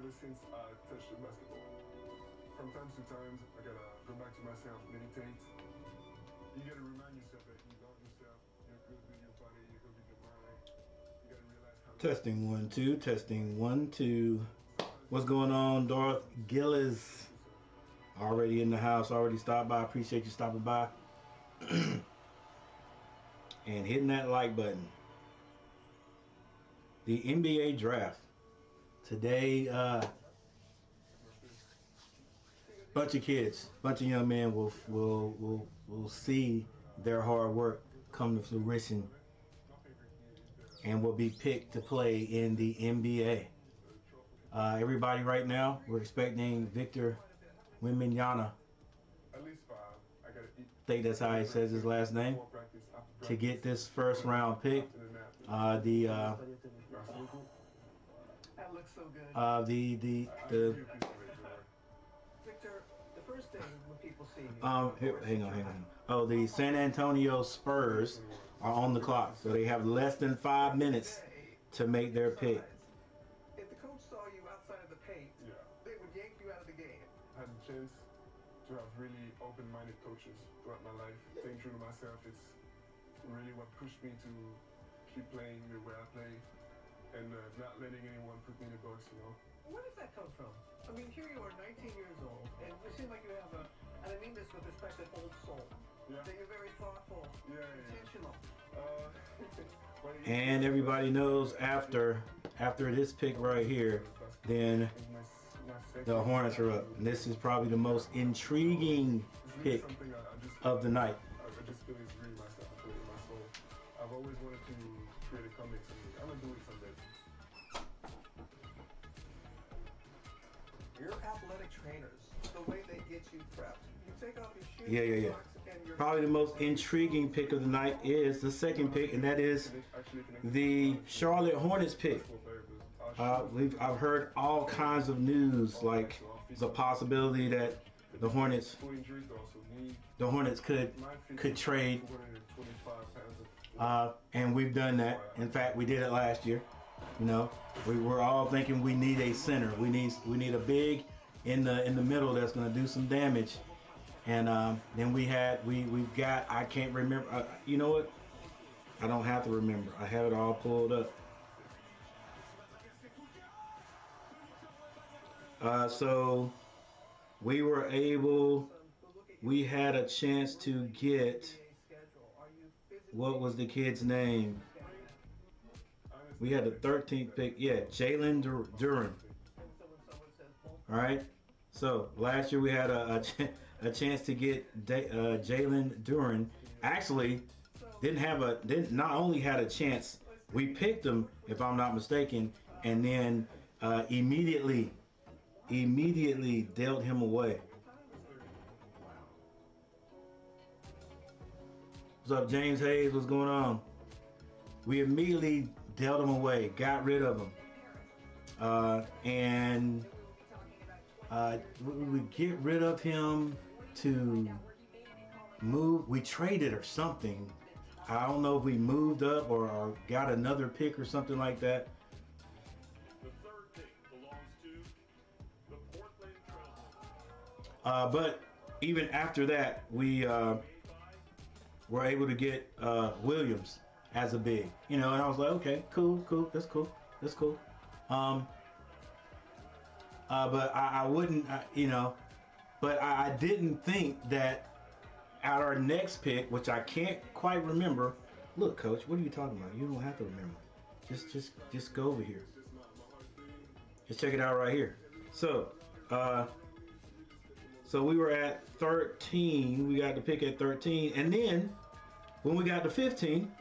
ever since I touched the basketball. From time to time, I gotta go back to myself, meditate. You gotta remind yourself that you love yourself, you're good with your body, you're good with your mind. You gotta realize how. Testing 1 2, testing 1 2. What's going on, Darth Gillis? Already in the house, already stopped by. Appreciate you stopping by and hitting that like button. The NBA draft today. Bunch of kids, bunch of young men will see their hard work come to fruition and will be picked to play in the NBA. Everybody right now, we're expecting Victor Wembanyama, I think that's how he says his last name, to get this first round pick. That looks so good. Victor, the first thing when people see you. Hang on. Oh, the San Antonio Spurs are on the clock, so they have less than 5 minutes to make their pick. If the coach saw you outside of the paint, they would yank you out of the game. I had the chance to have really open-minded coaches throughout my life. Staying true to myself is really what pushed me to keep playing the way I play and not letting anyone put me in a box, you know. Where does that come from? I mean, here you are, 19 years old, and you seem like you have a, and I mean this with respect, an old soul. Yeah. That you're very thoughtful, intentional. And everybody knows after this pick right here, then the Hornets are up. And this is probably the most intriguing pick of the night. I just feel it's really myself. I feel it in my soul. I've always wanted to create a comic someday. I'm gonna do it someday. Your athletic trainers, the way they get you prepped. You take off your shoes. Yeah. Probably the most intriguing pick of the night is the second pick, and that is the Charlotte Hornets pick. I've heard all kinds of news, like the possibility that the Hornets could trade, and we've done that. In fact, we did it last year. You know, we were all thinking we need a center. We need a big in the middle that's going to do some damage. And then we've got, I can't remember. You know what? I don't have to remember. I have it all pulled up. So we had a chance to get, what was the kid's name? We had the 13th pick. Yeah, Jalen Duren. All right. So last year we had a chance to get Jalen Duren. Actually, not only had a chance, we picked him, if I'm not mistaken, and then immediately dealt him away. What's up, James Hayes? What's going on? We immediately dealt him away, got rid of him, and we get rid of him to move. We traded or something. I don't know if we moved up or got another pick or something like that. The third pick belongs to the Portland Trailblazers. But even after that, we were able to get Williams as a big, you know, and I was like, okay, cool, that's cool. But I wouldn't, but I didn't think that at our next pick, which I can't quite remember. Look, Coach, what are you talking about? You don't have to remember. Just go over here. Just check it out right here. So we were at 13. We got the pick at 13, and then when we got to 15.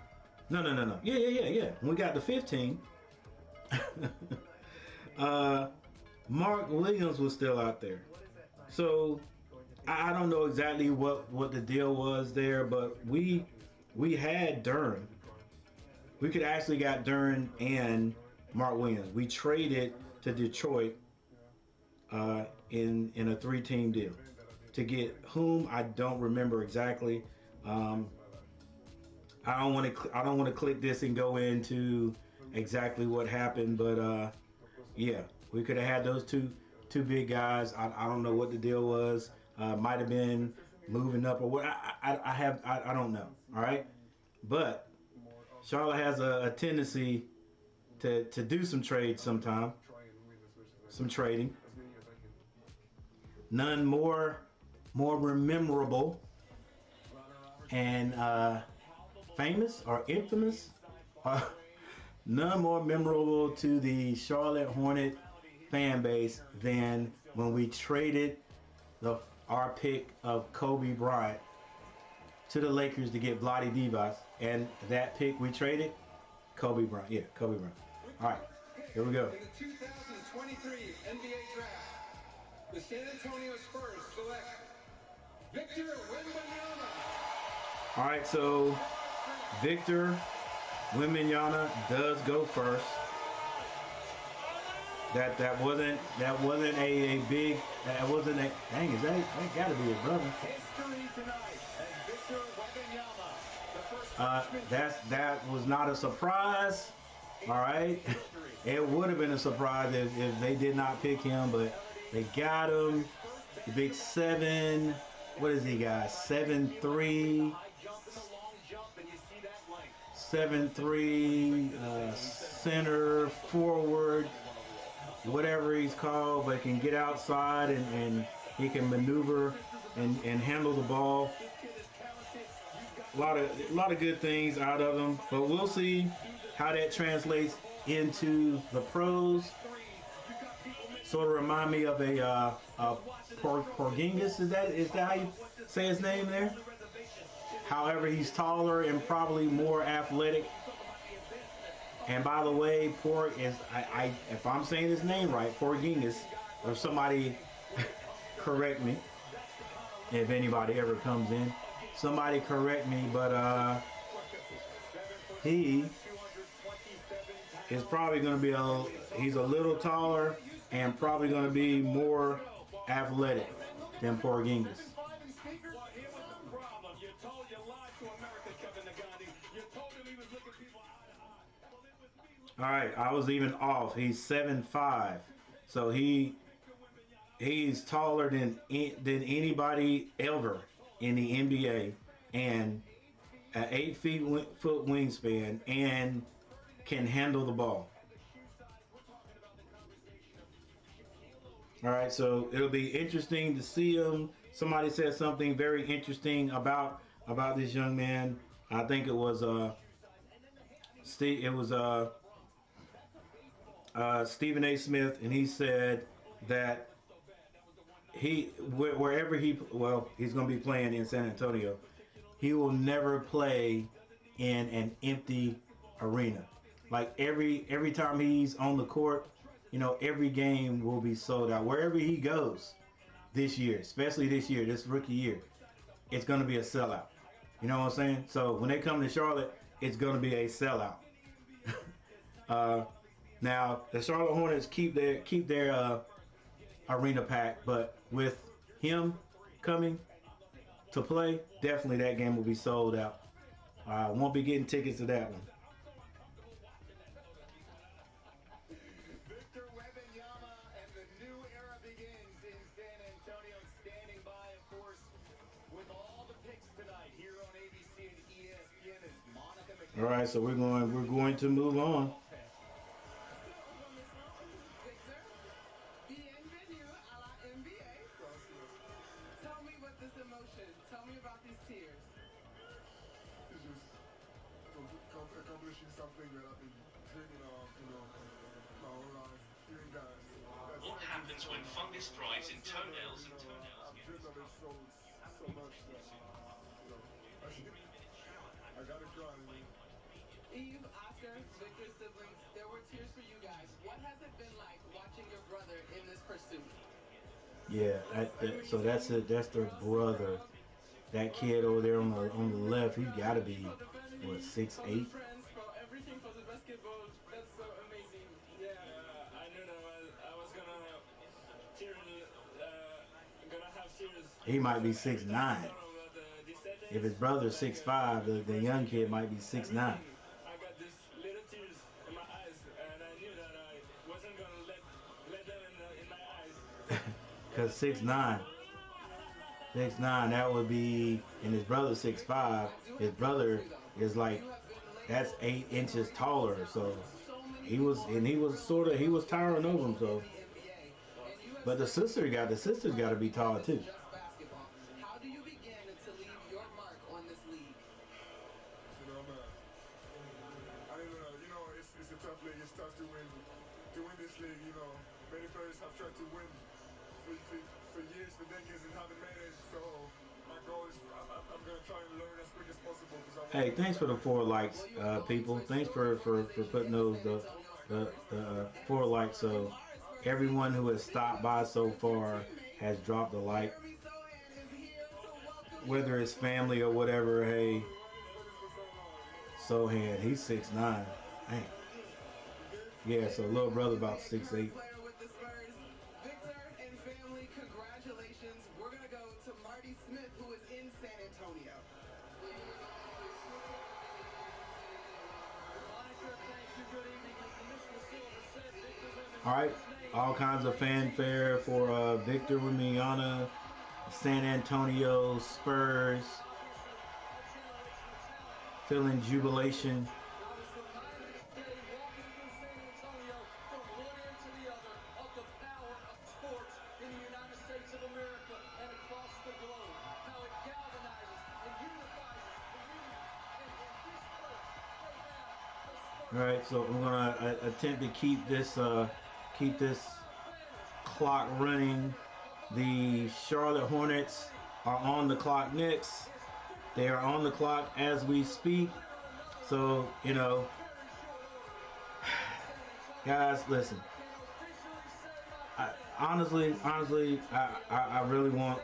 No. Yeah. When we got to 15, Mark Williams was still out there. So I don't know exactly what the deal was there, but we had Duren. We could actually got Duren and Mark Williams. We traded to Detroit in a 3-team deal to get whom I don't remember exactly. I don't want to click this and go into exactly what happened, but yeah, We could have had those two big guys. I don't know what the deal was. Might have been moving up or what. I don't know. All right, but Charlotte has a tendency to do some trades sometime, some trading. None more memorable and famous or infamous. None more memorable to the Charlotte Hornet fan base than when we traded our pick of Kobe Bryant to the Lakers to get Vlade Divac, and that pick we traded, Kobe Bryant. Yeah, Kobe Bryant. All right, here we go. In the 2023 NBA Draft, the San Antonio Spurs select Victor Wembanyama. All right, so Victor Wembanyama does go first. That wasn't a big. That wasn't a. Dang, is that got to be his brother? History tonight as Victor Wembanyama, the first That was not a surprise. All right, it would have been a surprise if they did not pick him, but they got him. The big 7. What is he, guys? 7'3". 7'3", center, forward, whatever he's called, but can get outside and he can maneuver and handle the ball. A lot of good things out of him, but we'll see how that translates into the pros. Sort of remind me of a Porzingis. Is that how you say his name there? However, he's taller and probably more athletic. And by the way, if I'm saying his name right, Porzingis, or somebody correct me, if anybody ever comes in, somebody correct me, but he is probably going to be he's a little taller and probably going to be more athletic than Porzingis. All right, I was even off. He's 7'5", so he's taller than anybody ever in the NBA, and an 8 foot wingspan, and can handle the ball. All right, so it'll be interesting to see him. Somebody said something very interesting about this young man. I think it was Stephen A. Smith, and he said that he's going to be playing in San Antonio. He will never play in an empty arena. Like every time he's on the court, every game will be sold out. Wherever he goes this year, especially this rookie year, it's going to be a sellout. You know what I'm saying? So when they come to Charlotte, it's going to be a sellout. Now the Charlotte Hornets keep their arena packed, but with him coming to play, definitely that game will be sold out. Won't be getting tickets to that one. Victor Wembanyama, and the new era begins in San Antonio. Standing by, of course, with all the picks tonight here on ABC and ESPN is Monica McNair. All right, so we're going to move on. Tell me about these tears. It's just accomplishing something that I've been dreaming of, my whole life. Hearing guys. What happens when fungus thrives in toenails and toenails? I've dreamed of it so much that, I gotta cry. Eve, Oscar, Victor's siblings, there were tears for you guys. What has it been like watching your brother in this pursuit? Yeah, so that's their brother. That kid over there on the left, he's got to be what, 6'8". Everything for the basketball. That's so amazing. Yeah, I don't know. I was gonna have tears. He might be 6'9". If his brother's 6'5", the young kid might be 6'9". I got these little tears in my eyes, and I knew that I wasn't gonna let them Because 6'9", 6'9", that would be, and his brother's 6'5". His brother is like, that's 8 inches taller. So he was towering over him. So, but the sister's got to be tall too. How do you begin to leave your mark on this league? You know, I don't know. You know, it's a tough league. It's tough to win this league. You know, many players have tried to win for years, for decades, and haven't made it. So my goal is I'm gonna try and learn as quick as possible. Hey, thanks for the 4 likes, people. Thanks for putting those the 4 likes. So everyone who has stopped by so far has dropped a like, whether it's family or whatever. Hey, Sohan, he's 6'9". Dang. Yeah, so little brother about 6'8". Victor and family, congratulations. We're gonna go to Marty Smith, who is in San Antonio. All right, all kinds of fanfare for Victor Wembanyama, San Antonio Spurs, feeling jubilation. All right, so I'm gonna attempt to keep this clock running. The Charlotte Hornets are on the clock next. They are on the clock as we speak. So, you know, guys, listen. Honestly, I really want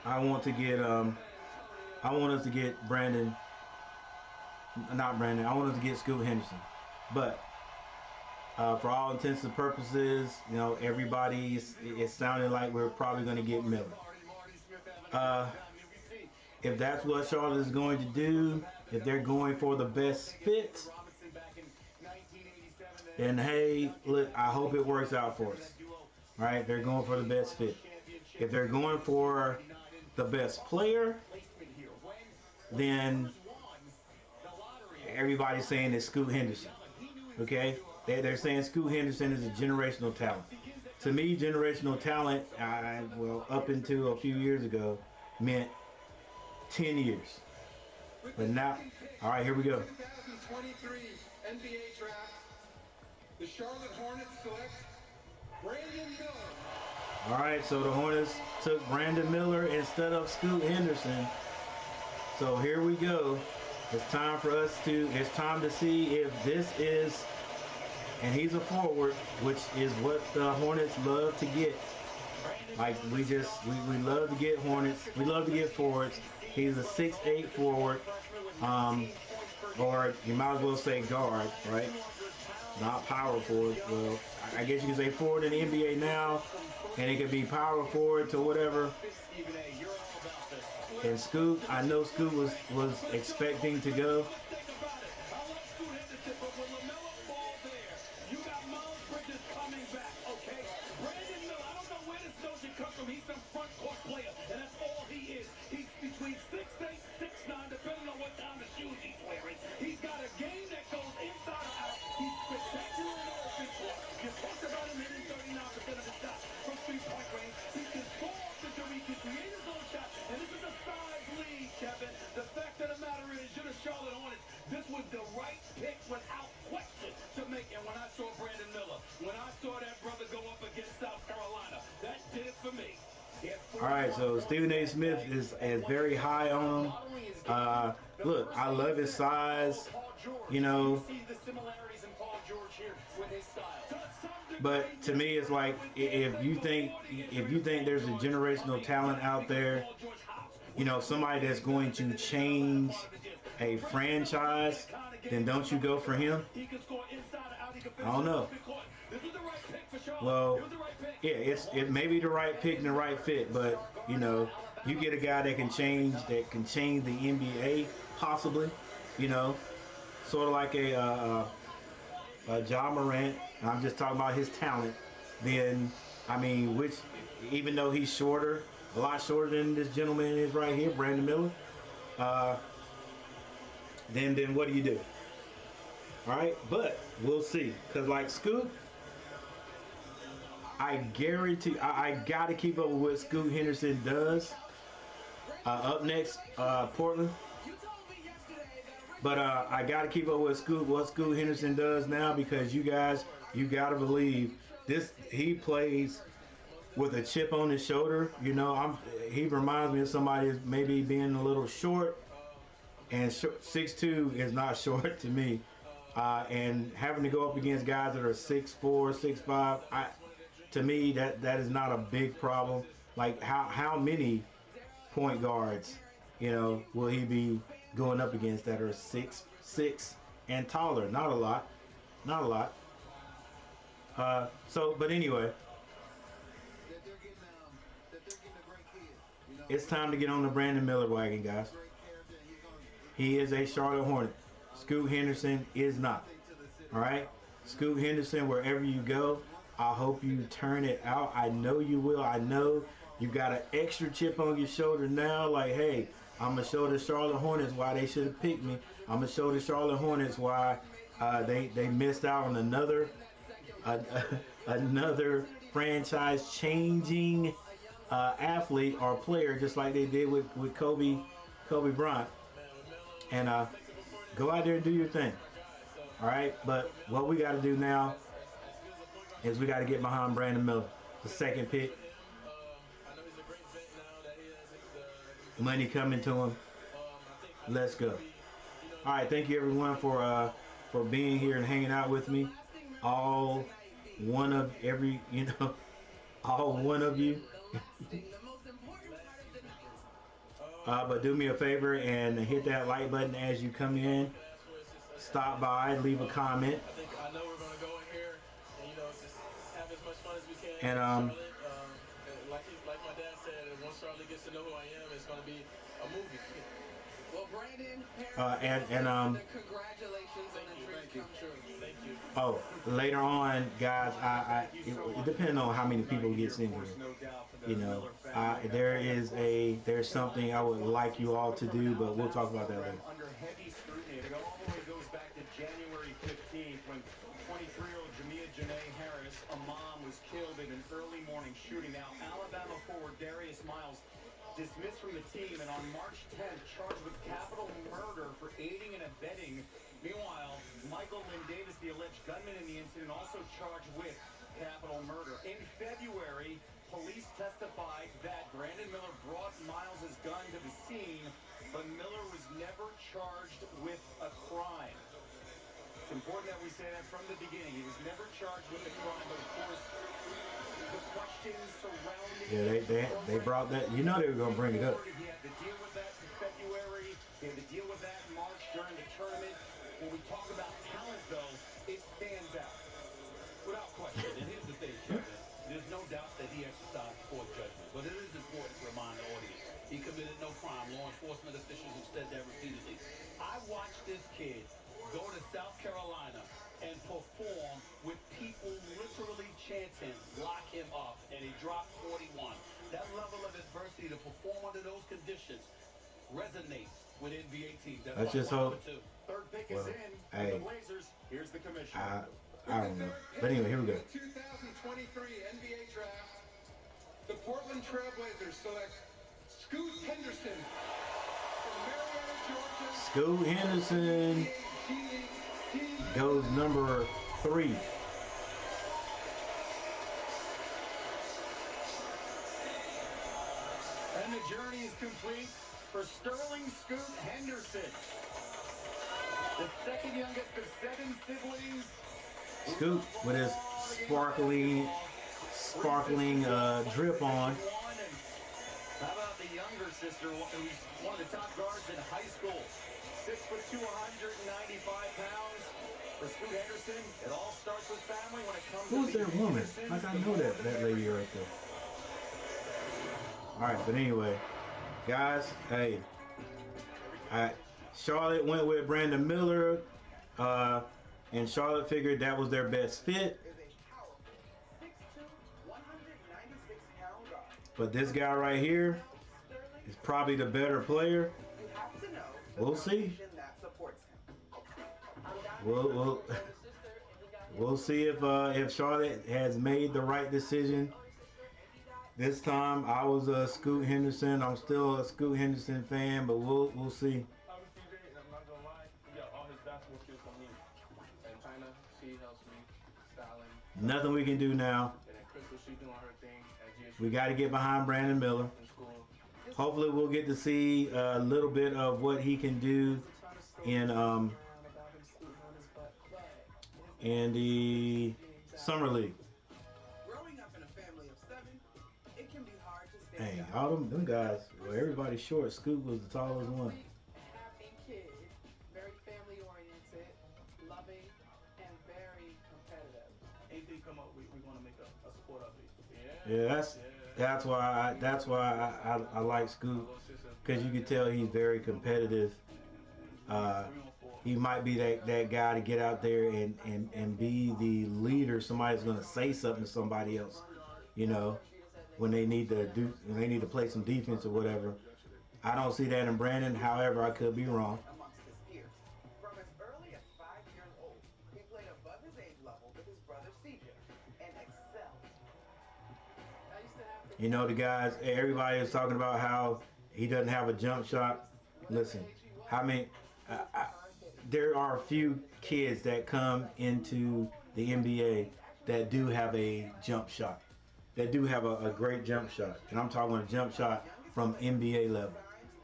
us to get Brandon. Not Brandon. I want us to get Scoot Henderson. But for all intents and purposes, you know, it's sounding like we're probably going to get Miller. If that's what Charlotte is going to do, if they're going for the best fit, then hey, look, I hope it works out for us. All right, they're going for the best fit. If they're going for the best player, then everybody's saying it's Scoot Henderson. Okay, they're saying Scoot Henderson is a generational talent. To me, generational talent, well, up until a few years ago, meant 10 years. But now, all right, here we go. 2023 NBA draft. The Charlotte Hornets select Brandon Miller. All right, so the Hornets took Brandon Miller instead of Scoot Henderson. So here we go. It's time to see if this is, and he's a forward, which is what the Hornets love to get. Like we love to get Hornets. We love to get forwards. He's a 6'8" forward, or you might as well say guard, right? Not power forward. Well, I guess you can say forward in the NBA now, and it could be power forward to whatever. And Scoot, I know Scoot was expecting to go. All right, so Stephen A. Smith is very high on him. Look, I love his size, you know. But to me, it's like if you think there's a generational talent out there, you know, somebody that's going to change a franchise, then don't you go for him? I don't know. Well, yeah, it may be the right pick and the right fit, but you know, you get a guy that can change the NBA possibly, you know, sort of like a Ja Morant. I'm just talking about his talent. Then, I mean, which even though he's shorter, a lot shorter than this gentleman is right here, Brandon Miller, then what do you do? All right, but we'll see. Cause like Scoot, I guarantee I got to keep up with what Scoot Henderson does. Up next, Portland. But I got to keep up with what Scoot Henderson does now, because you guys, you got to believe this. He plays with a chip on his shoulder. You know, he reminds me of somebody who's maybe being a little short, and 6'2" is not short to me. And having to go up against guys that are 6'4", 6'5", to me that is not a big problem. Like how many point guards, you know, will he be going up against that are 6'6" and taller? Not a lot, not a lot. But anyway, it's time to get on the Brandon Miller wagon, guys. He is a Charlotte Hornet. Scoot Henderson is not. All right, Scoot Henderson, wherever you go, I hope you turn it out. I know you will. I know you got an extra chip on your shoulder now. Like, hey, I'm gonna show the Charlotte Hornets why they should have picked me. I'm gonna show the Charlotte Hornets why they missed out on another franchise-changing athlete or player, just like they did with Kobe Bryant. And go out there and do your thing. All right, but what we got to do now is we got to get behind Brandon Miller, the second pick. Money coming to him. Let's go. All right, thank you everyone for being here and hanging out with me. All one of you. But do me a favor and hit that like button as you come in. Stop by, leave a comment. I know we're gonna go in here and just have as much fun as we can. And like my dad said, once Charlotte gets to know who I am, it's gonna be a movie. Well, Brandon, congratulations on the dream come true. Thank you. Oh, later on, guys, it depends on how many people gets in here. You know, there's something I would like you all to do, but we'll talk about that later. Under heavy scrutiny, it all the way goes back to January 15th when 23-year-old Jamia Janae Harris, a mom, was killed in an early morning shooting. Now, Alabama forward Darius Miles dismissed from the team, and on March 10th, charged with capital murder for aiding and abetting. Meanwhile, Michael Lynn Davis, the alleged gunman in the incident, also charged with capital murder. In February, police testified that Brandon Miller brought Miles' gun to the scene, but Miller was never charged with a crime. It's important that we say that from the beginning. He was never charged with a crime, but of course, the questions surrounding... Yeah, they brought that. You know they were going to bring it up. He had to deal with that in February. He had to deal with that in March during the tournament. When we talk about talent, though, it stands out. Without question. And here's the thing, Kevin. There's no doubt that he exercised poor judgment. But it is important to remind the audience. He committed no crime. Law enforcement officials have said that repeatedly. I watched this kid go to South Carolina and perform with people literally chanting, lock him up, and he dropped 41. That level of adversity to perform under those conditions resonates with NBA teams. Let's just hope. Third pick is in. Hey, The Blazers. Here's the commissioner. I don't know. But anyway, here we go. 2023 NBA Draft. The Portland Trail Blazers select Scoot Henderson from Marietta, Georgia. Scoot Henderson goes number 3. And the journey is complete for Sterling Scoot Henderson. The second youngest of 7 siblings. Scoot with his sparkling drip on. How about the younger sister, who's one of the top guards in high school? 6'2", 195 pounds. For Scoot Henderson, it all starts with family when it comes Who's to that woman? Like I know that lady right there. All right, but anyway, guys, hey, Charlotte went with Brandon Miller, and Charlotte figured that was their best fit. Is a powerful 6'2", 196-pound guard. But this guy right here is probably the better player. You have to know the We'll see. foundation that supports him. We'll see if Charlotte has made the right decision. This time I was a Scoot Henderson. I'm still a Scoot Henderson fan, but we'll see. Obviously, CJ, I'm not gonna lie, he got all his basketball skills from me. And China, she helps me styling. Nothing we can do now. And then Crystal, she's doing her thing at GSU We got to get behind Brandon Miller. in school. Hopefully we'll get to see a little bit of what he can do in the summer league. Growing up in a family of 7, it can be hard to stay Hey, young. all them guys, well, everybody's short. Scoot was the tallest one. Happy kid, very family oriented, loving, and very competitive. Anything come up, we're gonna make a sport of it. Yeah, that's why I like Scoot, because you can tell he's very competitive. He might be that guy to get out there and be the leader. Somebody's gonna say something to somebody else, you know, when they need to play some defense or whatever. I don't see that in Brandon. However, I could be wrong. Amongst his peers. From as early as 5 years old, he played above his age level with his brother CJ and excelled. I used to have to You know, the guys, everybody is talking about how he doesn't have a jump shot. Listen, there are a few kids that come into the NBA that do have a jump shot, that do have a great jump shot. And I'm talking a jump shot from NBA level,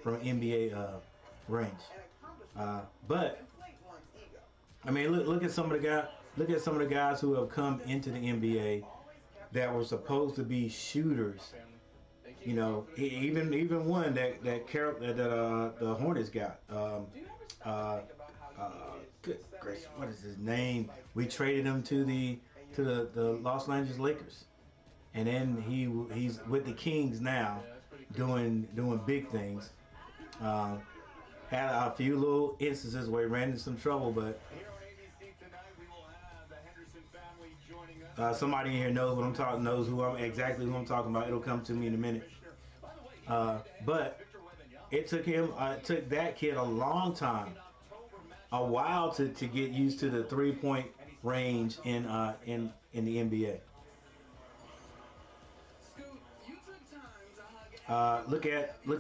from NBA range. But I mean, look at some of the guys who have come into the NBA that were supposed to be shooters. You know, even one that the Hornets got. Good gracious, what is his name? We traded him to the Los Angeles Lakers, and then he's with the Kings now, doing big things. Had a few little instances where he ran into some trouble, but somebody in here knows what I'm talking, knows exactly who I'm talking about. It'll come to me in a minute. But it took that kid a long time, a while to get used to the 3-point range in the NBA. Look at before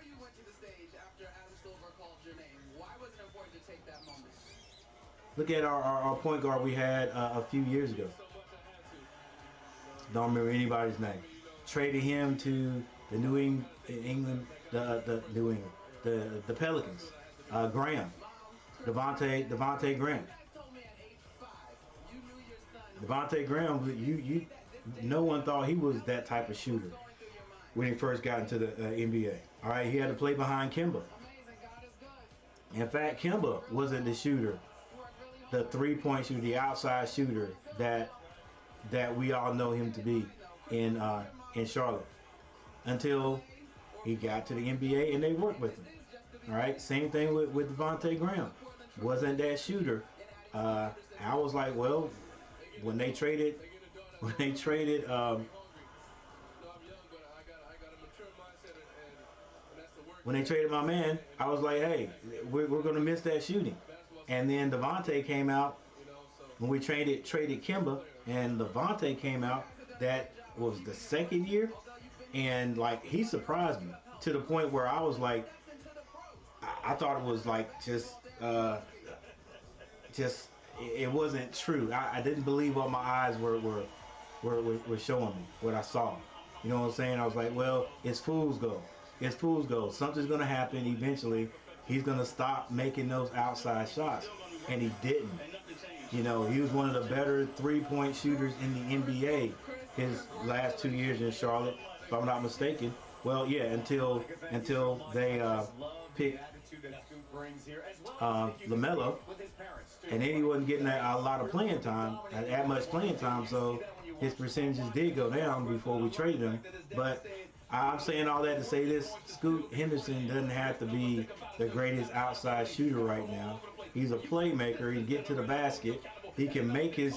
you went to the stage after Adam Silver called your name. Why was it important to take that moment? Look at our point guard we had a few years ago. Don't remember anybody's name. Traded him to the the Pelicans. Graham, Devontae Graham. Devontae Graham, no one thought he was that type of shooter when he first got into the NBA. All right, he had to play behind Kemba. In fact, Kemba wasn't the shooter, the 3-point shooter, the outside shooter that we all know him to be in Charlotte, until he got to the NBA and they worked with him. All right, same thing with Devontae Graham. Wasn't that shooter. I was like, well, when they traded my man, I was like, hey, we're gonna miss that shooting. And then Devontae came out when we traded Kemba, and Devontae came out. That was the second year, and like he surprised me to the point where I was like, I thought it was like just it wasn't true. I didn't believe what my eyes were showing me, what I saw. You know what I'm saying? I was like, well, it's fool's gold. It's fool's gold. Something's gonna happen eventually. He's gonna stop making those outside shots, and he didn't. You know, he was one of the better 3-point shooters in the NBA his last 2 years in Charlotte, if I'm not mistaken. Well, yeah, until they picked LaMelo, and then he wasn't getting a lot of playing time, that much playing time, so his percentages did go down before we traded him. But I'm saying all that to say this: Scoot Henderson doesn't have to be the greatest outside shooter right now. He's a playmaker. He can get to the basket. He can make his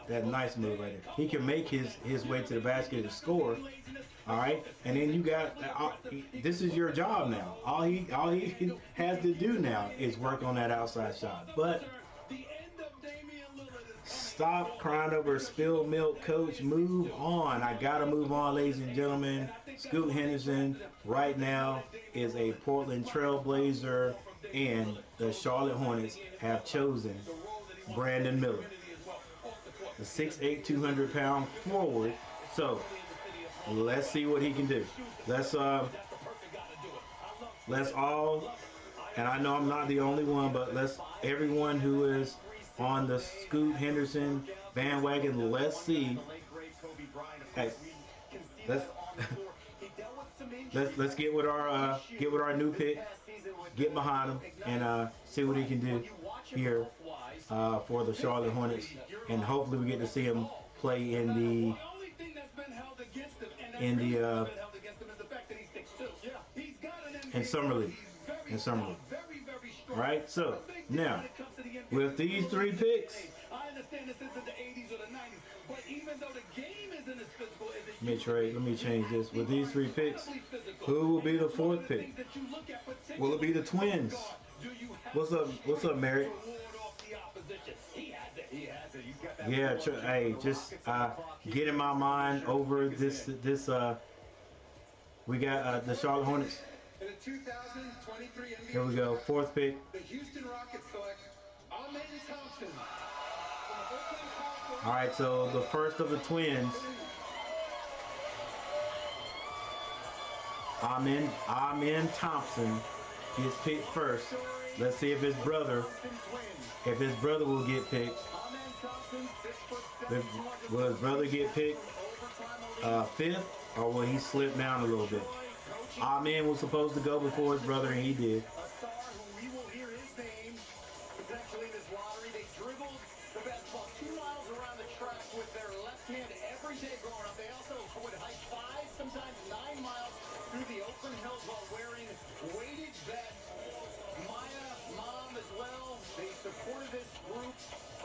that nice move right there. He can make his way to the basket and score. All right, and then you got this is your job now. All he has to do now is work on that outside shot. But stop crying over spilled milk, coach. Move on. I gotta move on, ladies and gentlemen. Scoot Henderson right now is a Portland Trailblazer, and the Charlotte Hornets have chosen Brandon Miller, the 6'8", 200-pound forward. So let's see what he can do. Let's all, and I know I'm not the only one, but everyone who is on the Scoot Henderson bandwagon, let's see. Hey, let's get with our new pick, get behind him, and see what he can do here for the Charlotte Hornets, and hopefully we get to see him play in Summer League. All right, so now with these 3 picks, let me change this. With these 3 picks, who will be the 4th pick? Will it be the Twins? What's up, Merrick? Yeah, hey, just get in my mind over this. We got the Charlotte Hornets. In the 2023 NBA Here we go, 4th pick. The Houston Rockets select Amen Thompson. All right, so the first of the Twins, Amen Thompson, gets picked first. Let's see if his brother will get picked. Will his brother get picked 5th, or will he slip down a little bit? Amen was supposed to go before his brother, and he did.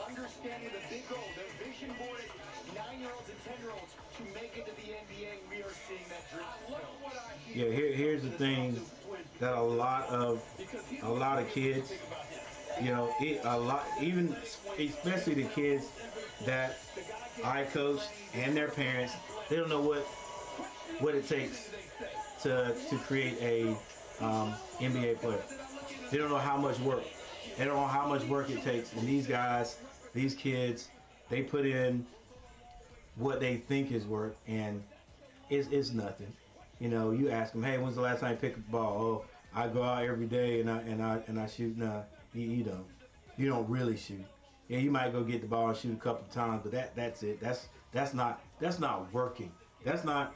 Understanding the big goal, their vision board, 9-year-olds and 10-year-olds to make it to the NBA. We are seeing that dream. Yeah, here's the thing that a lot of kids, you know, even especially the kids that I coach and their parents, they don't know what it takes to create a NBA player. They don't know how much work. They don't know how much work it takes. And these kids, they put in what they think is work, and it's nothing. You know, you ask them, hey, when's the last time you picked up the ball? Oh, I go out every day and I shoot. Nah, you don't. You don't really shoot. Yeah, you might go get the ball and shoot a couple of times, but that's it. That's not working. That's not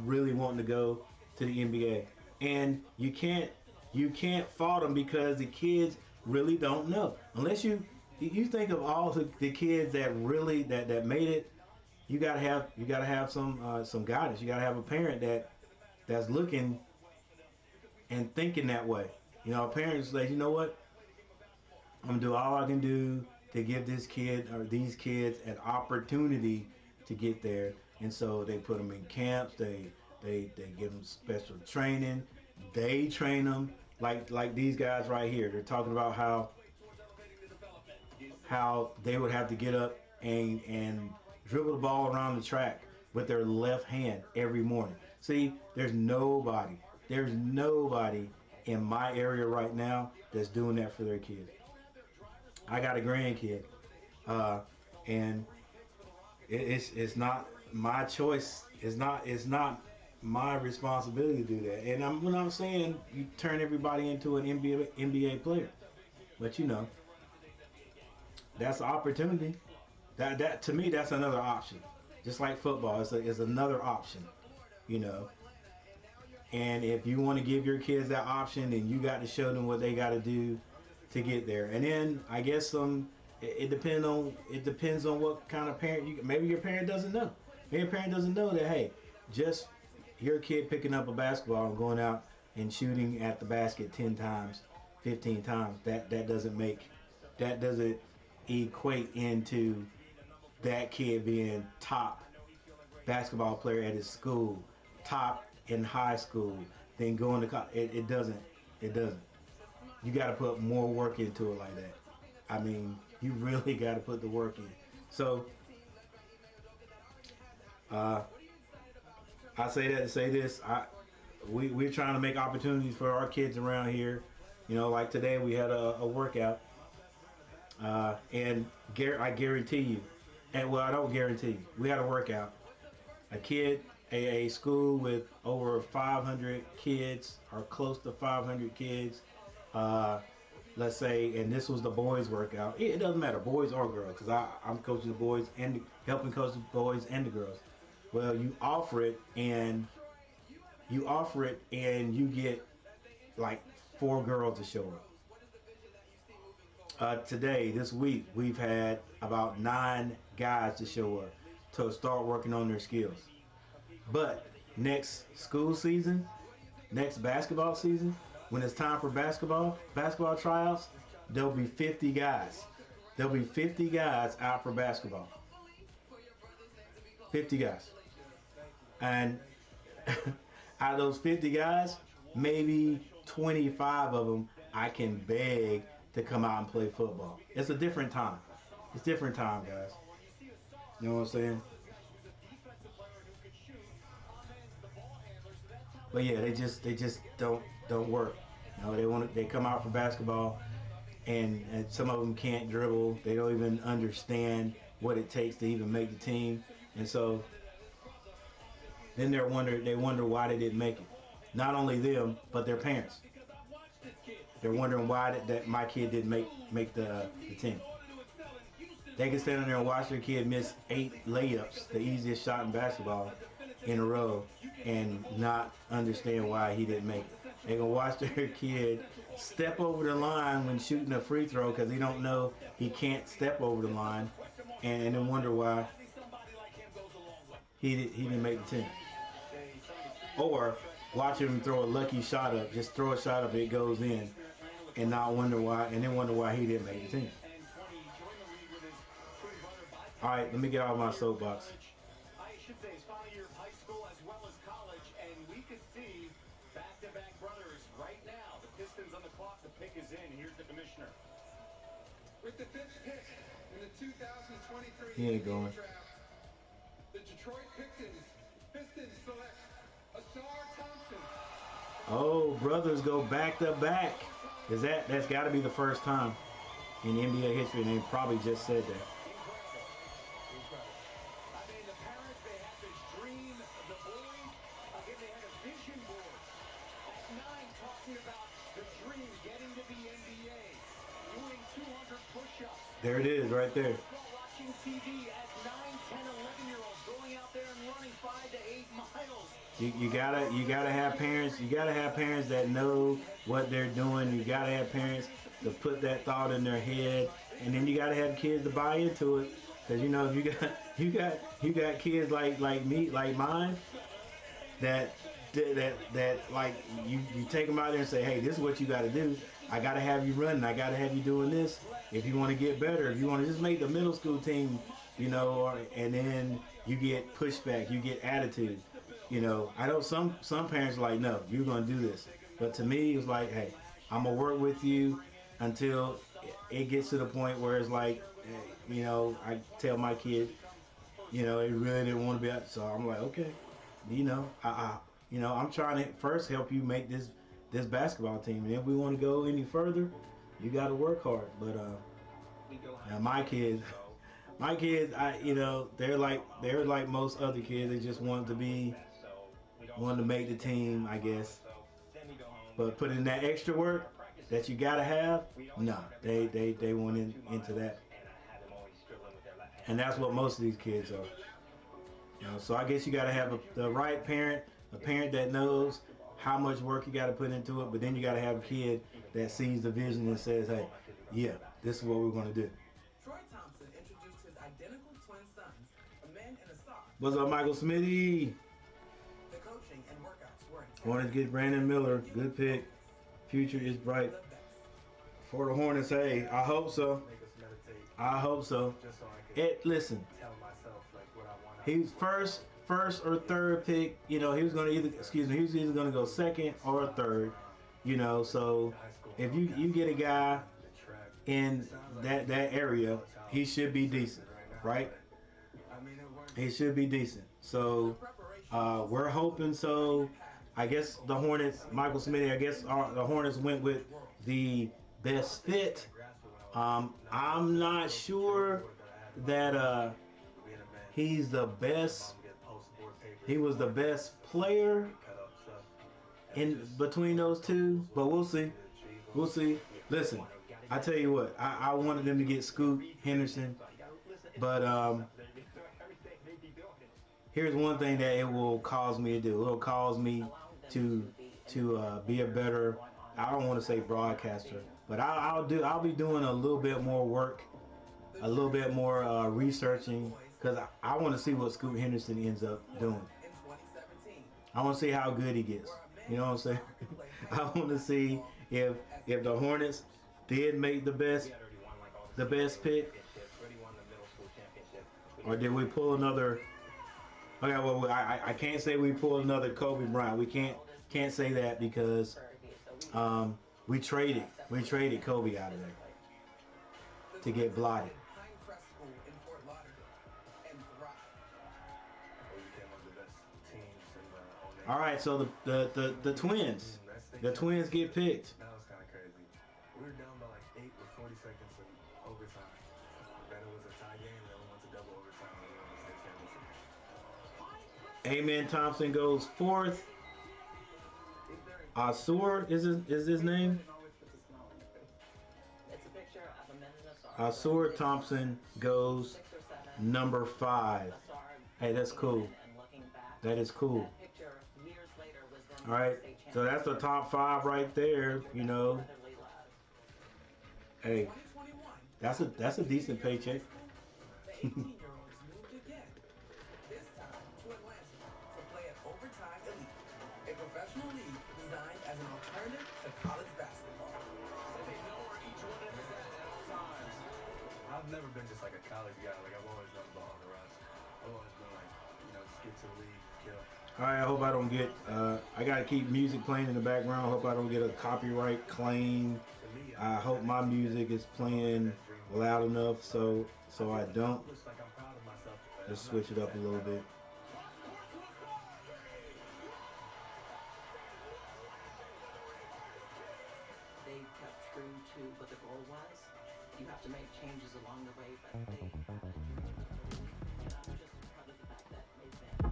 really wanting to go to the NBA. And you can't fault them because the kids really don't know. Unless you think of all the kids that really that made it, you gotta have some guidance. You gotta have a parent that's looking and thinking that way. You know, a parent says, you know what, I'm gonna do all I can do to give this kid or these kids an opportunity to get there. And so they put them in camps. They give them special training. They train them like these guys right here. They're talking about how they would have to get up and dribble the ball around the track with their left hand every morning. See, there's nobody in my area right now that's doing that for their kids. I got a grandkid, and it's not my choice. It's not my responsibility to do that. And I'm not saying you turn everybody into an NBA player, but you know, that's an opportunity. That to me, that's another option. Just like football, it's another option, you know. And if you want to give your kids that option, then you got to show them what they got to do to get there. And then I guess it depends on what kind of parent maybe your parent doesn't know. Maybe your parent doesn't know that, hey, just your kid picking up a basketball and going out and shooting at the basket 10 times, 15 times, that doesn't equate into that kid being top basketball player at his school, top in high school, then going to college. It doesn't. It doesn't. You got to put more work into it like that. I mean, you really got to put the work in. So, I say that to say this. We're trying to make opportunities for our kids around here. You know, like today we had a workout. And I guarantee you, and well, I don't guarantee you, we had a workout. A school with over 500 kids, or close to 500 kids, let's say, and this was the boys' workout. It doesn't matter, boys or girls, because I'm coaching the boys and helping coach the boys and the girls. Well, you offer it, and you get like 4 girls to show up. Today, this week, we've had about 9 guys to show up to start working on their skills. But next school season, next basketball season, when it's time for basketball tryouts, there'll be 50 guys. There'll be 50 guys out for basketball. 50 guys. And out of those 50 guys, maybe 25 of them I can beg to come out and play football. It's a different time. It's different time, guys. You know what I'm saying? But yeah, they just don't work. You know, they come out for basketball, and some of them can't dribble. They don't even understand what it takes to even make the team, and so then they wonder why they didn't make it. Not only them, but their parents. They're wondering why that my kid didn't make the team. They can stand there and watch their kid miss 8 layups, the easiest shot in basketball, in a row, and not understand why he didn't make it. They can watch their kid step over the line when shooting a free throw because he don't know he can't step over the line, and then wonder why he didn't make the team. Or watch him throw a lucky shot up, just throw a shot up, it goes in, and not wonder why, and then wonder why he didn't make the team. All right, let me get off my soapbox. I should say his final year of high school as well as college, and we could see back-to-back brothers right now. The Pistons on the clock, the pick is in. Here's the commissioner. With the 5th pick in the 2023 He ain't going. draft, the Detroit Pistons select Asar Thompson. Oh, brothers go back to back. That's got to be the first time in NBA history, and they probably just said that. There it is, right there. Watching TV as 9, 10, 11-year-olds going out there and running 5 to 8 miles. You gotta have parents. You gotta have parents that know what they're doing. You gotta have parents to put that thought in their head, and then you gotta have kids to buy into it. Cause you know if you got kids like me, like mine, that like you take them out there and say, hey, this is what you got to do. I got to have you running. I got to have you doing this. If you want to get better, if you want to just make the middle school team, you know, and then you get pushback, you get attitude. You know, I know some parents are like, no, you're going to do this. But to me, it's like, hey, I'm going to work with you until it gets to the point where it's like, you know, I tell my kid, you know, they really didn't want to be out. So I'm like, okay, you know, I'm trying to first help you make this basketball team. And if we want to go any further, you got to work hard. But now my kids, you know, they're like most other kids. They just wanted to make the team, I guess. But putting that extra work that you got to have, no, they went into that. And that's what most of these kids are. You know, so I guess you got to have the right parent, a parent that knows how much work you got to put into it, but then you got to have a kid that sees the vision and says, hey, yeah, this is what we're going to do. Troy Thompson introduced his identical twin sons, a man and a son. What's up, Michael Smitty? The coaching and workouts were intense. Wanted to get Brandon Miller. Good pick. Future is bright. For the Hornets, hey, I hope so. I hope so. Just so I can Listen, tell myself like what I want. he's first or third pick. You know, he was either gonna go second or third. You know, so if you get a guy in that area, he should be decent, right? He should be decent. So we're hoping so. I guess the Hornets, Michael Smitty, I guess the Hornets went with the best fit. I'm not sure that he's the best. He was the best player in between those two, but we'll see. We'll see. Listen, I tell you what, I wanted them to get Scoot Henderson, but here's one thing that it will cause me to do. It'll cause me to be a better, I don't want to say broadcaster, but I'll be doing a little bit more work, a little bit more researching, because I want to see what Scoot Henderson ends up doing. I want to see how good he gets. You know what I'm saying? I want to see if the Hornets did make the best pick, or did we pull another? Okay, well, I can't say we pulled another Kobe Bryant. We can't say that because we traded Kobe out of there to get blotted. All right, so the Twins get picked. That was kind of crazy. We were down by like 8 with 40 seconds in overtime. Then it was a tie game, and then we went to double overtime, and we won the state championship. Amen Thompson goes fourth. Asur is his name? Asur Thompson goes number 5. Hey, that's cool. That is cool. All right, so that's the top 5 right there. You know, hey, that's a decent paycheck. Professional league designed as an alternative to college basketball. So they know where each one of us at all times. I've never been just like a college guy. Like I've always done ball on the rush. I've always been like, just get to the league, kill. All right, I hope I don't get. I gotta keep music playing in the background. I hope I don't get a copyright claim. I hope my music is playing loud enough so I don't. Let's switch it up a little bit. They kept true to what the goal was. You have to make changes along the way, but they just because of the fact that they've been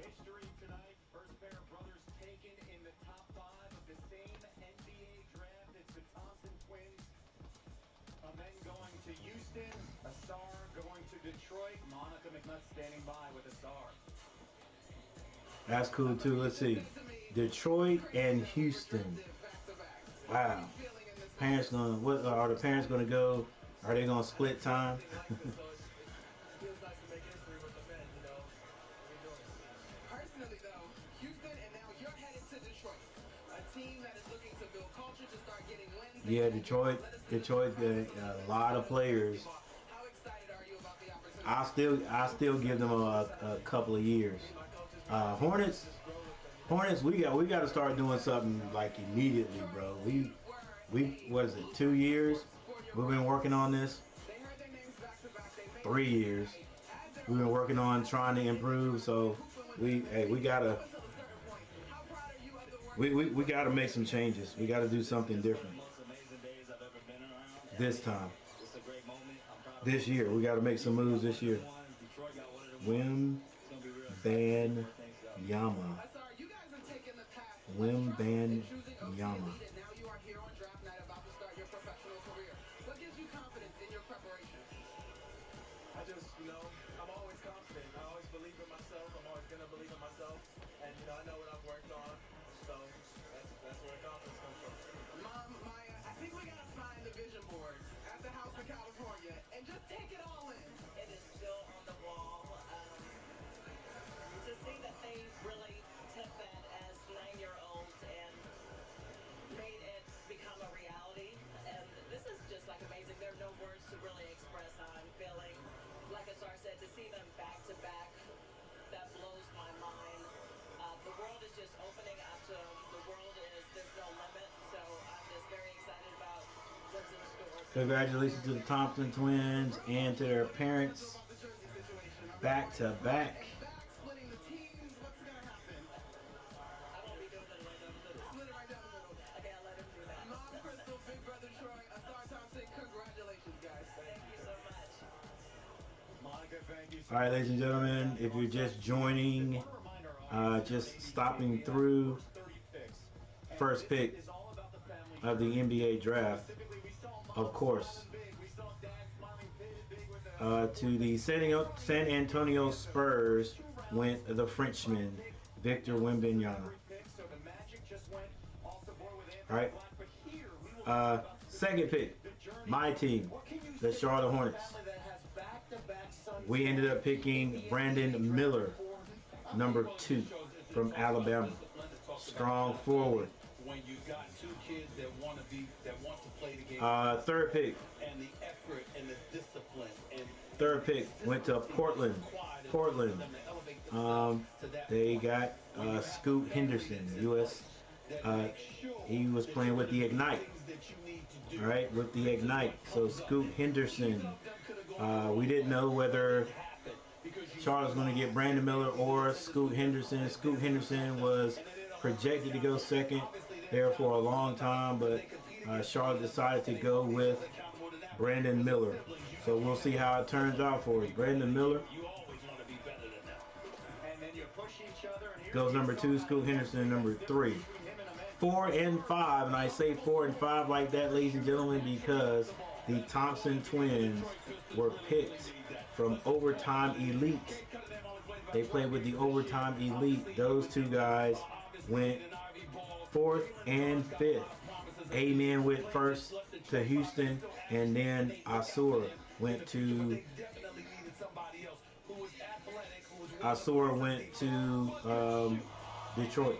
History tonight. First pair of brothers taken in the top 5 of the same NBA draft. It's the Thompson twins. Men going to Houston. A star going to Detroit. Monica McNutt standing by with a star. That's cool too. Let's see. Detroit and Houston. Wow. Parents gonna are the parents gonna go? Are they gonna split time? Personally though, Houston and now you're headed to Detroit. A team that is looking to build culture to start getting wins. Yeah, Detroit got a lot of players. How excited are you about the opportunity? I still give them a couple of years. Hornets, we got to start doing something like immediately, bro. We what is it? 2 years we've been working on this. 3 years we've been working on trying to improve. So we gotta make some changes. We gotta do something different this time. This year we gotta make some moves this year. Wembanyama. Wembanyama. I'm always confident. I always believe in myself. I'm always gonna believe in myself, and I know what I've worked on. So that's where confidence comes from. Mom, Maya, I think we gotta find the vision board at the house in California and just take it all in. It is still on the wall. To see that they really took that as 9-year-olds and made it become a reality. words to really express how I'm feeling. Like Asar said, to see them back to back, that blows my mind. The world is just opening up to them. The world is, there's no limit. So I'm just very excited about what's in store. Congratulations to the Thompson twins and to their parents. Back to back. Splitting the teams, what's gonna happen? I won't be doing it right down the middle. Split it right down the middle. Okay, I'll let him do that. Mom Crystal, Big Brother Troy, Asar Thompson, congratulations, guys. Thank you so much. Monica, thank you. All right, ladies and gentlemen, if you're just joining, just stopping through, first pick of the NBA draft, of course, to the San Antonio Spurs went the Frenchman, Victor Wembanyama. All right. Second pick, my team, the Charlotte Hornets. We ended up picking Brandon Miller, number 2 from Alabama. Strong forward. When you got two kids that want to play the game. Third pick. And the effort and the discipline and Third pick went to Portland. They got Scoot Henderson, U.S. He was playing with the Ignite. All right, with the Ignite. So Scoot Henderson. We didn't know whether Charles was going to get Brandon Miller or Scoot Henderson. Scoot Henderson was projected to go second there for a long time, but Charlotte decided to go with Brandon Miller. So we'll see how it turns out for us. Brandon Miller goes number 2, Scoot Henderson number 3. 4 and 5, and I say 4 and 5 like that, ladies and gentlemen, because the Thompson twins were picked from Overtime Elite. They played with the Overtime Elite. Those two guys went 4th and 5th. Amen went first to Houston, and then Asur went to Detroit.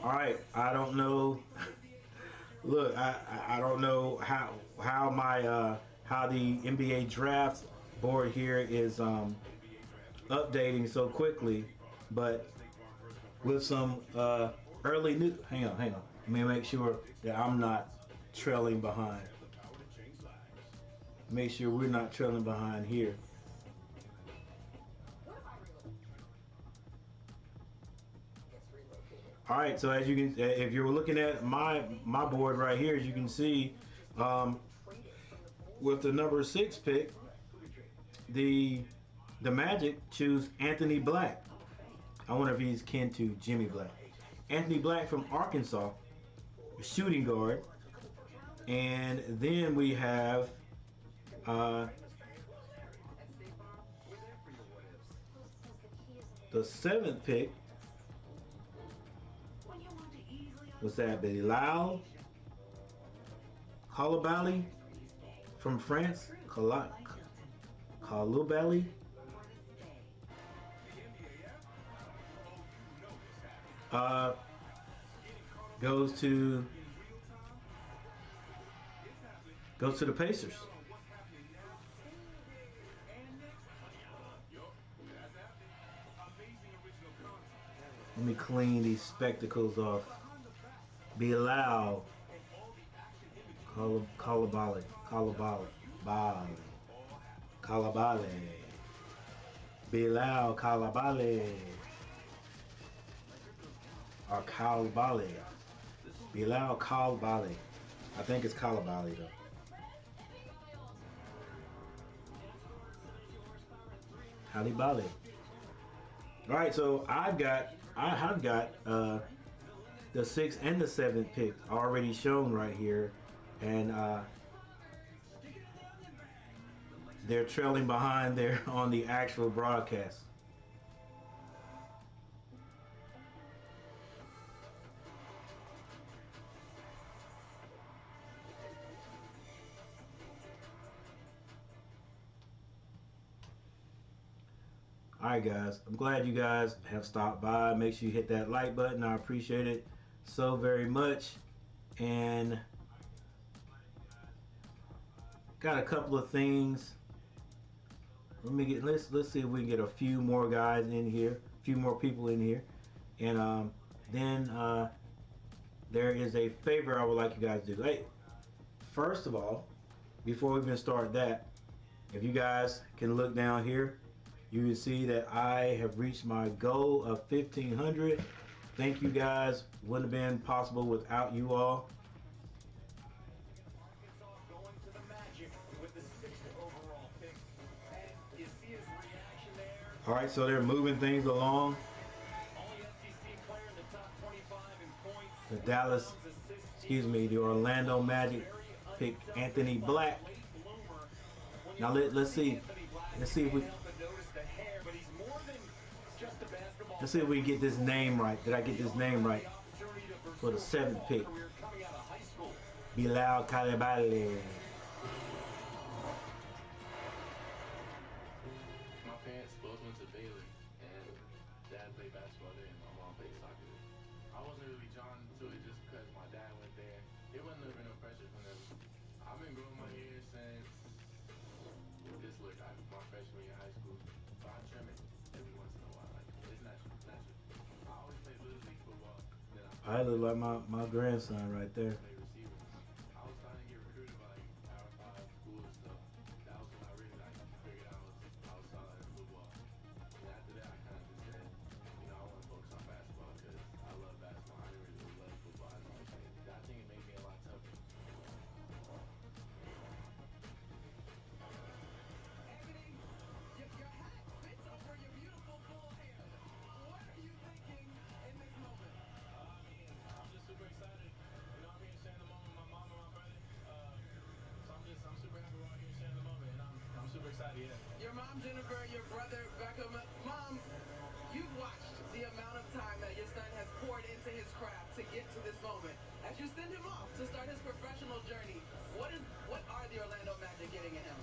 All right, I don't know. Look, I don't know how my how the NBA draft board here is updating so quickly, but with some early news. Hang on. Let me make sure that I'm not trailing behind. Make sure we're not trailing behind here. All right, so as you can, if you're looking at my board right here, as you can see, with the number 6 pick, the Magic choose Anthony Black. I wonder if he's kin to Jimmy Black. Anthony Black from Arkansas, shooting guard, and then we have the 7th pick. What's that? Bilal Koulibaly from France. Koulibaly. Goes to the Pacers. Let me clean these spectacles off. Bilal Koulibaly. Bilal Koulibaly. Or Koulibaly. Bilal Koulibaly. I think it's Koulibaly though. Koulibaly. All right, so I have got the 6th and the 7th pick already shown right here, and they're trailing behind there on the actual broadcast. Alright guys, I'm glad you guys have stopped by. Make sure you hit that like button. I appreciate it so very much. And got a couple of things. Let's see if we can get a few more guys in here, a few more people in here. And then there is a favor I would like you guys to do. Hey, first of all, before we even start that, if you guys can look down here, you can see that I have reached my goal of 1,500. Thank you guys. Wouldn't have been possible without you all. All right, so they're moving things along. The Orlando Magic picked Anthony Black. Now let's see if we get this name right. Did I get this name right for the 7th pick? Bilal Coulibaly. My parents both went to Baylor, and dad played basketball there, and my mom played soccer there. I wasn't really drawn to it just because my dad went there. It wasn't really no pressure from them. I've been growing my hair since this look. My freshman year in high school, so I trim it every once in a while. Like, it's natural. I always played little league football. I look like my grandson right there. I was starting to get recruited by like Power 5 schools and stuff. That was when I really figured out I was solid at football. And after that, I kind of just said, I want to focus on basketball because I love basketball. I didn't really love football as much. I think it made me a lot tougher. Anthony, your hat fits over your beautiful full hair. What are you thinking in this moment? I'm just super excited. I'm here sharing the moment with my mom and my brother. So I'm super happy we're out here sharing the moment, and I'm super excited. Yeah. Your mom, Jennifer, your brother, Beckham. Mom, you've watched the amount of time that your son has poured into his craft to get to this moment. As you send him off to start his professional journey, what are the Orlando Magic getting in him?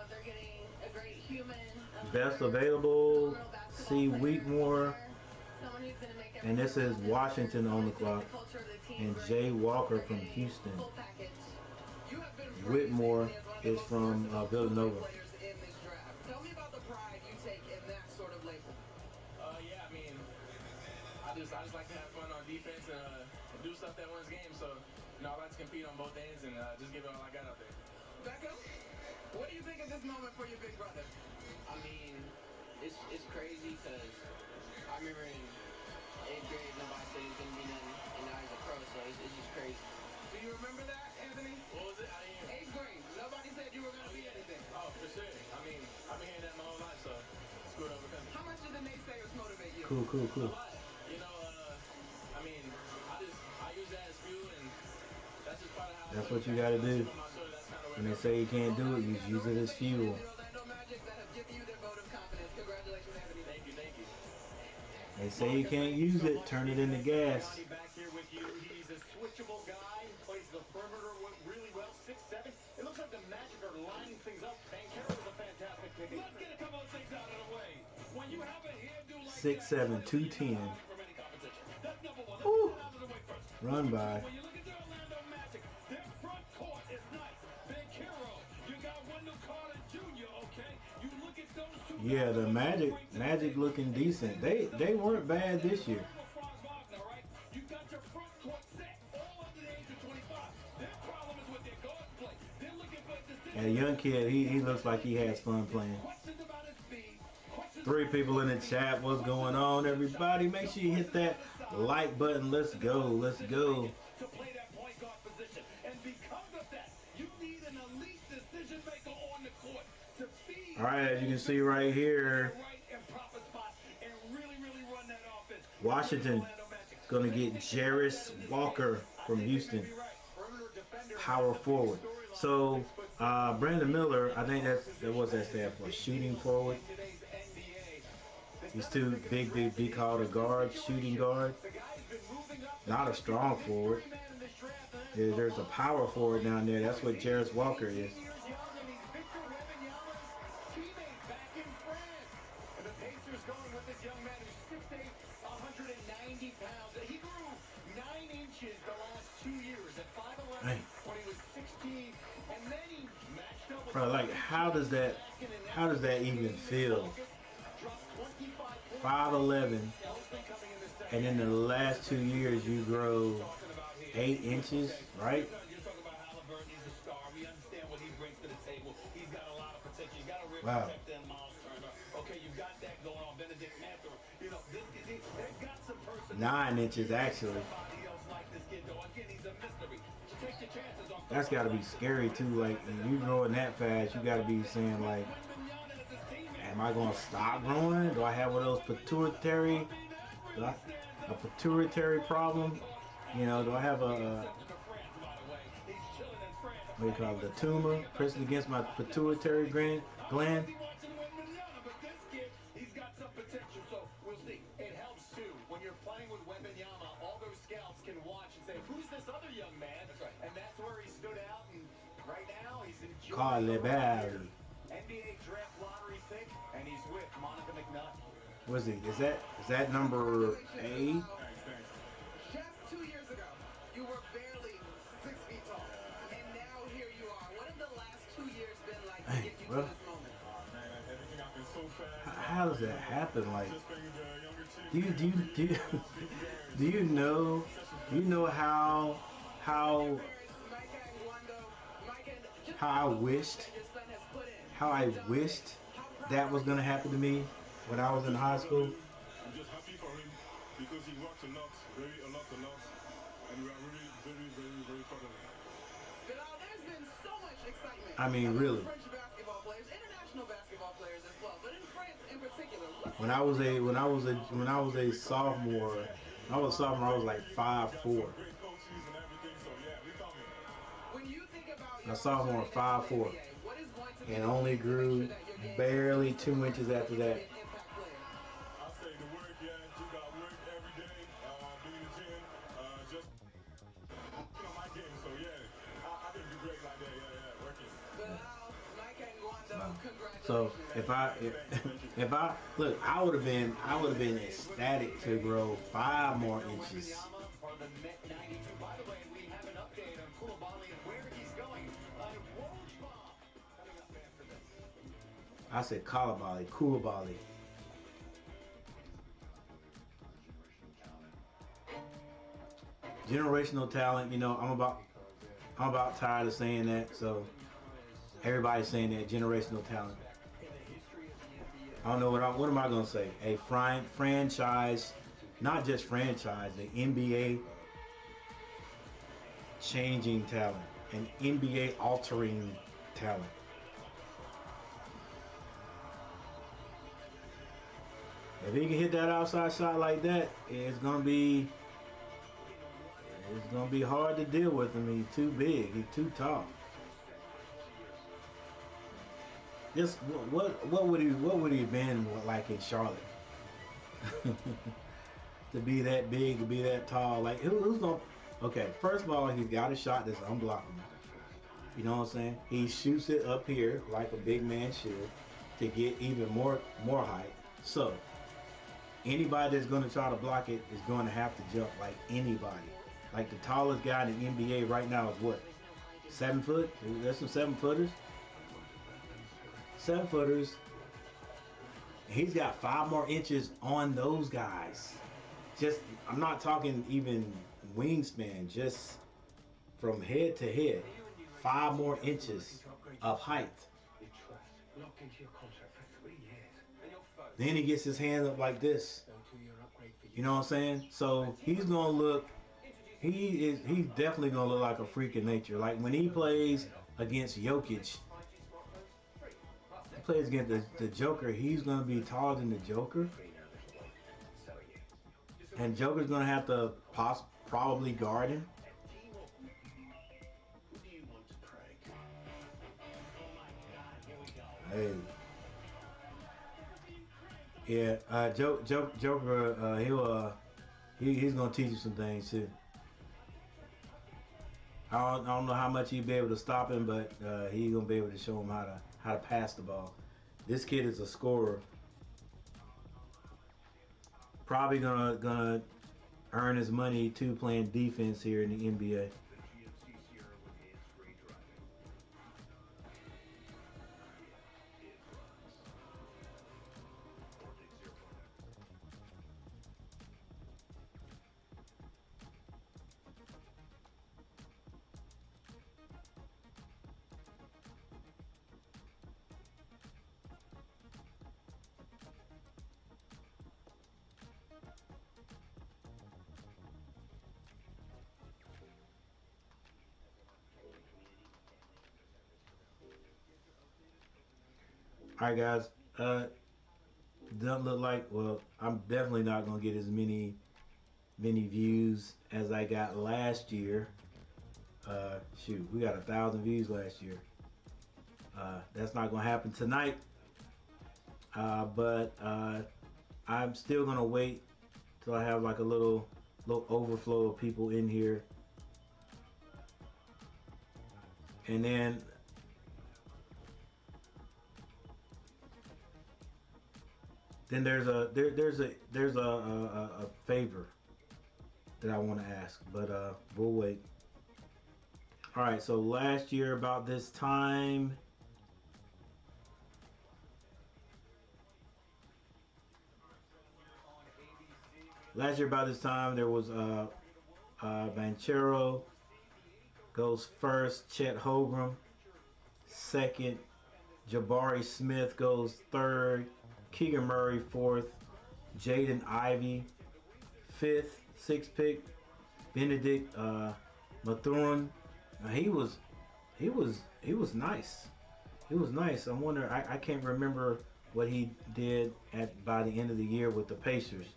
They're getting a great human. Best available, C. Wheatmore. And this is Washington on the clock. And Jay Walker from Houston. Whitmore is from Villanova. Tell me about the pride you take in that sort of label. Yeah, I just like to have fun on defense and do stuff that wins games. So, I like to compete on both ends and just give it all I got out there. Beckham, what do you think of this moment for your big brother? It's crazy because I remember in 8th grade, nobody said he was going to be nothing, and now he's a pro, so it's just crazy. Do you remember that, Anthony? What was it? I didn't hear. 8th grade. Nobody said you were going to be anything. Oh, for sure. I've been hearing that my whole life, so it's good over them. How much did the naysayers motivate you? Cool. A lot. I use that as fuel, and that's just part of how That's what you got to do. When they say you can't do it, you use it as fuel. They say you can't use it, turn it into gas. Back here with you. He's a switchable guy, plays the perimeter really well, 6'7". It looks like the Magic are lining things up. Banchero is a fantastic pick. Let's get a couple of things out of the way. When you have a hairdo like 6'7", 210. that's number one. Woo. Out of the way first. Run by. When you look at the Orlando Magic, their front court is nice. Banchero, you got Wendell Carter Jr., okay? You look at those two. Yeah, the Magic looking decent. They weren't bad this year. You got your front court set, all under the age of 25. Their problem is with their guard play. They're looking for a decision. And a young kid, he looks like he has fun playing. Questions about his speed. 3 people in the chat. What's going on, everybody? Make sure you hit that like button. Let's go. Let's go. To play that point guard position. And because of that, you need an elite decision maker on the court to feed. All right, as you can see right here, Washington going to get Jarris Walker from Houston, power forward. So Brandon Miller, I think that was that stand for, shooting forward. He's too big to be called a guard, shooting guard. Not a strong forward. There's a power forward down there. That's what Jarris Walker is. inches the last 2 years at 5'11", Dang. when he was 16, and then he matched up with Bro, like how does that even feel? 5'11", and in the last 2 years you grow 8 inches, right? Wow. Okay, you got that going on. Benedict Mather, you know, they've got some person. 9 inches actually. That's got to be scary too. Like, you growing that fast, you got to be saying like, am I gonna stop growing? Do I have one of those pituitary problem? You know, do I have a what do you call it, a tumor pressing against my pituitary gland? He's got some potential, so we'll see. It helps too when you're playing with Wembanyama. All those scouts can watch and say, "Who's this other young man?" That's right, and that's where he stood out. And right now, he's enjoying the ride. NBA draft lottery pick, and he's with Monica McNutt. Was he? Is that number A? Just 2 years ago, you were barely 6 feet tall, and now here you are. What have the last 2 years been like to get you to this moment? Everything happened so fast. How does that happen? Like, do you know how I wished that was gonna happen to me when I was in high school? I'm just happy for him because he worked a lot, and we are really very proud of him. There's been so much excitement. I mean, really. French basketball players, international basketball players as well, but in France in particular. When I was a sophomore, I was like 5'4". A sophomore, 5'4", and only grew barely 2 inches after that. I'll say the work, you got work every day, being in the gym, just my game. So I think you're great like that. Working. So if I look, I would have been ecstatic to grow 5 more inches. I said Kalabali, Koulibaly. Generational talent, you know, I'm about tired of saying that, so everybody's saying that, generational talent. I don't know what am I gonna say? A franchise, not just franchise, the NBA changing talent, an NBA altering talent. If he can hit that outside shot like that, it's gonna be hard to deal with him. He's too big. He's too tall. Just what would he have been like in Charlotte? To be that big, to be that tall. Like who's gonna? Okay, first of all, he's got a shot that's unblockable. You know what I'm saying? He shoots it up here like a big man should to get even more height. So anybody that's going to try to block it is going to have to jump like anybody. Like the tallest guy in the NBA right now is what? 7 foot? There's some 7-footers. 7-footers. He's got 5 more inches on those guys. Just, I'm not talking even wingspan, just from head to head. 5 more inches of height. Then he gets his hand up like this. You know what I'm saying? So he's gonna look. He's definitely gonna look like a freak of nature. Like when he plays against Jokic, he plays against the Joker. He's gonna be taller than the Joker, and Joker's gonna have to probably guard him. Hey. Yeah, Joker, he's gonna teach you some things too. I don't know how much he'll be able to stop him, but he's gonna be able to show him how to pass the ball. This kid is a scorer. Probably gonna earn his money too playing defense here in the NBA. All right, guys. Doesn't look like. Well, I'm definitely not gonna get as many views as I got last year. Shoot, we got 1,000 views last year. That's not gonna happen tonight. But I'm still gonna wait till I have like a little overflow of people in here, and then there's a favor that I want to ask, but we'll wait. All right, so last year about this time, there was Banchero goes first, Chet Holmgren second, Jabari Smith goes third, Keegan Murray fourth, Jaden Ivey fifth, sixth pick, Benedict Mathurin. He was nice. He was nice. I wonder. I can't remember what he did by the end of the year with the Pacers,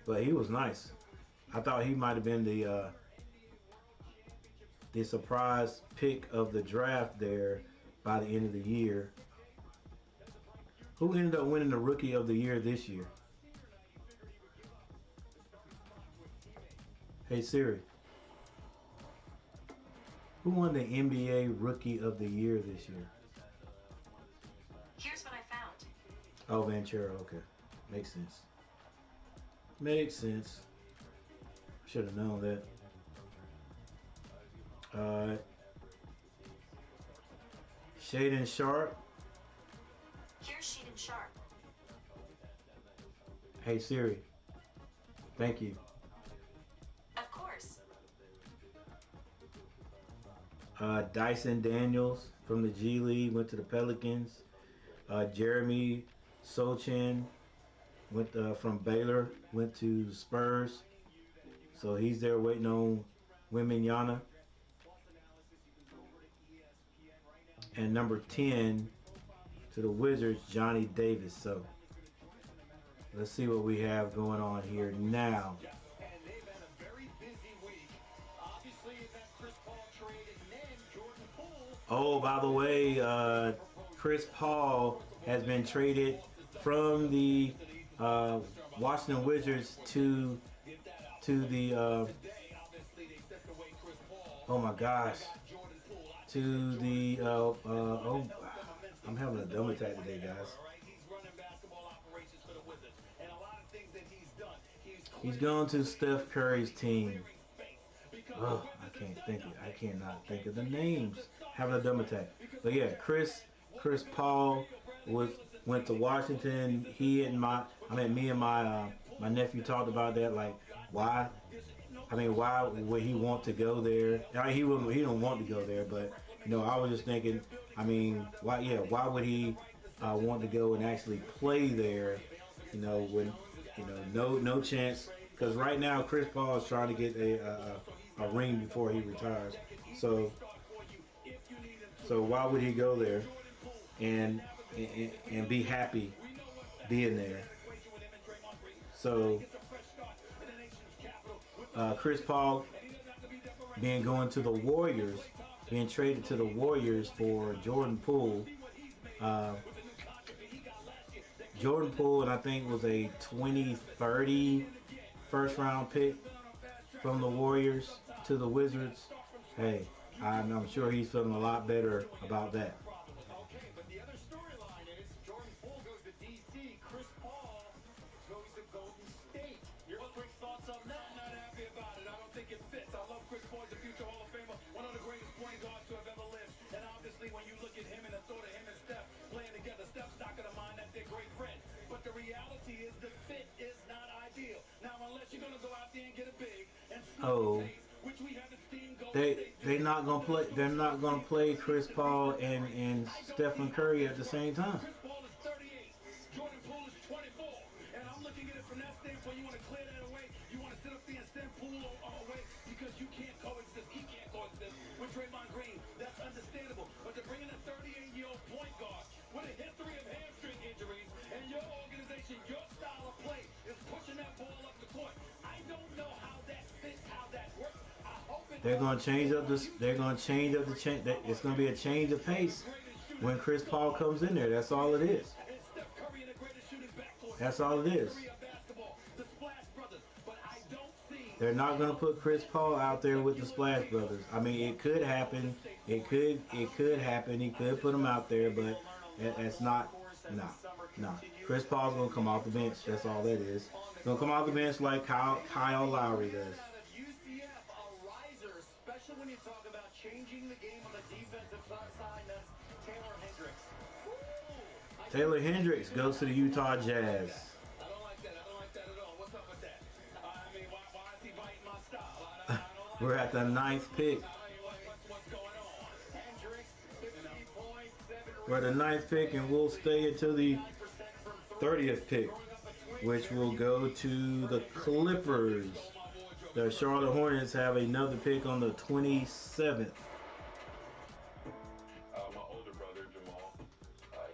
but he was nice. I thought he might have been the surprise pick of the draft there by the end of the year. Who ended up winning the Rookie of the Year this year? Hey Siri. Who won the NBA Rookie of the Year this year? Here's what I found. Oh, Banchero. Okay. Makes sense. Makes sense. Should have known that. Shaden Sharp. Here's Shaden Sharp. Hey Siri. Thank you. Of course. Dyson Daniels from the G League went to the Pelicans. Jeremy Sochan went from Baylor, went to the Spurs. So he's there waiting on Wembanyama. And number 10 to the Wizards, Johnny Davis. So let's see what we have going on here now. Oh, by the way, Chris Paul has been traded from the Washington Wizards to the oh my gosh, to the oh, I'm having a dumb attack today, guys. He's going to Steph Curry's team. Oh, I cannot think of the names. Having a dumb attack. But yeah, Chris Paul went to Washington. Me and my nephew talked about that. Like, why? I mean, why would he want to go there? He don't want to go there, but you know, I was just thinking. I mean, why? Yeah, why would he want to go and actually play there? You know, when no chance. Because right now, Chris Paul is trying to get a ring before he retires. So why would he go there and be happy being there? So Chris Paul being traded to the Warriors for Jordan Poole. Jordan Poole, and I think was a 2030 first round pick from the Warriors to the Wizards. Hey, I'm sure he's feeling a lot better about that. Okay, but the other storyline is Jordan Poole goes to DC, Chris Paul goes to Golden State. You're unless you're gonna go out there and get a big and Oh, which we haven't seen go. they not gonna play. They're not gonna play Chris Paul and Stephen Curry at the same time. Chris Paul is 38. Jordan Poole is 24. And I'm looking at it from that standpoint. You want to clear that away. You want to sit up there and send Poole away because you can't coexist. He can't coexist with Draymond Green. That's understandable. But to bring in a 38-year-old point guard with a history of hamstring injuries and your organization, your style of play is pushing that ball up the court. I don't know how that fits, how that works. I hope it They're gonna change up this. They're gonna change up the change. It's gonna be a change of pace when Chris Paul comes in there. That's all it is. That's all it is. They're not gonna put Chris Paul out there with the Splash Brothers. I mean, it could happen. It could happen. He could put them out there, but it's not. No. Chris Paul's gonna come off the bench. That's all that is. He's gonna come off the bench like Kyle Lowry does. Especially when you talk about changing the game on the defensive side, that's Taylor Hendricks. Taylor Hendricks goes to the Utah Jazz. I don't like that. I don't like that at all. What's up with that? I mean, why is he biting my style? I don't like We're at the 9th pick. what's going on. Hendricks, 15.7. We're at the 9th pick, and we'll stay until the 30th pick, which will go to the Clippers. The Charlotte Hornets have another pick on the 27th. My older brother Jamal,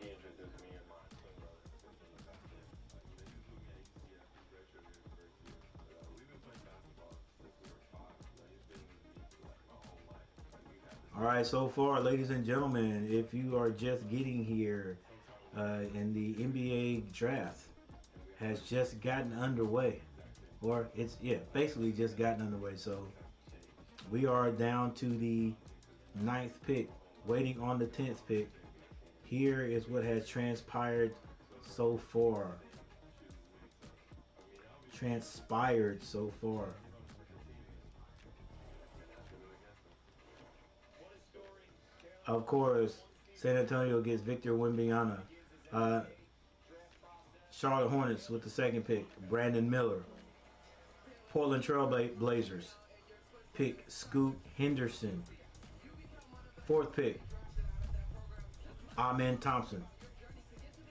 he introduced me and my twin brother. We've been playing basketball since we were 5. He's been with me for like my whole life. All right, so far, ladies and gentlemen, if you are just getting here, and the NBA draft has just gotten underway, or it's basically just gotten underway. So we are down to the 9th pick, waiting on the 10th pick. Here is what has transpired so far. Of course, San Antonio gets Victor Wembanyama. Charlotte Hornets with the 2nd pick, Brandon Miller. Portland Trail Blazers pick Scoot Henderson. 4th pick, Amen Thompson.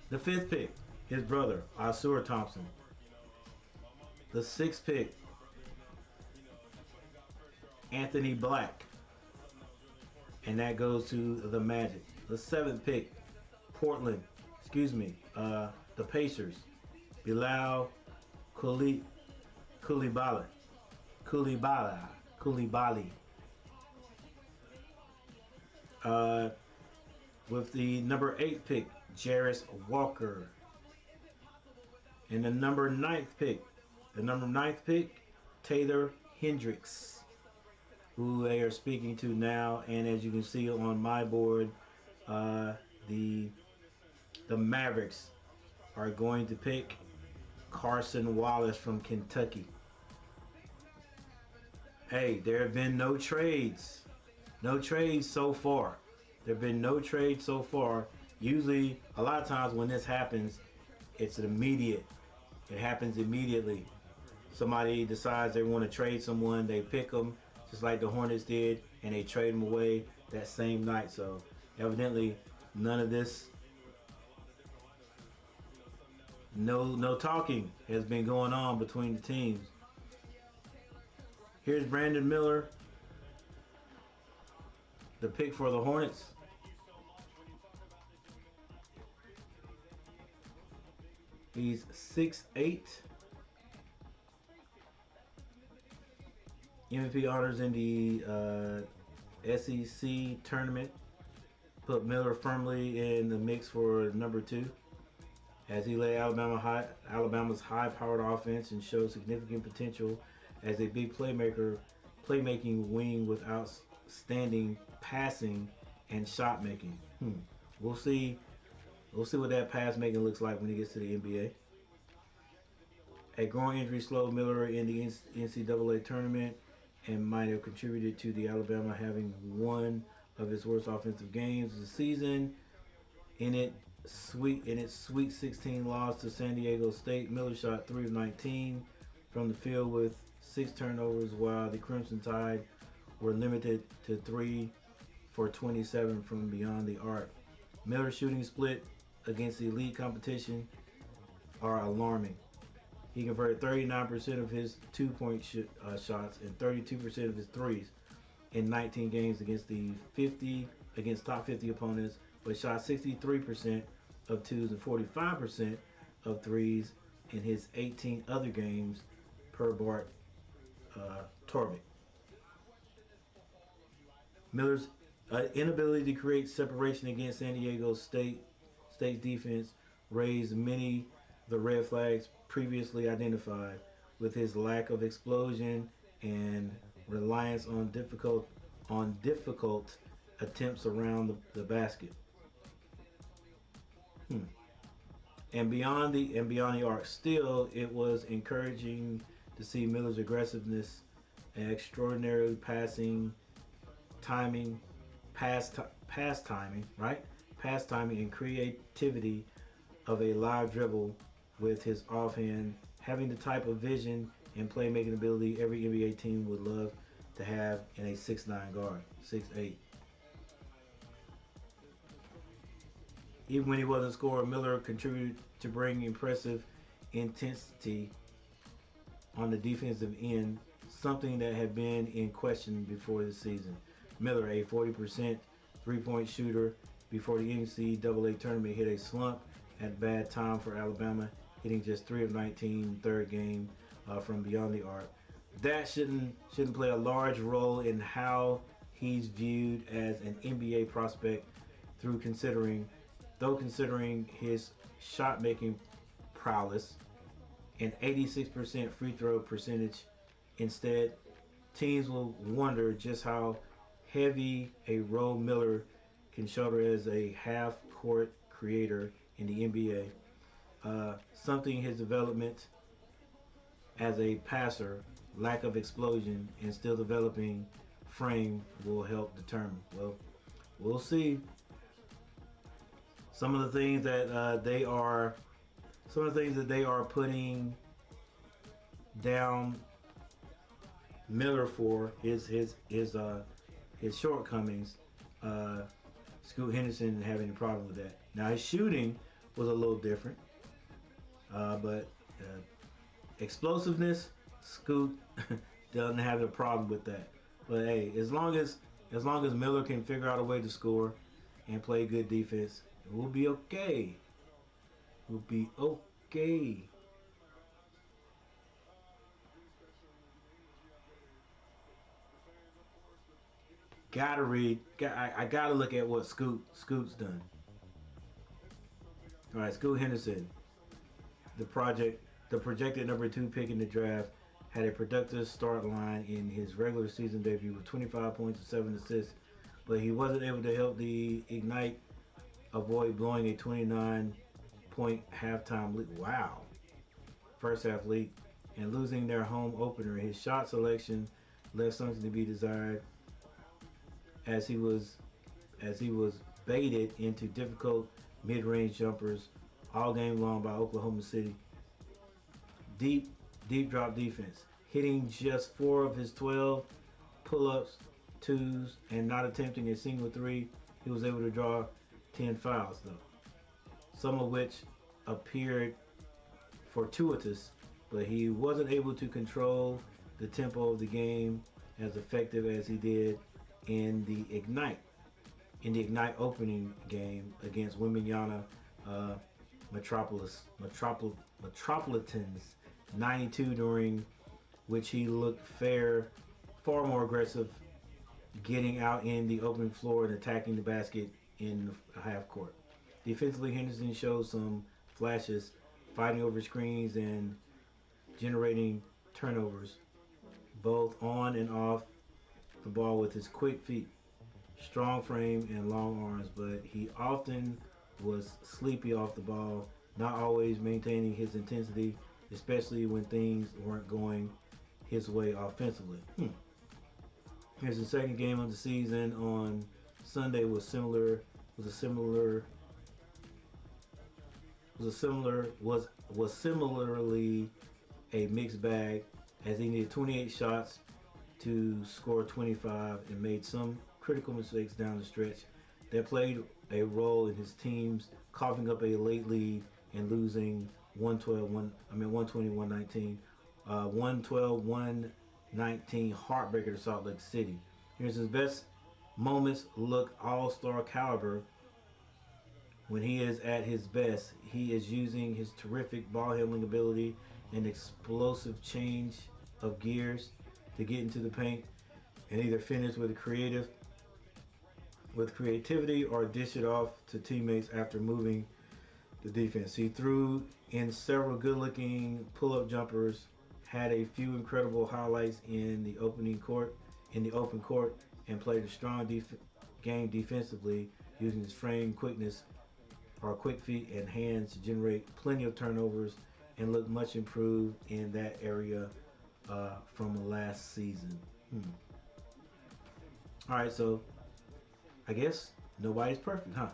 The 5th pick, his brother, Asur Thompson. The 6th pick, Anthony Black. And that goes to the Magic. The 7th pick, the Pacers, Bilal Coulibaly. With the number 8 pick, Jarris Walker. And the number 9th pick, Taylor Hendricks, who they are speaking to now. And as you can see on my board, the Mavericks are going to pick Carson Wallace from Kentucky. Hey, there have been no trades. No trades so far. There have been no trades so far. Usually, a lot of times when this happens, it's immediate. It happens immediately. Somebody decides they want to trade someone, they pick them, just like the Hornets did, and they trade them away that same night. So, evidently, none of this, no talking has been going on between the teams. Here's Brandon Miller, the pick for the Hornets. He's 6'8". MVP honors in the SEC tournament put Miller firmly in the mix for number 2 as he led Alabama's high-powered offense and showed significant potential as a big playmaking wing with outstanding passing and shot making. We'll see what that pass making looks like when he gets to the NBA. A growing injury slowed Miller in the NCAA tournament and might have contributed to the Alabama having one of its worst offensive games of the season. In its Sweet 16 loss to San Diego State, Miller shot 3 of 19 from the field with 6 turnovers, while the Crimson Tide were limited to 3 for 27 from beyond the arc. Miller's shooting split against the elite competition are alarming. He converted 39% of his two-point shots and 32% of his threes in 19 games against top 50 opponents, but shot 63% of twos and 45% of threes in his 18 other games, per Bart Torvik. Miller's inability to create separation against San Diego State's defense raised many the red flags previously identified, with his lack of explosion and reliance on difficult attempts around the basket. And beyond the arc. Still, it was encouraging to see Miller's aggressiveness and extraordinary passing timing, pass timing, and creativity of a live dribble with his offhand, having the type of vision and playmaking ability every NBA team would love to have in a 6'9" guard, 6'8". Even when he wasn't scoring, Miller contributed to bring impressive intensity on the defensive end, something that had been in question before the season. Miller, a 40% three-point shooter before the NCAA tournament, hit a slump at bad time for Alabama, hitting just 3 of 19 third game from beyond the arc. That shouldn't play a large role in how he's viewed as an NBA prospect considering his shot-making prowess and 86% free throw percentage. Instead, teams will wonder just how heavy a role Miller can shoulder as a half-court creator in the NBA. Something his development as a passer, lack of explosion, and still developing frame will help determine. Well, we'll see. Some of the things that they are putting down Miller for his shortcomings. Scoot Henderson didn't have any problem with that. Now his shooting was a little different, but explosiveness, Scoot doesn't have a problem with that. But hey, as long as Miller can figure out a way to score and play good defense, we'll be okay. We'll be okay. I gotta look at what Scoot's done. All right, Scoot Henderson, the projected number 2 pick in the draft, had a productive start line in his regular season debut with 25 points and 7 assists, but he wasn't able to help the Ignite avoid blowing a 29-point halftime lead. Wow, first half lead, and losing their home opener. His shot selection left something to be desired, as he was baited into difficult mid-range jumpers all game long by Oklahoma City. Deep drop defense, hitting just 4 of his 12 pull-ups, 2s, and not attempting a single 3. He was able to draw 10 fouls though, some of which appeared fortuitous, but he wasn't able to control the tempo of the game as effective as he did in the Ignite opening game against Wimiana Metropolitans 92, during which he looked far more aggressive, getting out in the open floor and attacking the basket in the half court. Defensively, Henderson showed some flashes, fighting over screens and generating turnovers, both on and off the ball with his quick feet, strong frame, and long arms, but he often was sleepy off the ball, not always maintaining his intensity, especially when things weren't going his way offensively. Here's the second game of the season on Sunday was similarly a mixed bag as he needed 28 shots to score 25 and made some critical mistakes down the stretch that played a role in his team's coughing up a late lead and losing 120-119, 112-119 heartbreaker to Salt Lake City. Here's his best moments look all-star caliber. When he is at his best, he is using his terrific ball handling ability and explosive change of gears to get into the paint and either finish with creativity or dish it off to teammates after moving the defense. He threw in several good-looking pull-up jumpers, had a few incredible highlights in the open court, and played a strong game defensively, using his frame, quickness, or quick feet and hands to generate plenty of turnovers, and looked much improved in that area from last season. All right, so I guess nobody's perfect, huh?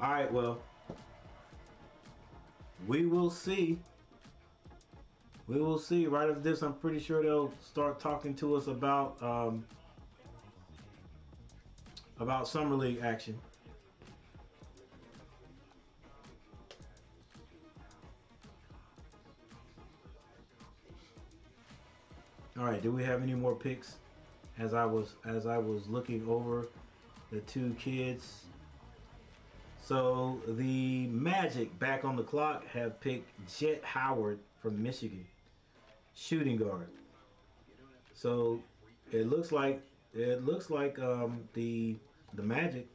All right, well, we will see. We will see. Right after this, I'm pretty sure they'll start talking to us about Summer League action. All right, do we have any more picks? As I was looking over the two kids. So the Magic, back on the clock, have picked Jet Howard from Michigan, shooting guard. So it looks like the Magic,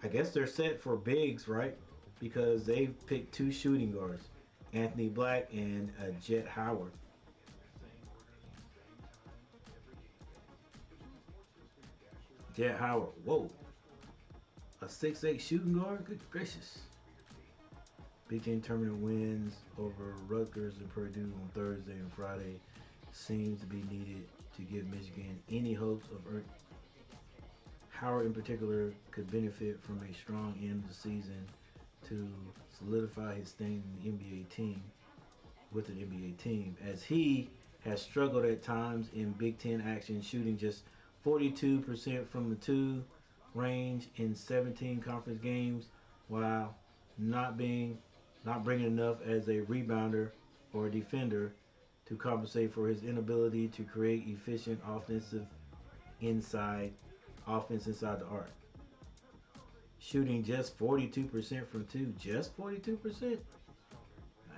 I guess they're set for bigs, right? Because they've picked two shooting guards, Anthony Black and Jet Howard. Jet Howard, whoa. A 6'8" shooting guard? Good gracious. Big Ten tournament wins over Rutgers and Purdue on Thursday and Friday seems to be needed to give Michigan any hopes of earning. Howard in particular could benefit from a strong end of the season to solidify his staying in the NBA team with an NBA team, as he has struggled at times in Big Ten action, shooting just 42% from the two range in 17 conference games, while not bringing enough as a rebounder or a defender to compensate for his inability to create efficient offense inside the arc. Shooting just 42% from two, just 42%.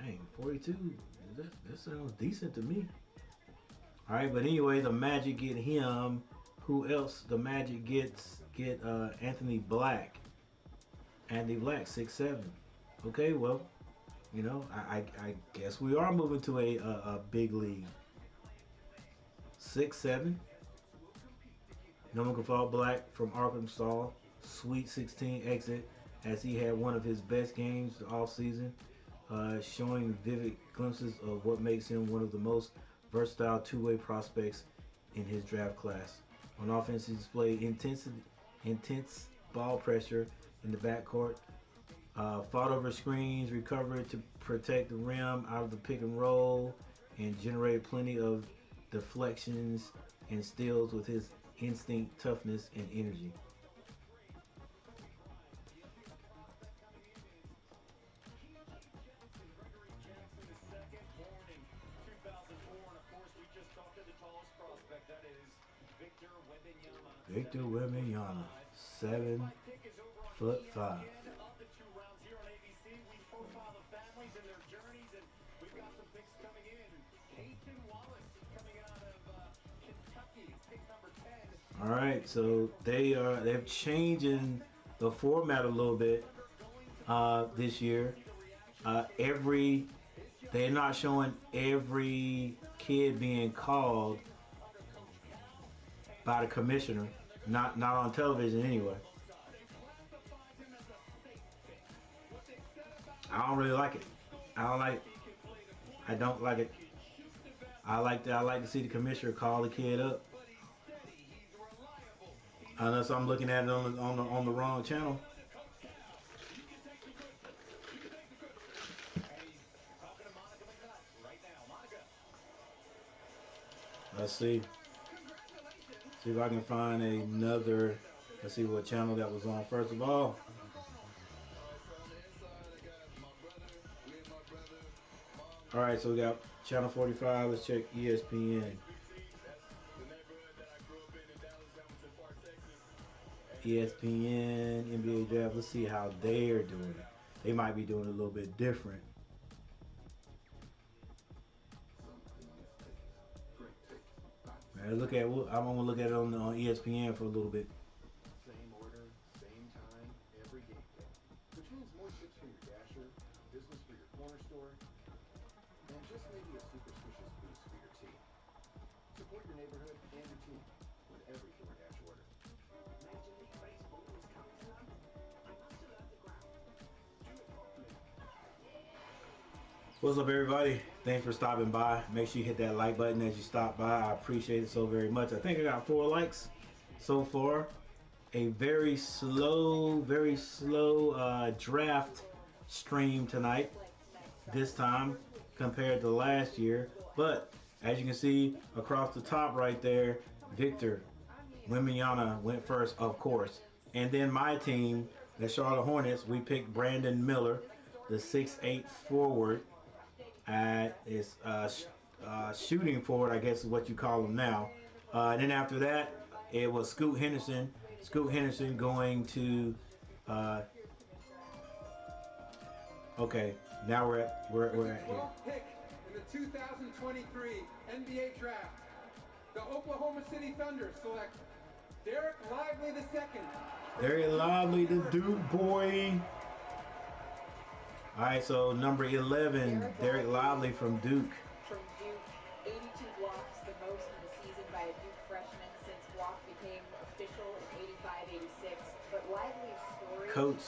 Dang, 42. That sounds decent to me. All right, but anyway, the Magic get him. Who else? The Magic get Anthony Black. Anthony Black, 6'7". Okay, well, you know, I guess we are moving to a big league. 6'7". No one can fault Black from Arkansas. Sweet 16 exit, as he had one of his best games all season, showing vivid glimpses of what makes him one of the most versatile two-way prospects in his draft class. On offense, he displayed intense ball pressure in the backcourt, fought over screens, recovered to protect the rim out of the pick and roll, and generated plenty of deflections and steals with his instinct, toughness, and energy. Victor Wembanyama, 7'5". All right, so they're changing the format a little bit this year. They're not showing every kid being called by the commissioner, not on television anyway. I don't really like it. I don't like it. I like to see the commissioner call the kid up. Unless I'm looking at it on the wrong channel. Let's see. See if I can find another. Let's see what channel that was on first of all. All right, so we got channel 45. Let's check ESPN. ESPN, NBA Draft. Let's see how they're doing it. They might be doing it a little bit different. Man, look at. I'm gonna look at it on ESPN for a little bit. Same order, same time, every game day. Which means more chips for your dasher, business for your corner store, and just maybe a superstitious boost for your team. Support your neighborhood and your team with every DoorDash order. Major League Baseball is coming to London. I must alert the ground. Do it properly. What's up, everybody? Thanks for stopping by. Make sure you hit that like button as you stop by. I appreciate it so very much. I think I got 4 likes so far. A very slow draft stream tonight. This time compared to last year. But as you can see across the top right there, Victor Wembanyama went first, of course. And then my team, the Charlotte Hornets, we picked Brandon Miller, the 6'8" forward. Is shooting forward, I guess is what you call him now. And then after that, it was Scoot Henderson. Scoot Henderson going to. Okay, now we're at here. 12th pick in the 2023 NBA Draft, the Oklahoma City Thunder select Derek Lively II. Derek Lively, the Duke boy. All right, so number 11, Derek Lively from Duke. From Duke, 82 blocks, the most in the season by a Duke freshman since block became official in 85-86. But Lively's story, Coach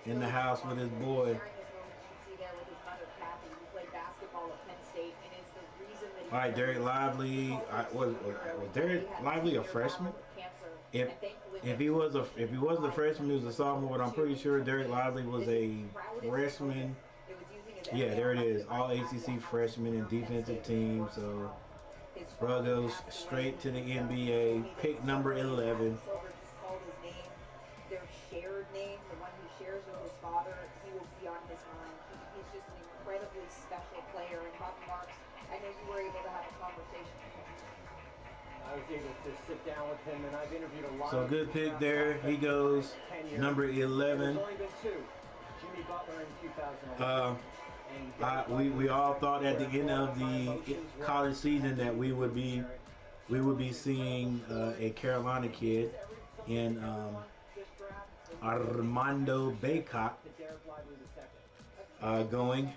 in the house with his boy. sharing this moment you can see there with his mother Kathy, who played basketball at Penn State, and is the reason that he. All right, Derek Lively. Was Derek Lively a freshman? If he wasn't a freshman, he was a sophomore. But I'm pretty sure Derek Lively was a freshman. Yeah, there it is. All ACC freshman and defensive team. So, bro goes straight to the NBA. Pick number 11. Their shared name, the one he shares with his father, he will be on his mind. He's just an incredibly special player. And Bobby Marks, I know you were able to have a conversation with him. I was able to sit down with him, and I've interviewed a lot. So good pick there. He goes number 11. There's only been 2. Jimmy Butler in 2011. We all thought at the end of the college season that we would be seeing a Carolina kid in Armando Bacot going.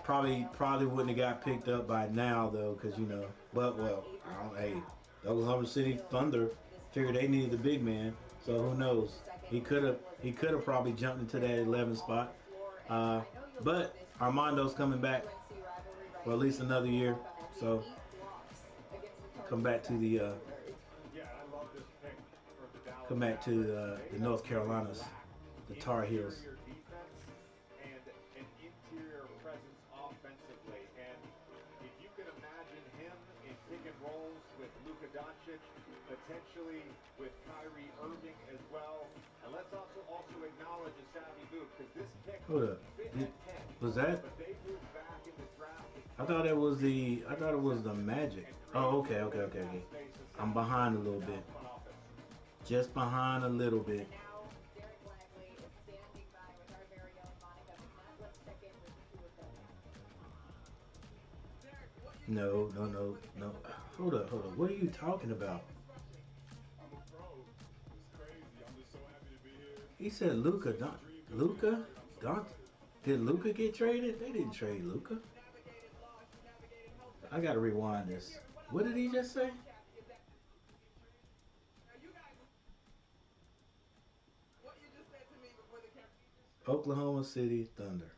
Probably wouldn't have got picked up by now though, because you know. But well, hey, the Oklahoma City Thunder figured they needed a big man, so who knows? He could have probably jumped into that 11 spot. But Armando's coming back for at least another year, so come back to the North Carolinas, the Tar Heels. Potentially with Kyrie Irving as well. And let's also acknowledge a savvy move, because this pick Hold up. Was that? I thought it was the Magic. Oh, okay. I'm behind a little bit. Just behind a little bit. No. Hold up. What are you talking about? He said Luka. Did Luka get traded? They didn't trade Luka. I gotta rewind this. What did he just say? Oklahoma City Thunder.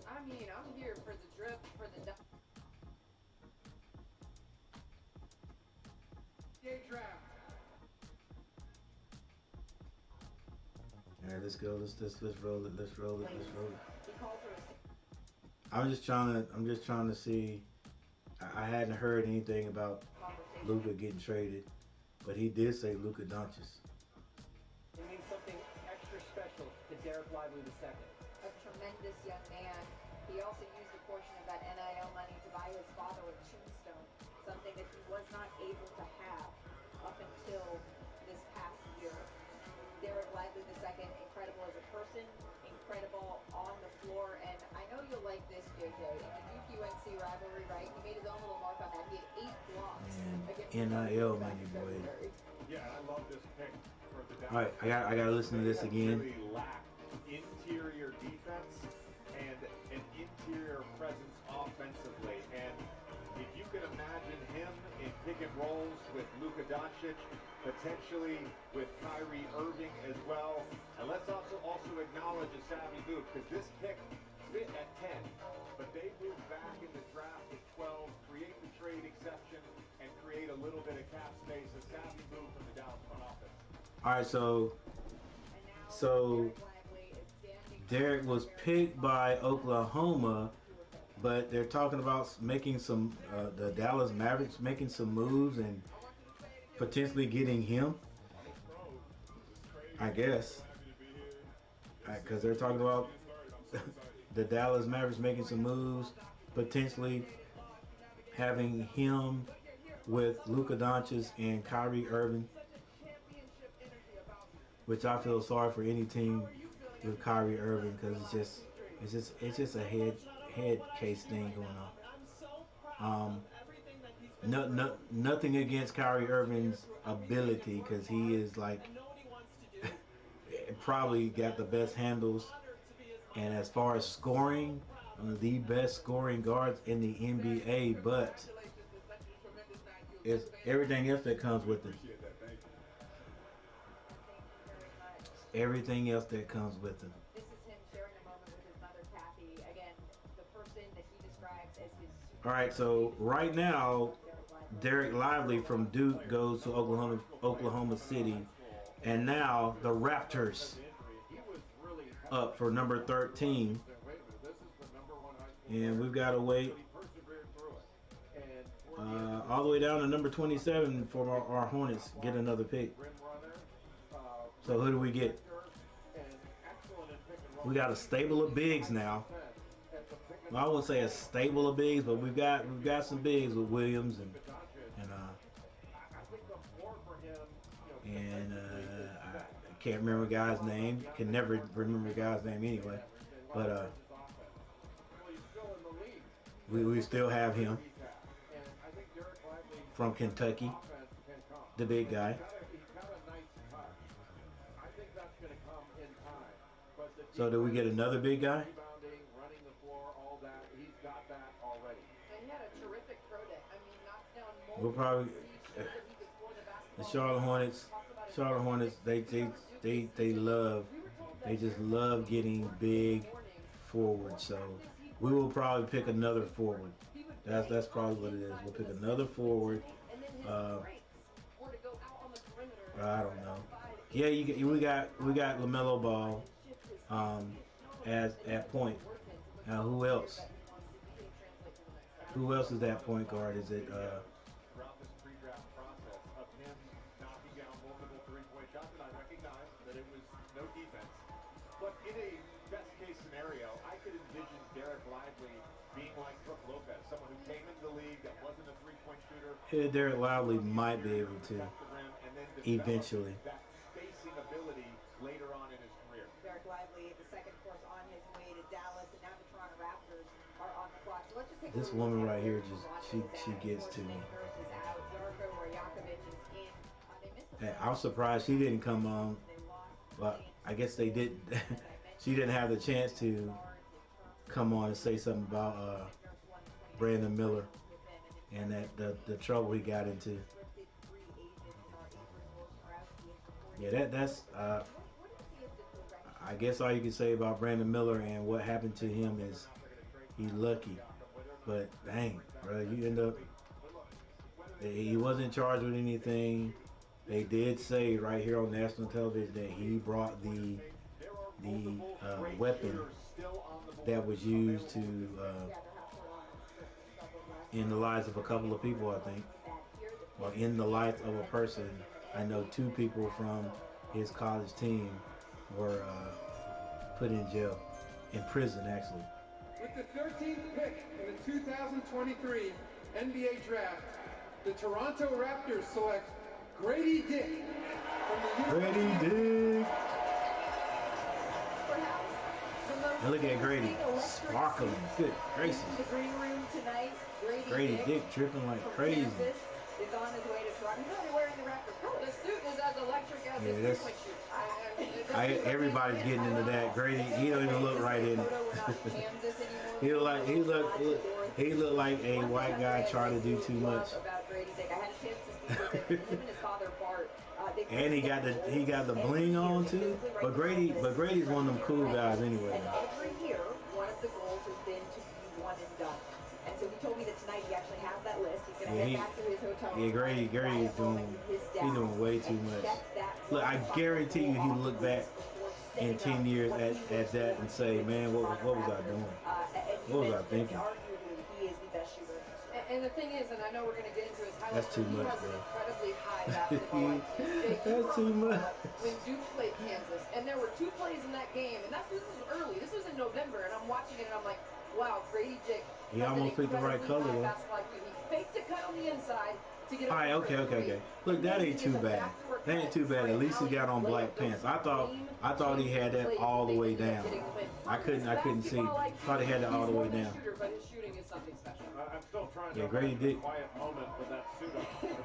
I mean, I'm here for the drip, for the. NBA draft. All right, let's go. Let's roll it. Let's roll it. Let's roll it. He calls her a I'm just trying to see. I hadn't heard anything about conversation. Luka getting traded, but he did say Luka Doncic. It means something extra special to Derek Lively II. A tremendous young man. He also used a portion of that NIL money to buy his father a tombstone, something that he was not able to have up until this past year. Derek Lively II, incredible as a person, incredible on the floor, and I know you'll like this, JJ. In the Duke UNC rivalry, right? He made his own little mark on that. He had 8 blocks. And NIL money, boy. Yeah, I love this pick for the Dallas. All right, I gotta listen to this again. Really lack interior defense and an interior presence offensively, and if you can imagine him in pick and rolls with Luka Doncic, potentially with Kyrie Irving as well, and let's also acknowledge a savvy move, because this pick fit at 10, but they moved back in the draft at 12, create the trade exception, and create a little bit of cap space. A savvy move from the Dallas front office. All right, so Derek was picked by Oklahoma, but they're talking about making some the Dallas Mavericks making some moves and potentially getting him, I guess, because they're talking about the Dallas Mavericks making some moves, potentially having him with Luka Doncic and Kyrie Irving, which I feel sorry for any team with Kyrie Irving, because it's just a head case thing going on. Nothing against Kyrie Irving's ability, because he is like probably got the best handles, and as far as scoring, the best scoring guards in the NBA, but it's everything else that comes with it. Everything else that comes with it. This is him sharing a moment with his mother, Kathy. Again, the person that he describes as his super. All right, so right now, Derek Lively from Duke goes to Oklahoma City, and now the Raptors up for number 13, and we've got to wait all the way down to number 27 for our Hornets get another pick. So who do we get? We got a stable of bigs now. Well, I wouldn't say a stable of bigs, but we've got some bigs with Williams and I can't remember a guy's name. Can never remember a guy's name anyway. But we still have him from Kentucky, the big guy. So do we get another big guy? And he had a terrific pro day. I mean, knocks down multiple. We'll probably the Charlotte Hornets. They just love getting big forwards. So we will probably pick another forward. That's probably what it is. We'll pick another forward. I don't know. Yeah, we got LaMelo Ball at point. Now who else? Who else is that point guard? Is it Throughout this pre-draft process of him knocking down multiple three-point shots, and I recognize that it was no defense. But in a best-case scenario, I could envision Derek Lively being like Brook Lopez, someone who came into the league that wasn't a three-point shooter. Yeah, Derek Lively might be able to eventually. That spacing ability later on in his career. Derek Lively, the second course on his way to Dallas, and now the Toronto Raptors are on the clock. So let's just take This woman right here she gets to me. I'm surprised she didn't come on, but I guess they didn't. She didn't have the chance to come on and say something about Brandon Miller and that the trouble he got into. Yeah, that's I guess all you can say about Brandon Miller and what happened to him is he's lucky. But dang, bro, you end up He wasn't charged with anything. They did say right here on national television that he brought the weapon that was used to in the lives of a couple of people, I think, or in the life of a person. I know 2 people from his college team were put in jail, in prison actually. With the 13th pick in the 2023 NBA Draft, the Toronto Raptors select Grady Dick from the Grady Dick. And look at Grady, sparkling. Good gracious. The green room tonight, Grady Dick dripping like crazy. Is on his way to Toronto. He's already wearing the Raptors. The suit is as electric as Yeah, his that's. Everybody's getting into that. Grady, he don't even look right in it. he look like a white guy trying to do too much. And he got the bling on too. But Grady's one of them cool guys anyway. Every year, one of the goals has been to be one and done. And so he told me that tonight he actually has that list. He's gonna head back to his hotel. Yeah, Grady is doing way too much. Look, I guarantee you he'll look back in 10 years at that and say, man, what was I doing? What was I thinking? He is the best shooter. And the thing is, and I know we're going to get into his highlights. That's too much, bro. Incredibly high basketball IQ. That's too much. When Duke played Kansas, and there were 2 plays in that game, and this was early. This was in November, and I'm watching it, and I'm like, wow, Grady Dick. He almost picked the right color, though. He faked a cut on the inside to get. All right, okay. Look, that ain't too bad. That ain't too bad. At least he got on black pants. I thought he had that all the way down. I couldn't see. Thought he had that all the way down. But his shooting is something special. I'm still trying to Grady Dick. quiet moment with that suit on. As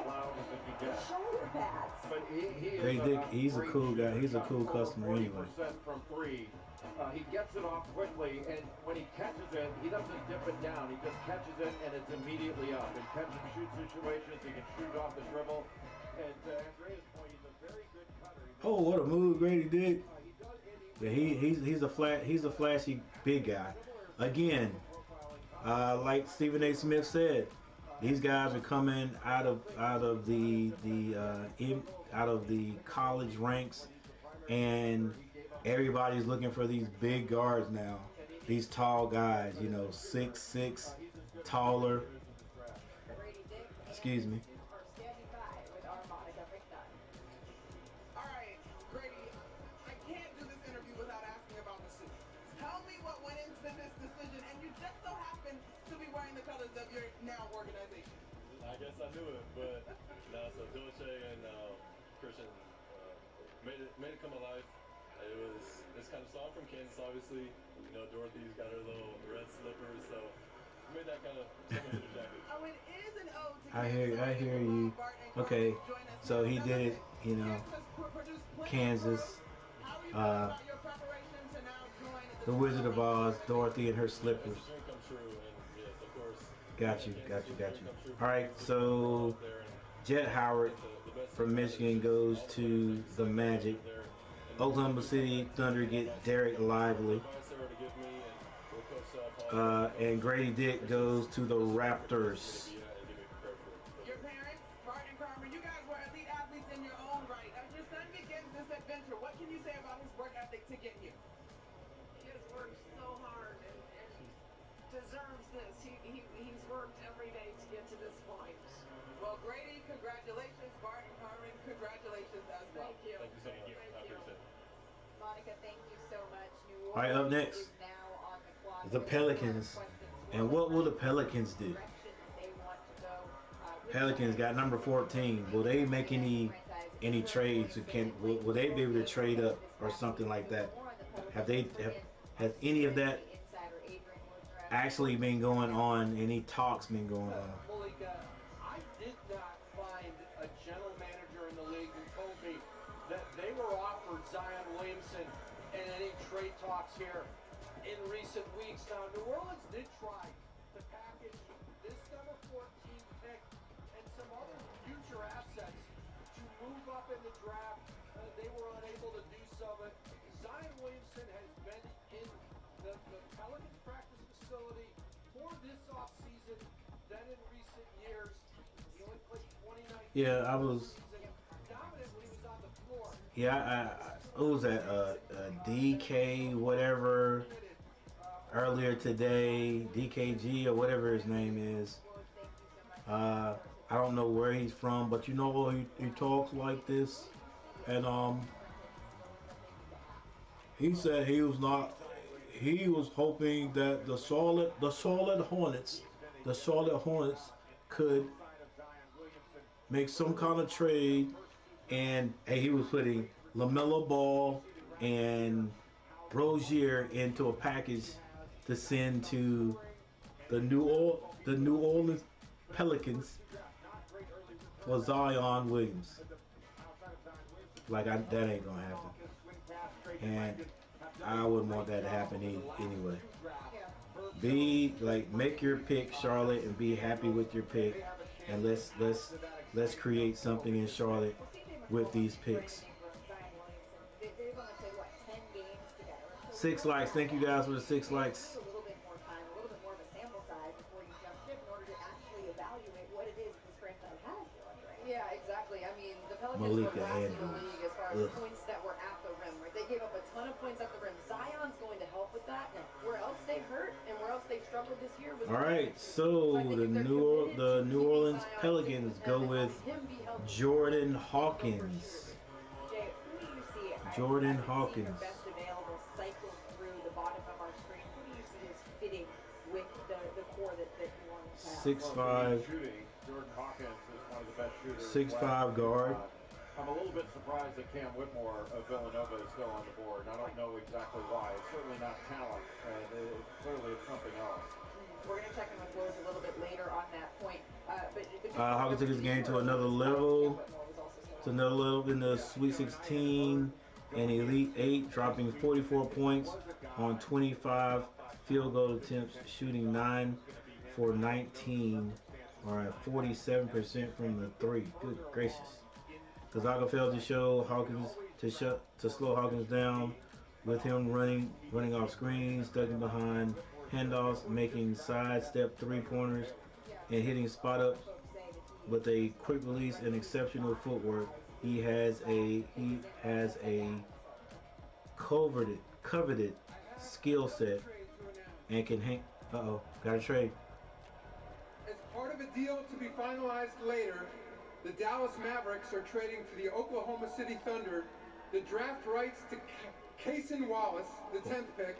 loud as it can get. Shoulder pads. But he Grady Dick, he's a cool guy. He's a cool customer anyway. 40% from 3. He gets it off quickly, and when he catches it, he doesn't dip it down. He just catches it, and it's immediately up. In catch-and-shoot situations, he can shoot off the dribble. And Andrea's point, he's a very good cutter. Oh, what a move Grady did! Yeah, he's a flashy big guy. Again, like Stephen A. Smith said, these guys are coming out of the college ranks, and everybody's looking for these big guards now. These tall guys, 6'6", taller. Excuse me. All right, Grady, I can't do this interview without asking about the suit. Tell me what went into this decision, and you just so happen to be wearing the colors of your now organization. I guess I knew it, but so Dolce and Christian made it come alive. It's kind of soft from Kansas, obviously. Dorothy's got her little red slippers, so made that kind of similar to jacket. Oh, it is an ode to I hear you. Okay, so he did it, Kansas, the Wizard of Oz, Dorothy and her slippers. Got you. All right, so Jet Howard from Michigan goes to the Magic. Oklahoma City Thunder get Derek Lively. And Grady Dick goes to the Raptors. Your parents, Bart and Carmen, you guys were elite athletes in your own right. As your son begins this adventure, what can you say about his work ethic to get here? He has worked so hard and deserves this. He's worked every day to get to this point. Well, Grady, congratulations. Bart and Carmen, congratulations as well. Thank you. Thank you so much. I appreciate it. Monica, thank you so much. New All right, up next, the Pelicans. And what will the Pelicans do? Pelicans got number 14. Will they make any trades? Will they be able to trade up or something like that? Has any of that actually been going on? Any talks been going on? Malika, I did not find a general manager in the league who told me that they were offered Zion Williamson and any trade talks here in recent weeks. Now, New Orleans did try to package this number 14 pick and some other future assets to move up in the draft. They were unable to do so, but Zion Williamson has been in the Pelicans practice facility more this offseason than in recent years. The Yeah, I was. Yeah, what was that? DK whatever earlier today, DKG or whatever his name is. I don't know where he's from, but you know he talks like this, and he said he was not. He was hoping that the Charlotte Hornets could make some kind of trade, and he was putting LaMelo Ball and Rozier into a package to send to the New Orleans Pelicans for Zion Williams. Like that ain't gonna happen, and I wouldn't want that to happen anyway. Make your pick, Charlotte, and be happy with your pick, and let's create something in Charlotte with these picks. 6 likes. Thank you guys for the 6 likes. Yeah, exactly. I mean, the Pelicans Malika were last in the Andrews. league as far as points that were at the rim, right? They gave up a ton of points at the rim. Zion's going to help with that. Where else they hurt and where else they struggled this year was. All right, so the New Orleans Pelicans go with Jordan Hawkins. Jay, who do you see? Jordan Hawkins. The best available cycle through the bottom of our screen. Who do you see as fitting with the core that New Orleans has? 6'5". Jordan Hawkins is one of the best shooters. 6'5" guard. I'm a little bit surprised that Cam Whitmore of Villanova is still on the board. I don't know exactly why. It's certainly not talent. Clearly it's something else. We're going to check in with Rose a little bit later on that point. Hawkins took his game to another level. To another level in the Sweet 16 and Elite 8, dropping 44 points on 25 field goal attempts, shooting 9 for 19, or at 47% from the 3. Good gracious. Gonzaga failed to show Hawkins to slow Hawkins down, with him running off screens, ducking behind handoffs, making sidestep 3-pointers, and hitting spot ups with a quick release and exceptional footwork. He has a coveted skill set and can hang. Got a trade. As part of a deal to be finalized later, the Dallas Mavericks are trading for the Oklahoma City Thunder the draft rights to Cason Wallace, the 10th pick,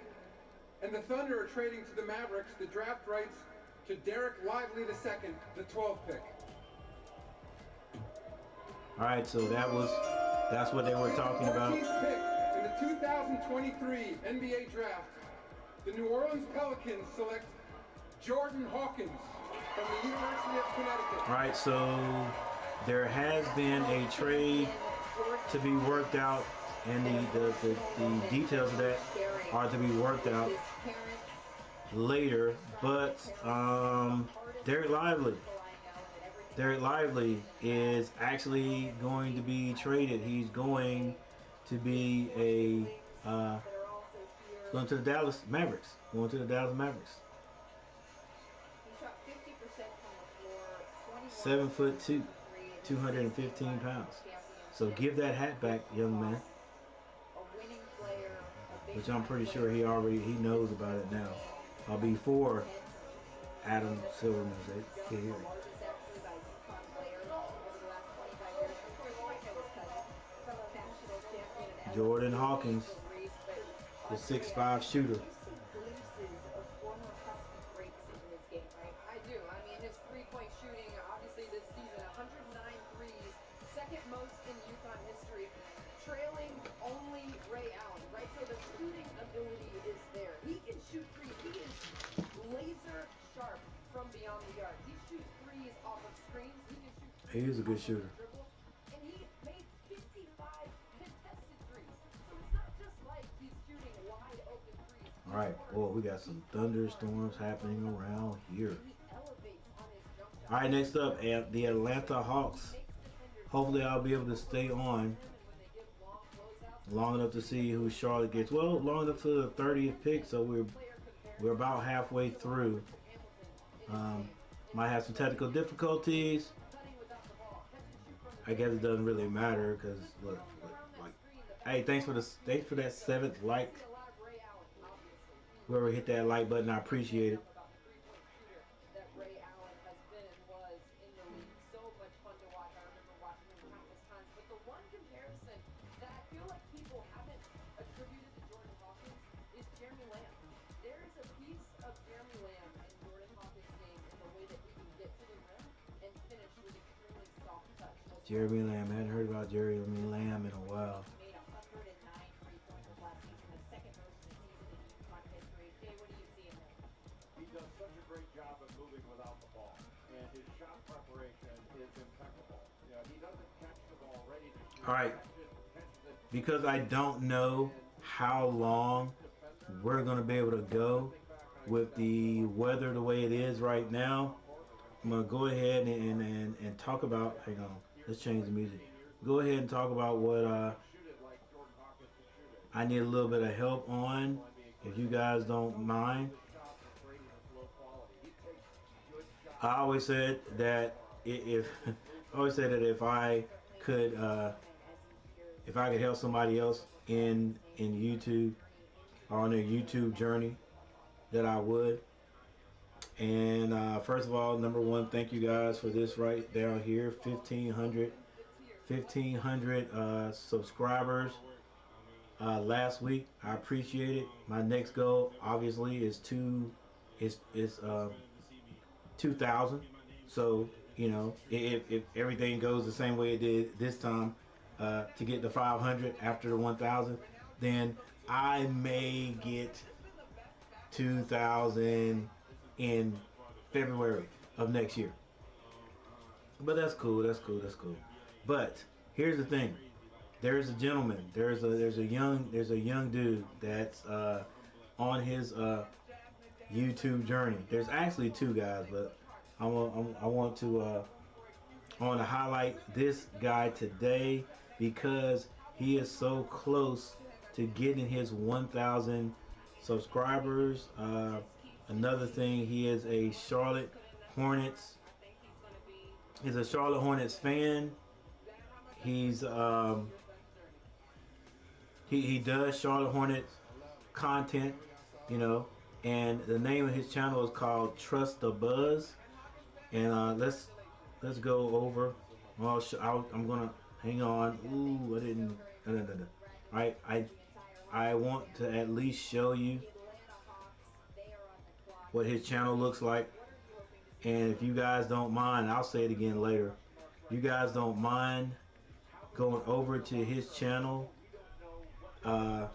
and the Thunder are trading to the Mavericks the draft rights to Derek Lively II, the 12th pick. All right, so that's what they were talking about. 14th pick in the 2023 NBA draft, the New Orleans Pelicans select Jordan Hawkins from the University of Connecticut. All right, so there has been a trade to be worked out, and the details of that are to be worked out later. But Derek Lively is actually going to be traded. He's going to be going to the Dallas Mavericks. 7'2", 215 pounds. So give that hat back, young man. Which I'm pretty sure he knows about it now. Before Adam Silverman get here. Jordan Hawkins, the 6'5" shooter. I do. I mean, his three-point shooting, obviously this season, 109 threes, second most in UConn history, trailing only Ray Allen, right? So the shooting ability is there. He can shoot threes. He is laser sharp from beyond the arc. He shoots threes off of screens. He can shoot. He is a good shooter. And he made 55 contested threes. So it's not just like he's shooting wide open threes. All right, well, we got some thunderstorms happening around here. All right, next up, the Atlanta Hawks. Hopefully, I'll be able to stay on long enough to see who Charlotte gets. Well, long enough to the 30th pick, so we're about halfway through. Might have some technical difficulties, I guess it doesn't really matter because look, like, hey, thanks for that 7th like. Whoever hit that like button, I appreciate it. That Ray Allen has been and was in the league. So much fun to watch. I remember watching him countless times. But the one comparison that I feel like people haven't attributed to Jordan Hawkins is Jeremy Lamb. There is a piece of Jeremy Lamb in Jordan Hawkins' game in the way that he can get to the rim and finish with extremely soft touch. Jeremy Lamb. I hadn't heard about Jeremy Lamb in a while. Made 109 3-pointers last season, the second most in a season in UConn history. Jay, what do you see in there? He does such a great job of moving without the ball, and his shot preparation is impeccable. You know, he doesn't catch the ball ready to shoot. All right. Because I don't know how long we're going to be able to go with the weather the way it is right now, I'm going to go ahead and talk about, hang on, let's change the music. Go ahead and talk about what I need a little bit of help on, if you guys don't mind. I always said that if I could help somebody else in YouTube or on their YouTube journey, that I would. And first of all, number one, thank you guys for this right down here, 1,500 subscribers last week. I appreciate it. My next goal obviously is 2,000. So, you know, if everything goes the same way it did this time, to get to 500 after the 1,000, then I may get 2,000 in February of next year. But that's cool. That's cool. That's cool. But here's the thing. There's a gentleman. There's a young dude that's on his YouTube journey. There's actually two guys, but I want to highlight this guy today because he is so close to getting his 1,000 subscribers. Another thing, he is a Charlotte Hornets. He's a Charlotte Hornets fan. He's he does Charlotte Hornets content, you know, and the name of his channel is called Trust the Buzz. And let's go over. Well, I'm gonna hang on. Ooh, I didn't. No. I want to at least show you what his channel looks like. And if you guys don't mind, I'll say it again later. You guys don't mind going over to his channel. You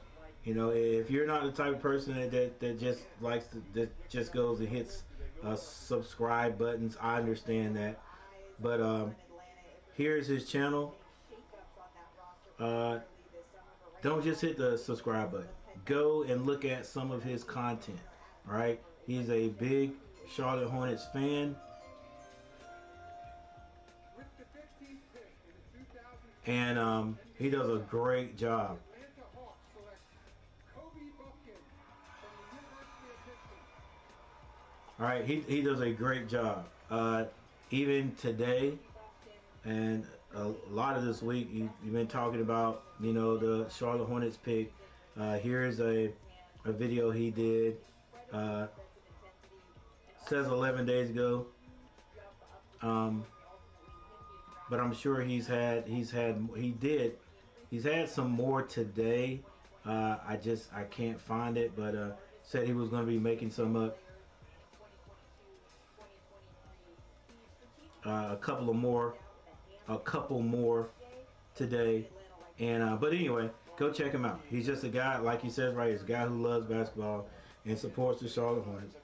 know, if you're not the type of person that just likes to, that just goes and hits subscribe buttons, I understand that. But here's his channel. Don't just hit the subscribe button. Go and look at some of his content. All right, he's a big Charlotte Hornets fan, and he does a great job. All right, he does a great job. Even today, and a lot of this week, you've been talking about, you know, the Charlotte Hornets pick. Here's a video he did. Says 11 days ago. But I'm sure he's had some more today. I can't find it, but said he was going to be making some up. A couple more today, and but anyway, go check him out. He's just a guy, like he says right, he's a guy who loves basketball and supports the Charlotte Hornets.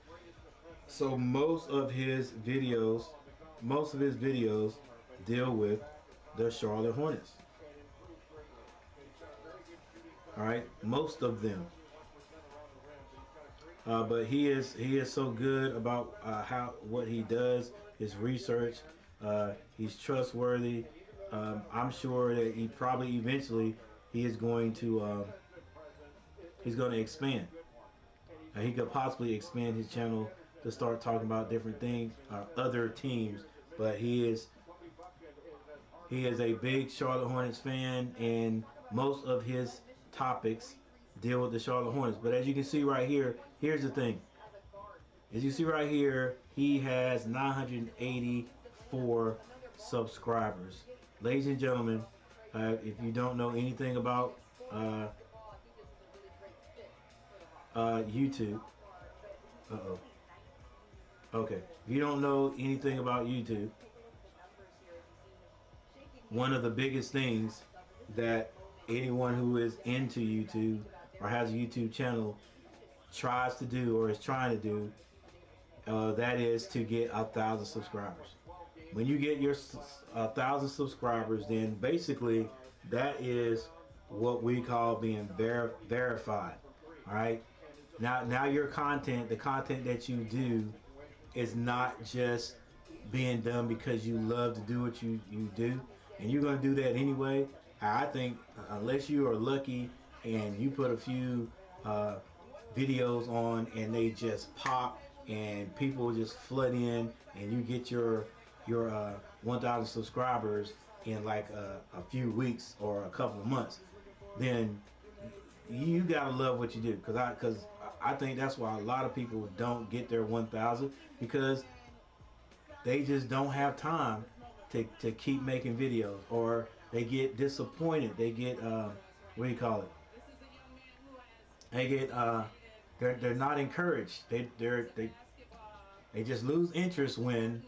So most of his videos deal with the Charlotte Hornets. All right, most of them. But he is so good about what he does, his research. He's trustworthy. I'm sure that he probably eventually he's going to expand. He could possibly expand his channel to start talking about different things, other teams. But he is He is a big Charlotte Hornets fan, and most of his topics deal with the Charlotte Hornets. But as you can see right here, here's the thing. As you see right here, he has 984 subscribers. Ladies and gentlemen, if you don't know anything about YouTube, okay. If you don't know anything about YouTube, one of the biggest things that anyone who is into YouTube or has a YouTube channel tries to do or is trying to do, that is to get 1,000 subscribers. When you get your 1,000 subscribers, then basically that is what we call being verified. All right. Now your content, the content that you do, is not just being done because you love to do what you do, and you're going to do that anyway. I think unless you are lucky and you put a few videos on and they just pop and people just flood in and you get your 1,000 subscribers in like a few weeks or a couple of months, then you gotta love what you do. Because I think that's why a lot of people don't get their 1,000, because they just don't have time to keep making videos, or they get disappointed. They get what do you call it? They get they're not encouraged. They just lose interest when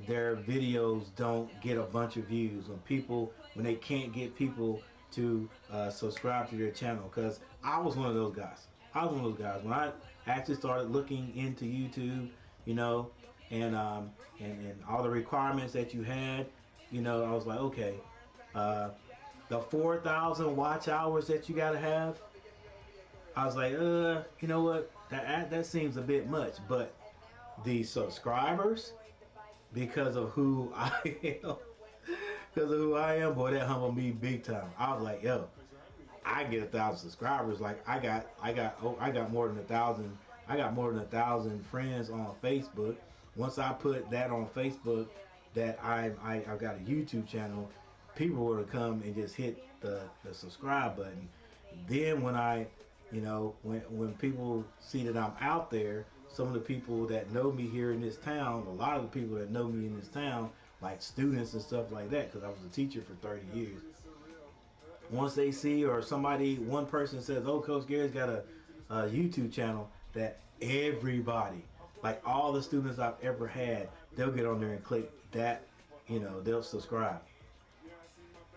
their videos don't get a bunch of views, when they can't get people to subscribe to their channel. Because I was one of those guys. When I actually started looking into YouTube, you know, and all the requirements that you had, you know, I was like, okay, the 4,000 watch hours that you gotta have, I was like, you know what, that seems a bit much. But the subscribers, because of who I am, boy, that humbled me big time. I was like, yo, I get 1,000 subscribers. Like I got more than 1,000. I got more than 1,000 friends on Facebook. Once I put that on Facebook, that I've got a YouTube channel, people were to come and just hit the subscribe button. Then when when people see that I'm out there, some of the people that know me here in this town, a lot of the people that know me in this town, like students and stuff like that, because I was a teacher for 30 years. Once they see, or one person says, oh, Coach Gary's got a YouTube channel, that everybody, like all the students I've ever had, they'll get on there and click that, they'll subscribe.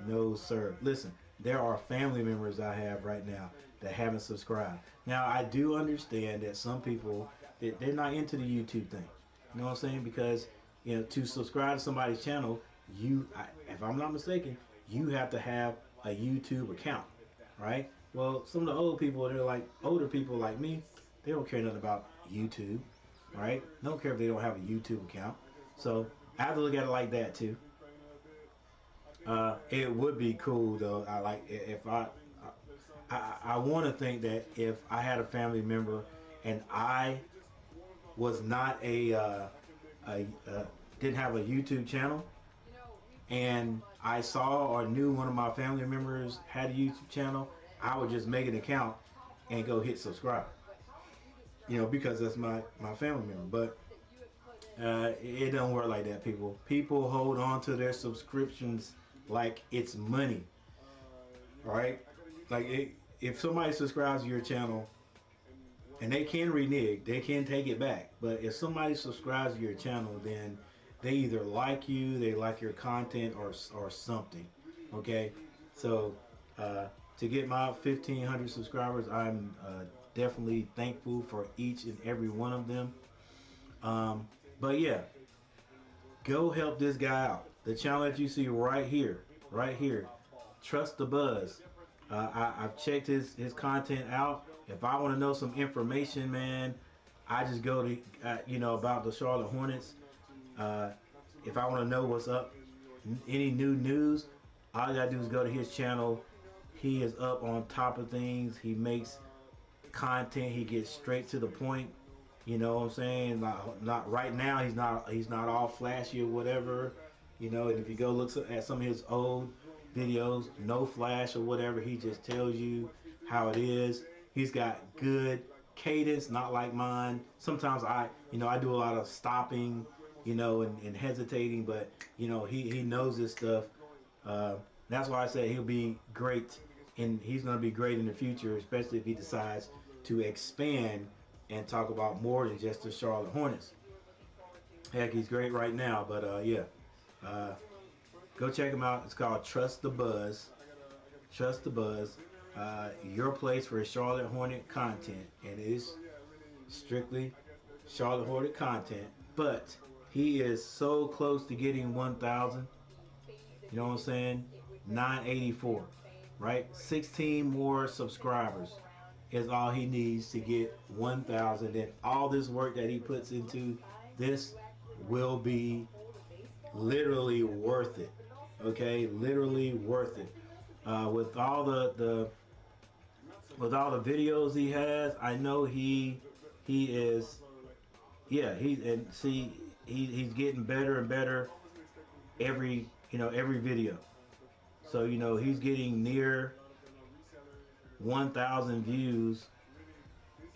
No, sir. Listen, there are family members I have right now that haven't subscribed. Now, I do understand that some people, they're not into the YouTube thing. You know what I'm saying? Because, to subscribe to somebody's channel, if I'm not mistaken, you have to have a YouTube account, right? Well, some of the older people like me, they don't care nothing about YouTube, right? They don't care if they don't have a YouTube account. So I have to look at it like that too. It would be cool though. I want to think that if I had a family member and I was not didn't have a YouTube channel, and I saw or knew one of my family members had a YouTube channel, I would just make an account and go hit subscribe. Because that's my family member. But it don't work like that, people. People hold on to their subscriptions like it's money. Alright? Like, if somebody subscribes to your channel, and they can renege, they can take it back, but if somebody subscribes to your channel, then they either like you, they like your content, or something. Okay? So, to get my 1,500 subscribers, I'm definitely thankful for each and every one of them. But yeah, go help this guy out. The channel that you see right here, Trust the Buzz. I've checked his content out. If I want to know some information, man, I just go to about the Charlotte Hornets. If I want to know what's up, any new news, all I gotta do is go to his channel. He is up on top of things. He makes content. He gets straight to the point. You know what I'm saying? Not right now. He's not all flashy or whatever. You know, and if you go look at some of his old videos, no flash or whatever, he just tells you how it is. He's got good cadence, not like mine. Sometimes I do a lot of stopping, and hesitating, but he knows this stuff. That's why I say he'll be great, and he's going to be great in the future, especially if he decides to expand and talk about more than just the Charlotte Hornets. Heck, he's great right now, but yeah. Go check him out. It's called Trust the Buzz. Trust the Buzz. Your place for Charlotte Hornet content, and it is strictly Charlotte Hornet content. But he is so close to getting 1,000. You know what I'm saying? 984, right? 16 more subscribers is all he needs to get 1,000. And all this work that he puts into this will be literally worth it. Okay, literally worth it. With all the videos he has, I know he is, yeah, he's getting better and better every video. So he's getting near 1,000 views,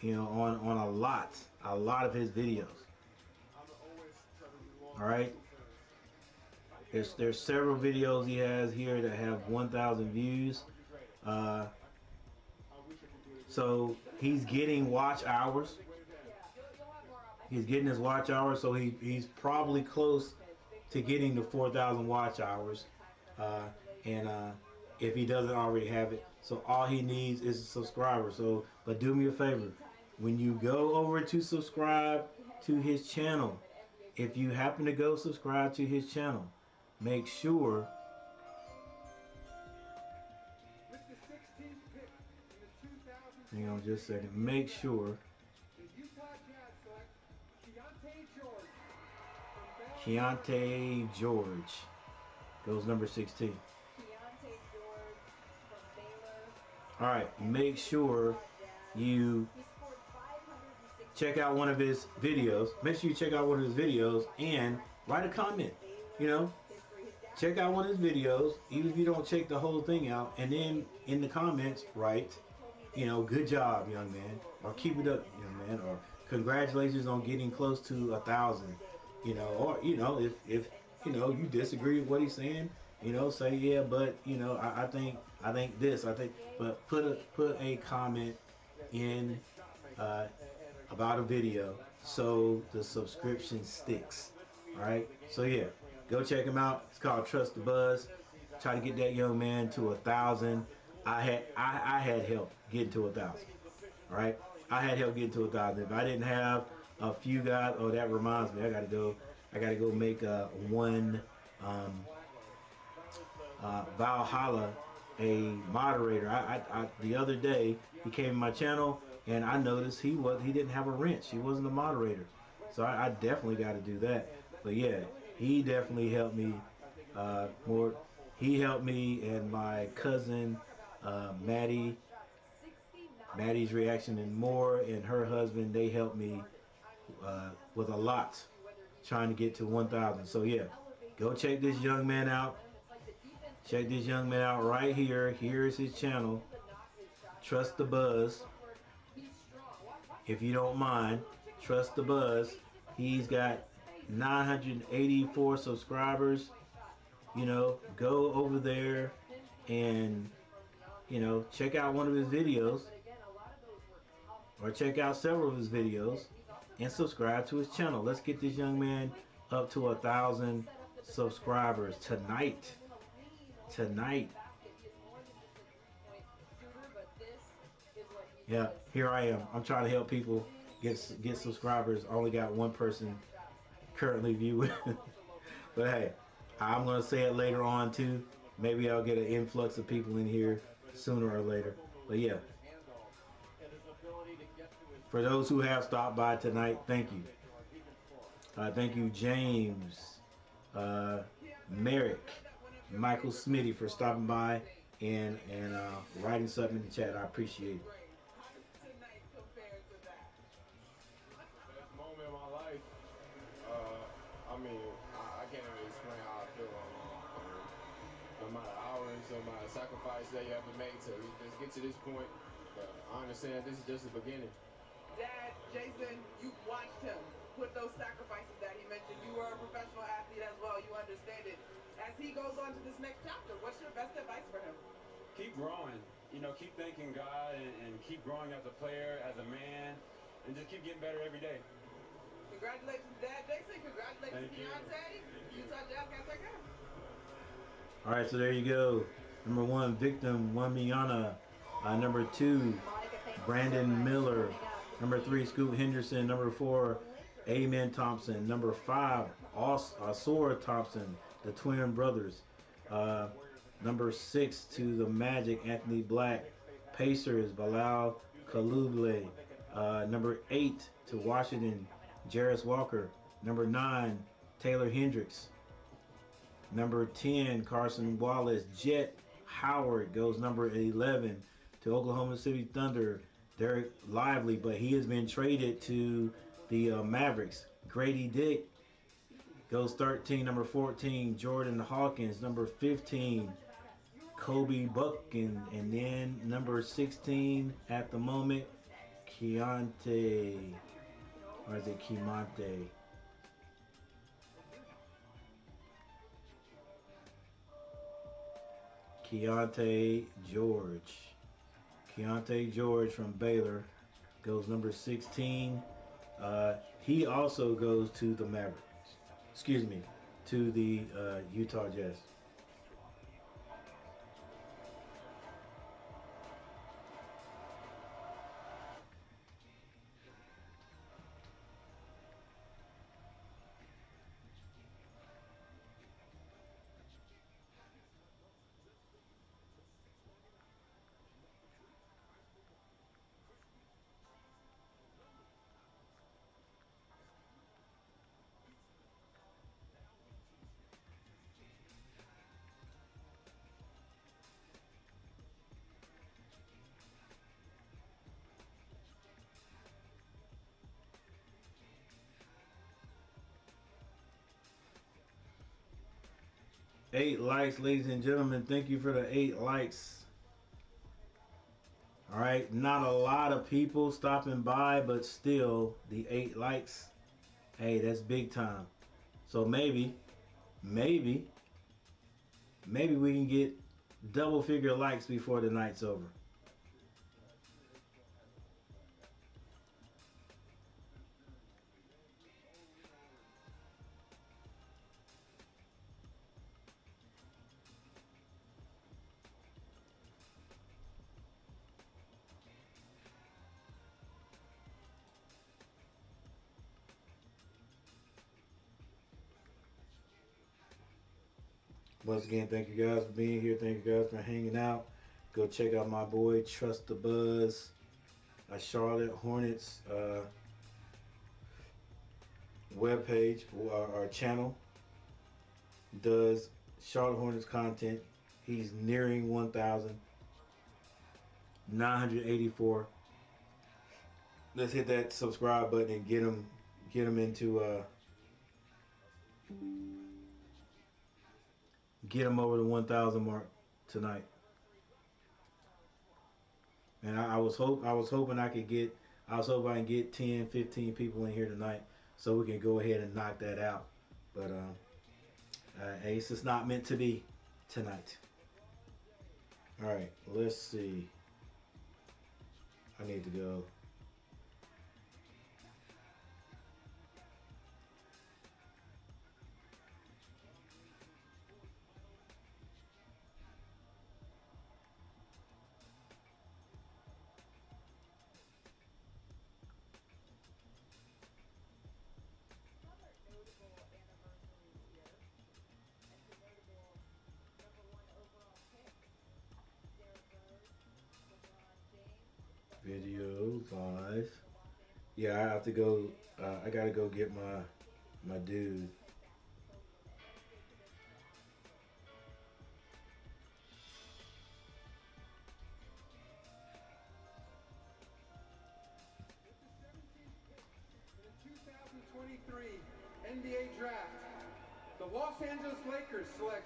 on a lot of his videos. All right. There's several videos he has here that have 1,000 views. So he's getting watch hours. He's getting his watch hours, so he's probably close to getting the 4,000 watch hours. And if he doesn't already have it, so all he needs is a subscriber. So, but do me a favor, when you go over to subscribe to his channel, if you happen to go subscribe to his channel, make sure hang on just a second. Make sure Keontae George goes number 16. All right, make sure you check out one of his videos. Make sure you check out one of his videos and write a comment. Check out one of his videos, even if you don't check the whole thing out, and then in the comments write, good job, young man, or keep it up, young man, or congratulations on getting close to 1,000, or if you disagree with what he's saying, say yeah, but I think this, but put a comment in about a video so the subscription sticks. All right, so yeah. Go check him out. It's called Trust the Buzz. Try to get that young man to 1,000. I had help getting to 1,000. All right, I had help getting to 1,000. If I didn't have a few guys, oh, that reminds me, I gotta go make one Valhalla a moderator. I the other day he came in my channel and I noticed he didn't have a wrench. He wasn't a moderator, so I definitely got to do that. But yeah. He definitely helped me more. He helped me and my cousin Maddie's reaction and more, and her husband. They helped me with a lot, trying to get to 1,000. So yeah, go check this young man out. Check this young man out right here. Here's his channel. Trust the Buzz. If you don't mind, Trust the Buzz. He's got 984 subscribers. Go over there and check out one of his videos, or check out several of his videos and subscribe to his channel. Let's get this young man up to 1,000 subscribers tonight. Yeah, here I am. I'm trying to help people get subscribers. I only got one person currently viewing. But hey, I'm gonna say it later on too. Maybe I'll get an influx of people in here sooner or later. But yeah, for those who have stopped by tonight, thank you. Thank you, James, Merrick, Michael Smitty, for stopping by and writing something in the chat. I appreciate it. some sacrifice that you haven't made to just get to this point. But I understand this is just the beginning. Dad, Jason, you've watched him put those sacrifices that he mentioned. You were a professional athlete as well. You understand it. As he goes on to this next chapter, what's your best advice for him? Keep growing. You know, keep thanking God and keep growing as a player, as a man, and just keep getting better every day. Congratulations, Dad. Jason, congratulations, Thank you. Keontae. Utah Jazz got that game. All right, so there you go. Number 1, Victim Wembanyama. Number 2, Brandon Miller. Number 3, Scoot Henderson. Number 4, Amen Thompson. Number 5, Osor Thompson, the twin brothers. Number 6 to the Magic, Anthony Black. Pacers, Bilal Coulibaly. Number 8 to Washington, Jarris Walker. Number 9, Taylor Hendricks. Number 10, Carson Wallace. Jet Howard goes number 11 to Oklahoma City Thunder. Derek Lively, but he has been traded to the Mavericks. Grady Dick goes 13. Number 14, Jordan Hawkins. Number 15, Kobe Buckin. And then number 16 at the moment, Keontae. Or is it Kemonte? Keontae George. Keontae George from Baylor goes number 16. He also goes to the Mavericks. Excuse me, to the Utah Jazz. Eight likes, ladies and gentlemen. Thank you for the 8 likes. All right, not a lot of people stopping by, but still the 8 likes. Hey, that's big time. So maybe we can get double figure likes before the night's over. Once again, thank you guys for being here. Thank you guys for hanging out. Go check out my boy Trust the Buzz, Charlotte Hornets webpage, our channel. Does Charlotte Hornets content. He's nearing 1,984. Let's hit that subscribe button and get him into get him over the 1,000 mark tonight. And I was hoping I can get 10, 15 people in here tonight so we can go ahead and knock that out. But Ace, is not meant to be tonight. All right, let's see. I need to go. Video live. Yeah, I have to go. I gotta go get my dude. The 2023 NBA Draft. The Los Angeles Lakers select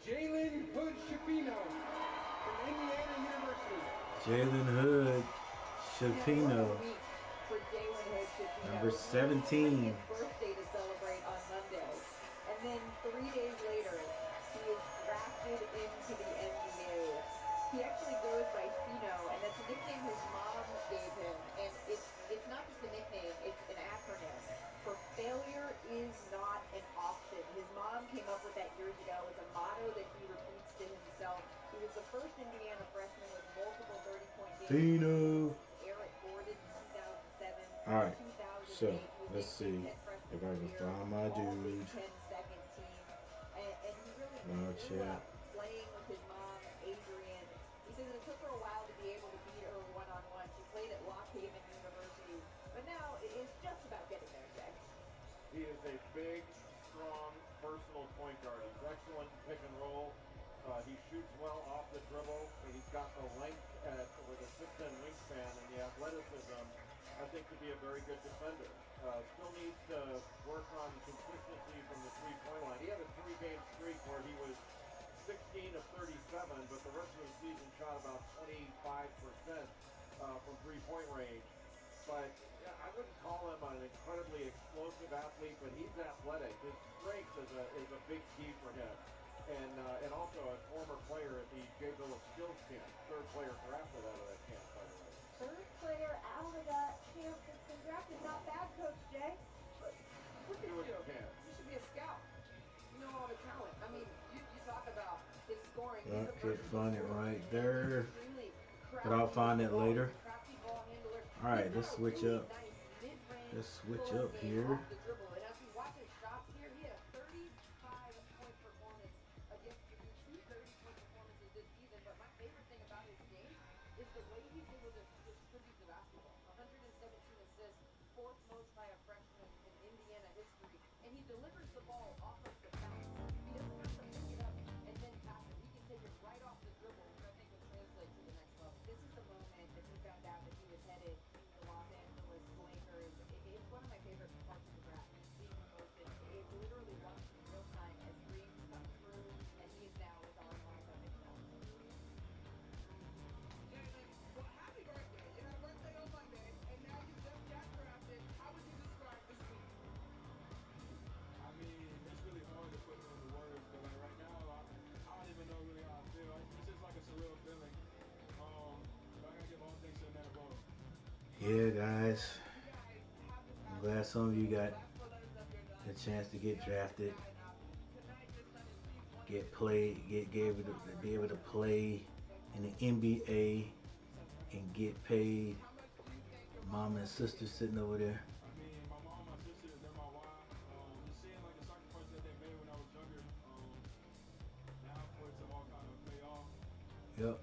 Jalen Hood Shapino from Indiana University. Jalen Hood Shapino, For Jalen Hood Shapino. number 17. His birthday to celebrate on Monday. And then 3 days later, he is drafted into the NBA. He actually goes by Fino, and that's a nickname his mom gave him. And it's not just a nickname, it's an acronym. For failure is not an option. His mom came up with that years ago. It's a motto that he repeats to himself. He was the first Indiana freshman with multiple 30-point games. Fino. Eric Gordon in 2007. All right, 2008, so he was let's see named Big Ten if I Freshman of can the Year, find my All Big dude. Ten second team. And he really No grew chat. up playing with his mom, Adrian. He says it took her a while to be able to beat her one-on-one. She played at Lock Haven University. But now it's just about getting there, Jay. He is a big, strong, versatile point guard. He's excellent in pick and roll. He shoots well off the dribble. He's got the length with a 6'10" wingspan and the athleticism, I think, to be a very good defender. Still needs to work on consistency from the three-point line. He had a 3-game streak where he was 16 of 37, but the rest of the season shot about 25% from three-point range. But yeah, I wouldn't call him an incredibly explosive athlete, but he's athletic. His strength is a big key for him. And also a former player at the J. Billis Skills Camp, third player drafted out of that camp, by the way. Third player out of that camp that's been drafted. Not bad, Coach Jay. But look at you. You should be a scout. You know all the talent. I mean, you talk about his scoring. I could find it right there, but I'll find it later. All right, let's switch up. Let's switch up here. Yeah, guys, I'm glad some of you got a chance to get drafted, be able to play in the NBA and get paid. Mom and sister sitting over there. Yep.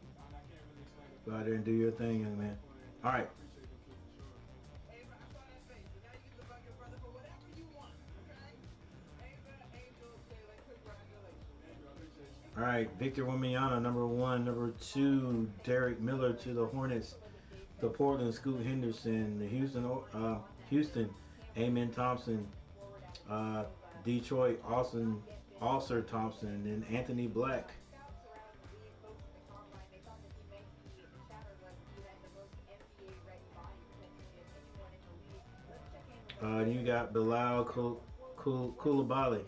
Go out there and do your thing, young man. All right. All right, Victor Wembanyama, number 1. Number 2, Derek Miller to the Hornets. The Portland, Scoot Henderson. The Houston, Amen Thompson. Detroit, Alcer Thompson, and Anthony Black. You got Bilal Coulibaly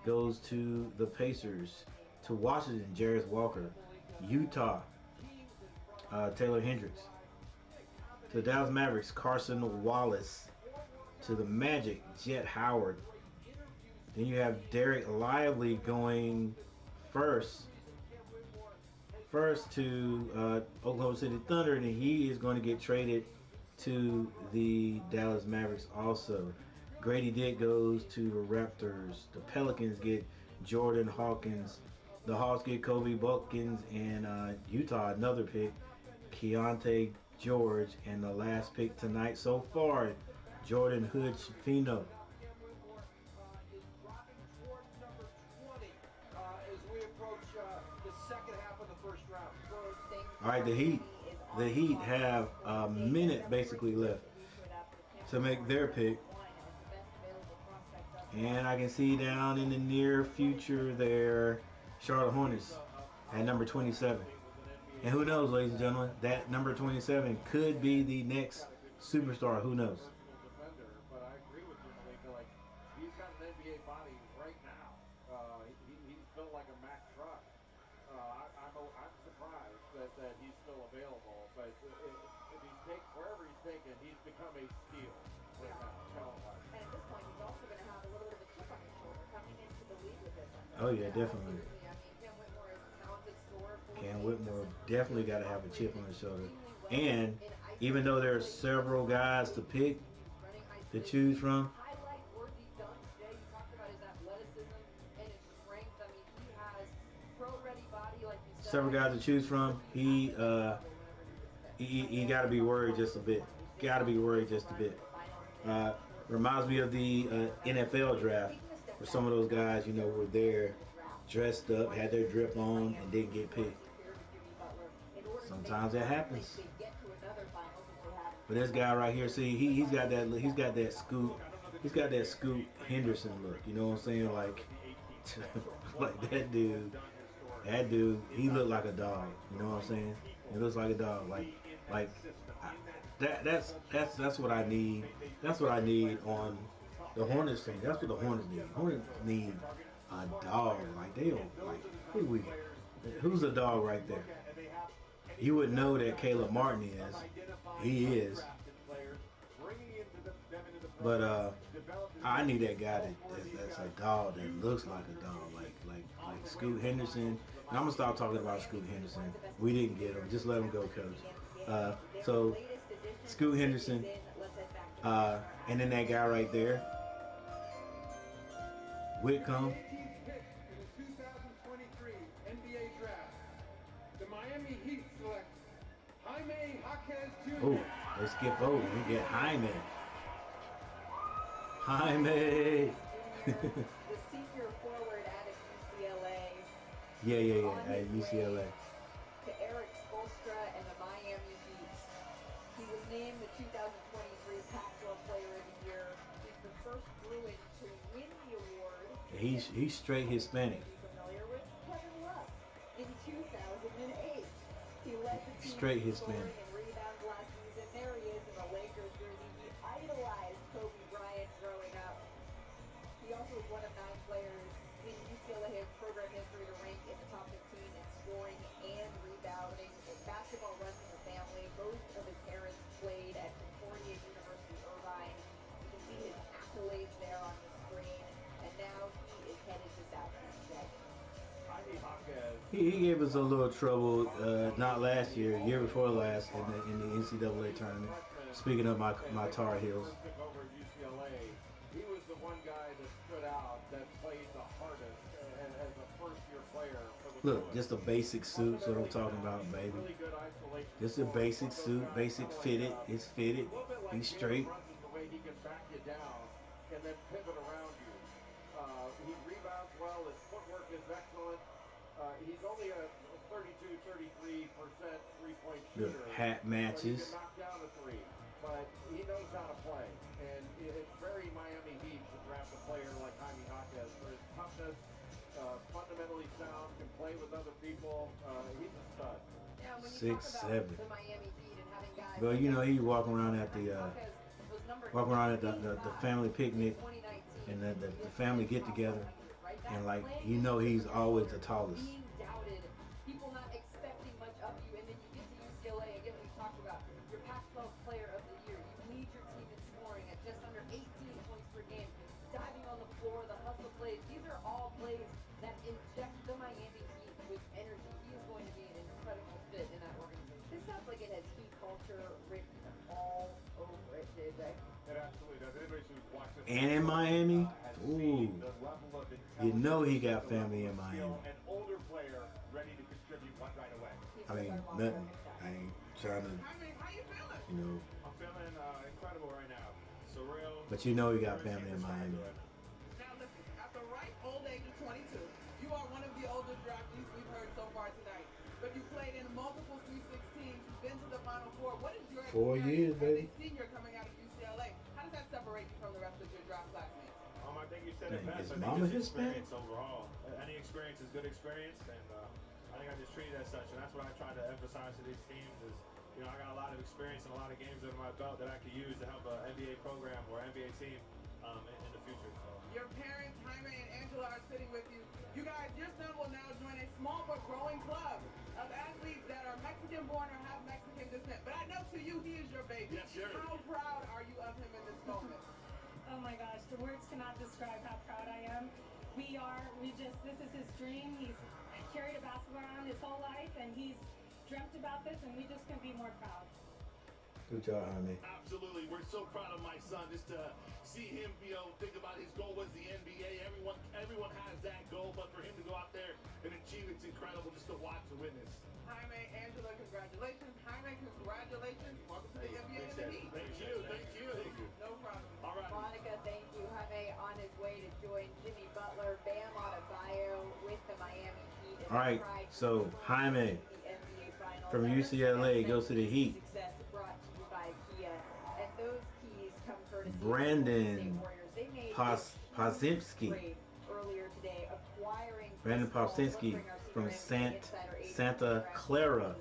goes to the Pacers. To Washington, Jarris Walker. Utah, Taylor Hendricks. To the Dallas Mavericks, Carson Wallace. To the Magic, Jet Howard. Then you have Derek Lively going first to Oklahoma City Thunder, and he is going to get traded to the Dallas Mavericks also. Grady Dick goes to the Raptors. The Pelicans get Jordan Hawkins. The Hawks get Kobe Buckins, and Utah another pick, Keontae George, and the last pick tonight so far, Jordan Hood Shapino. All right, the Heat have a minute basically left to make their pick, and I can see down in the near future there Charlotte Hornets at number 27. And who knows, ladies and gentlemen, that number 27 could be the next superstar. Who knows? Defender, but I agree with you, Malika. Like, he's got an NBA body right now. He's built like a Mack truck. I'm surprised that he's still available, but if he's wherever he's taken, he's become a steal right now, talent-wise. And at this point, he's also going to have a little bit of a chip on his shoulder coming into the league with this. Oh yeah, definitely. I mean, Cam Whitmore is a talented scorer. Cam Whitmore definitely got to have a chip on his shoulder. And even though there are several guys to pick, to choose from, highlight-worthy dunks. Jay, you talked about his athleticism and his strength. I mean, he has pro-ready body, like you said. several guys to choose from, he got to be worried just a bit. Got to be worried just a bit. Reminds me of the NFL draft, where some of those guys, you know, were there, dressed up, had their drip on, and didn't get picked. Sometimes that happens. But this guy right here, see, he's got that Scoot Henderson look. You know what I'm saying? Like, like that dude, he looked like a dog. You know what I'm saying? He looks like a dog. That's what I need. That's what I need on the Hornets thing. That's what the Hornets need. Hornets need a dog. Like, they don't, like, who's a dog right there? You would know that Caleb Martin is. He is. But I need that guy that's a dog, that looks like a dog, like Scoot Henderson. And I'm gonna stop talking about Scoot Henderson. We didn't get him. Just let him go, coach. So Scoot Henderson, and then that guy right there, Whitcomb. Oh, they skip over. We get Jaime. The senior forward out of UCLA. Yeah, at UCLA. To Eric Spoelstra and the Miami Heat. He was named the 2023 Pac-12 Player of the Year. He's the first Bruin to win the award. He's straight Hispanic. Familiar with Kevin Love in 2008. He led the team Straight in Hispanic. scoring and rebounds last season. There he is in the Lakers jersey. He idolized Kobe Bryant growing up. He also was one of 9 players in UCLA's program history to rank in the top 15 in scoring and rebounding. Basketball runs in the family. Both of his parents played at Concordia University, Irvine. You can see his accolades there on the screen. And now he is headed to Southeast J. He gave us a little trouble, not last year, year before last, in the NCAA tournament. Speaking of my Tar Heels. He was the one guy that stood out, that played the hardest as a first-year player. Look, just a basic suit, so what I'm talking about, baby. Just a basic suit, basic fitted. It's fitted. He's straight. The way he can back you down and then pivot around you. He rebounds well. His footwork is excellent. He's only a 33% three-point shooter. The hat matches. He can knock down a three, but he knows how to play. And it's very Miami Heat to draft a player like Jaime Jaquez for his toughness, fundamentally sound, can play with other people. He's a stud. Yeah, when 6'7". you talk about the Miami Heat and having guys Well, you know, he walking around at the family picnic and the family get together, and like, you know, he's always the tallest. being doubted, people not expecting much of you, and then you get to UCLA, again, we talked about your Pac-12 Player of the Year. You lead your team in scoring at just under 18 points per game, diving on the floor, the hustle plays. These are all plays that inject the Miami Heat with energy. He is going to be an incredible fit in that organization. This sounds like it has Heat culture written all over it, JJ. It absolutely does. Anybody who's watched this And in Miami, ooh, you know he got family in Miami. An older player ready to contribute right away. I mean, nothing. I ain't trying to, you know. I'm feeling incredible right now. Surreal. But you know he got family in Miami. Now listen, at the ripe old age of 22, you are one of the older draftees we've heard so far tonight. But you played in multiple Sweet 16s, you've been to the Final Four. What is your 4 years, experience baby. as a senior coming out of UCLA? How does that separate you from the rest of your draft classmates? I think you said it Dang, best. is I think Mama it's Hispanic? experience overall. Any experience is good experience, and I think I just treat it as such. And that's what I try to emphasize to these teams is, you know, I got a lot of experience and a lot of games under my belt that I could use to help an NBA program or NBA team in the future. So. Your parents, Jaime and Angela, are sitting with you. You guys, your son will now join a small but growing club of athletes that are Mexican-born or have Mexican descent. But I know to you, he is your baby. Yes, sure. How proud are you of him in this moment? Oh my gosh, the words cannot describe how proud I am. This is his dream. He's carried a basketball around his whole life, and he's dreamt about this, and we just couldn't be more proud. Good job, Jaime. Absolutely. We're so proud of my son just to see him, think about his goal was the NBA. Everyone has that goal, but for him to go out there and achieve it's incredible just to watch and witness. Jaime, Angela, congratulations. Jaime, congratulations. Welcome to the NBA and the Heat. Thank you. No problem. All right. Monica, thank you. Jaime on his way to join Jimmy Butler, Bam Adebayo with the Miami Heat. All right, so Jaime from UCLA goes to the Heat. Success brought to you by Kia. And those keys come courtesy Brandon of the State Warriors. They made Pozinski. earlier today, acquiring Brandon Pozinski from Santa Clara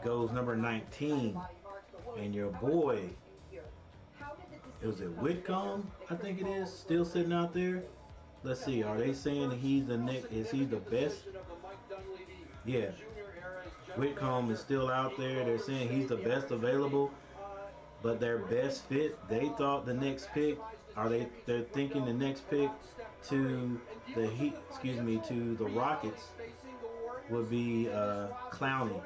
goes number 19. And your boy, is it Whitcomb? I think it is, still sitting out there. Let's see, are they saying that he's the next, is he the best? Yeah. Whitcomb is still out there. They're saying he's the best available, but their best fit, they thought the next pick, they're thinking the next pick to the Heat, to the Rockets would be Clowney.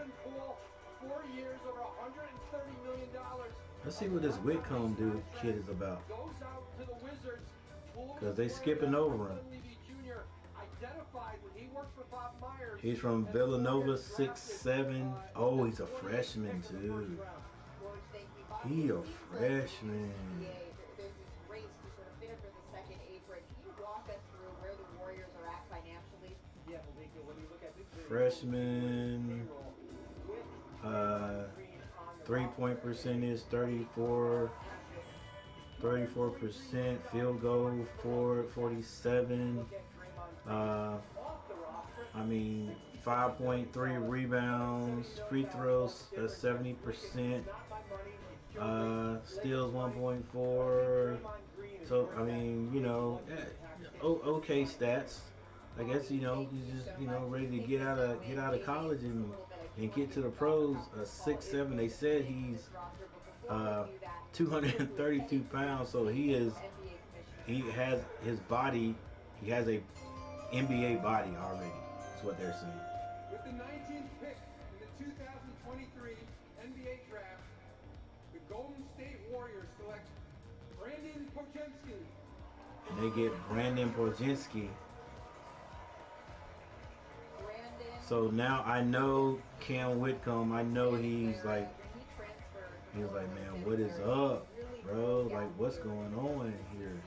Let's see what this Whitcomb kid is about, because they skipping over him. He's from Villanova 6'7". Oh, he's a freshman too. He a freshman. There's this race to sort of fit under the second apron. Can you walk us through where the Warriors are at financially? Yeah, Malika, when you look at this Freshman, 3-point percentage, 34%, field goal 47. 5.3 rebounds, free throws 70%, steals 1.4. So okay stats. I guess he's just ready to get out of college and get to the pros. 6'7". They said he's 232 pounds, so he has his body. He has a NBA body already. That's what they're saying. With the 19th pick in the 2023 NBA draft, the Golden State Warriors select Brandon Podziemski. And they get Brandon Podziemski. So now I know Cam Whitcomb. I know he's like, man, what is up, bro? Like, what's going on here?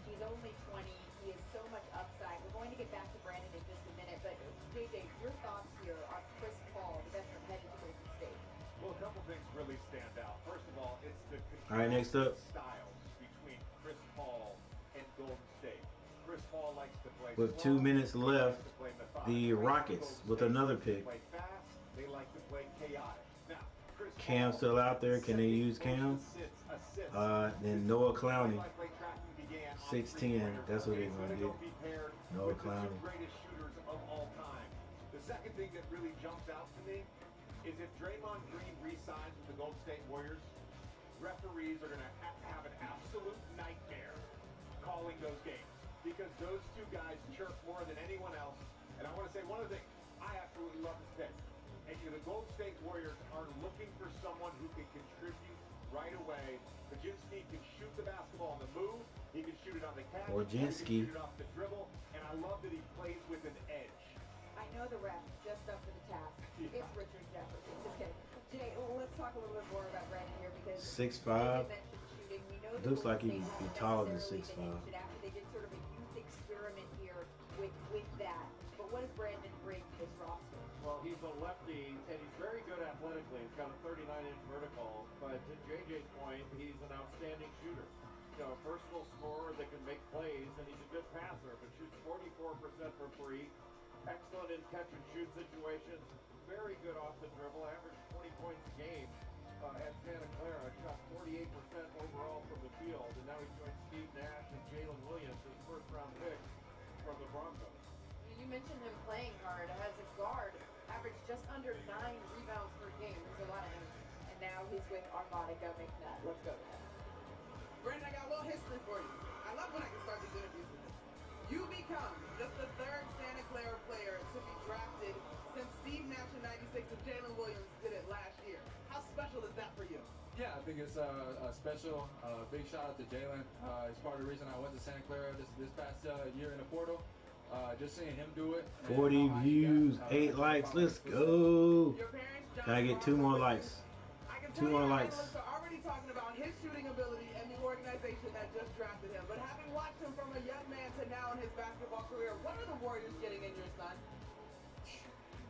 He's only 20. He has so much upside. We're going to get back to Brandon in just a minute, but JJ, your thoughts here on Chris Paul, the veteran headed to Golden State? Well, a couple things really stand out. First of all, it's the all right, next up, styles between Chris Paul and Golden State. Chris Paul likes to play with 2 minutes left, the Rockets with another pick. They like to play chaotic. Now, Cam's still out there. Can they use Cam? Then Noah Clowney, 6'10". That's what they're gonna get. Noah Clowney. Greatest shooters of all time. The second thing that really jumps out to me is if Draymond Green re-signs with the Golden State Warriors, referees are going to have an absolute nightmare calling those games because those two guys chirp more than anyone else. And I want to say one other thing. I absolutely love this pick. And the Golden State Warriors are looking for someone who can contribute right away. Podziemski can shoot the basketball on the move. He can shoot it on the catch. He can shoot it off the dribble. And I love that he plays with an edge. I know the ref just up for the task. Yeah. It's Richard Jefferson. Just kidding. Jay, let's talk a little bit more about Brandon here because 6'5". Looks like he'd be taller than 6'5". After they did sort of a youth experiment here with that. But what does Brandon bring to this roster? Well, he's a lefty, and he's very good athletically. He's got a 39-inch vertical, but to JJ's point, he's an outstanding shooter. a versatile scorer that can make plays, and he's a good passer, but shoots 44% from three. Excellent in catch and shoot situations. Very good off the dribble. Averaged 20 points a game at Santa Clara. Shot 48% overall from the field, and now he joins Steve Nash and Jalen Williams, his first-round pick from the Broncos. You mentioned him playing hard. As a guard, averaged just under 9 rebounds per game. There's a lot of him. And now he's with Armada McNutt. Let's go to him. Brandon, I got a little history for you. I love when I can start these interviews with this. You become just the third Santa Clara player to be drafted since Steve Nash in '96 and Jalen Williams did it last year. How special is that for you? Yeah, I think it's a special. Big shout out to Jalen. It's part of the reason I went to Santa Clara this past year in the portal. Just seeing him do it. 40 views, 8 likes. Let's go. Can I get 2 more likes? 2 more likes. Analysts are already talking about his shooting ability and the organization that just drafted him. But having watched him from a young man to now in his basketball career, what are the Warriors getting in your son?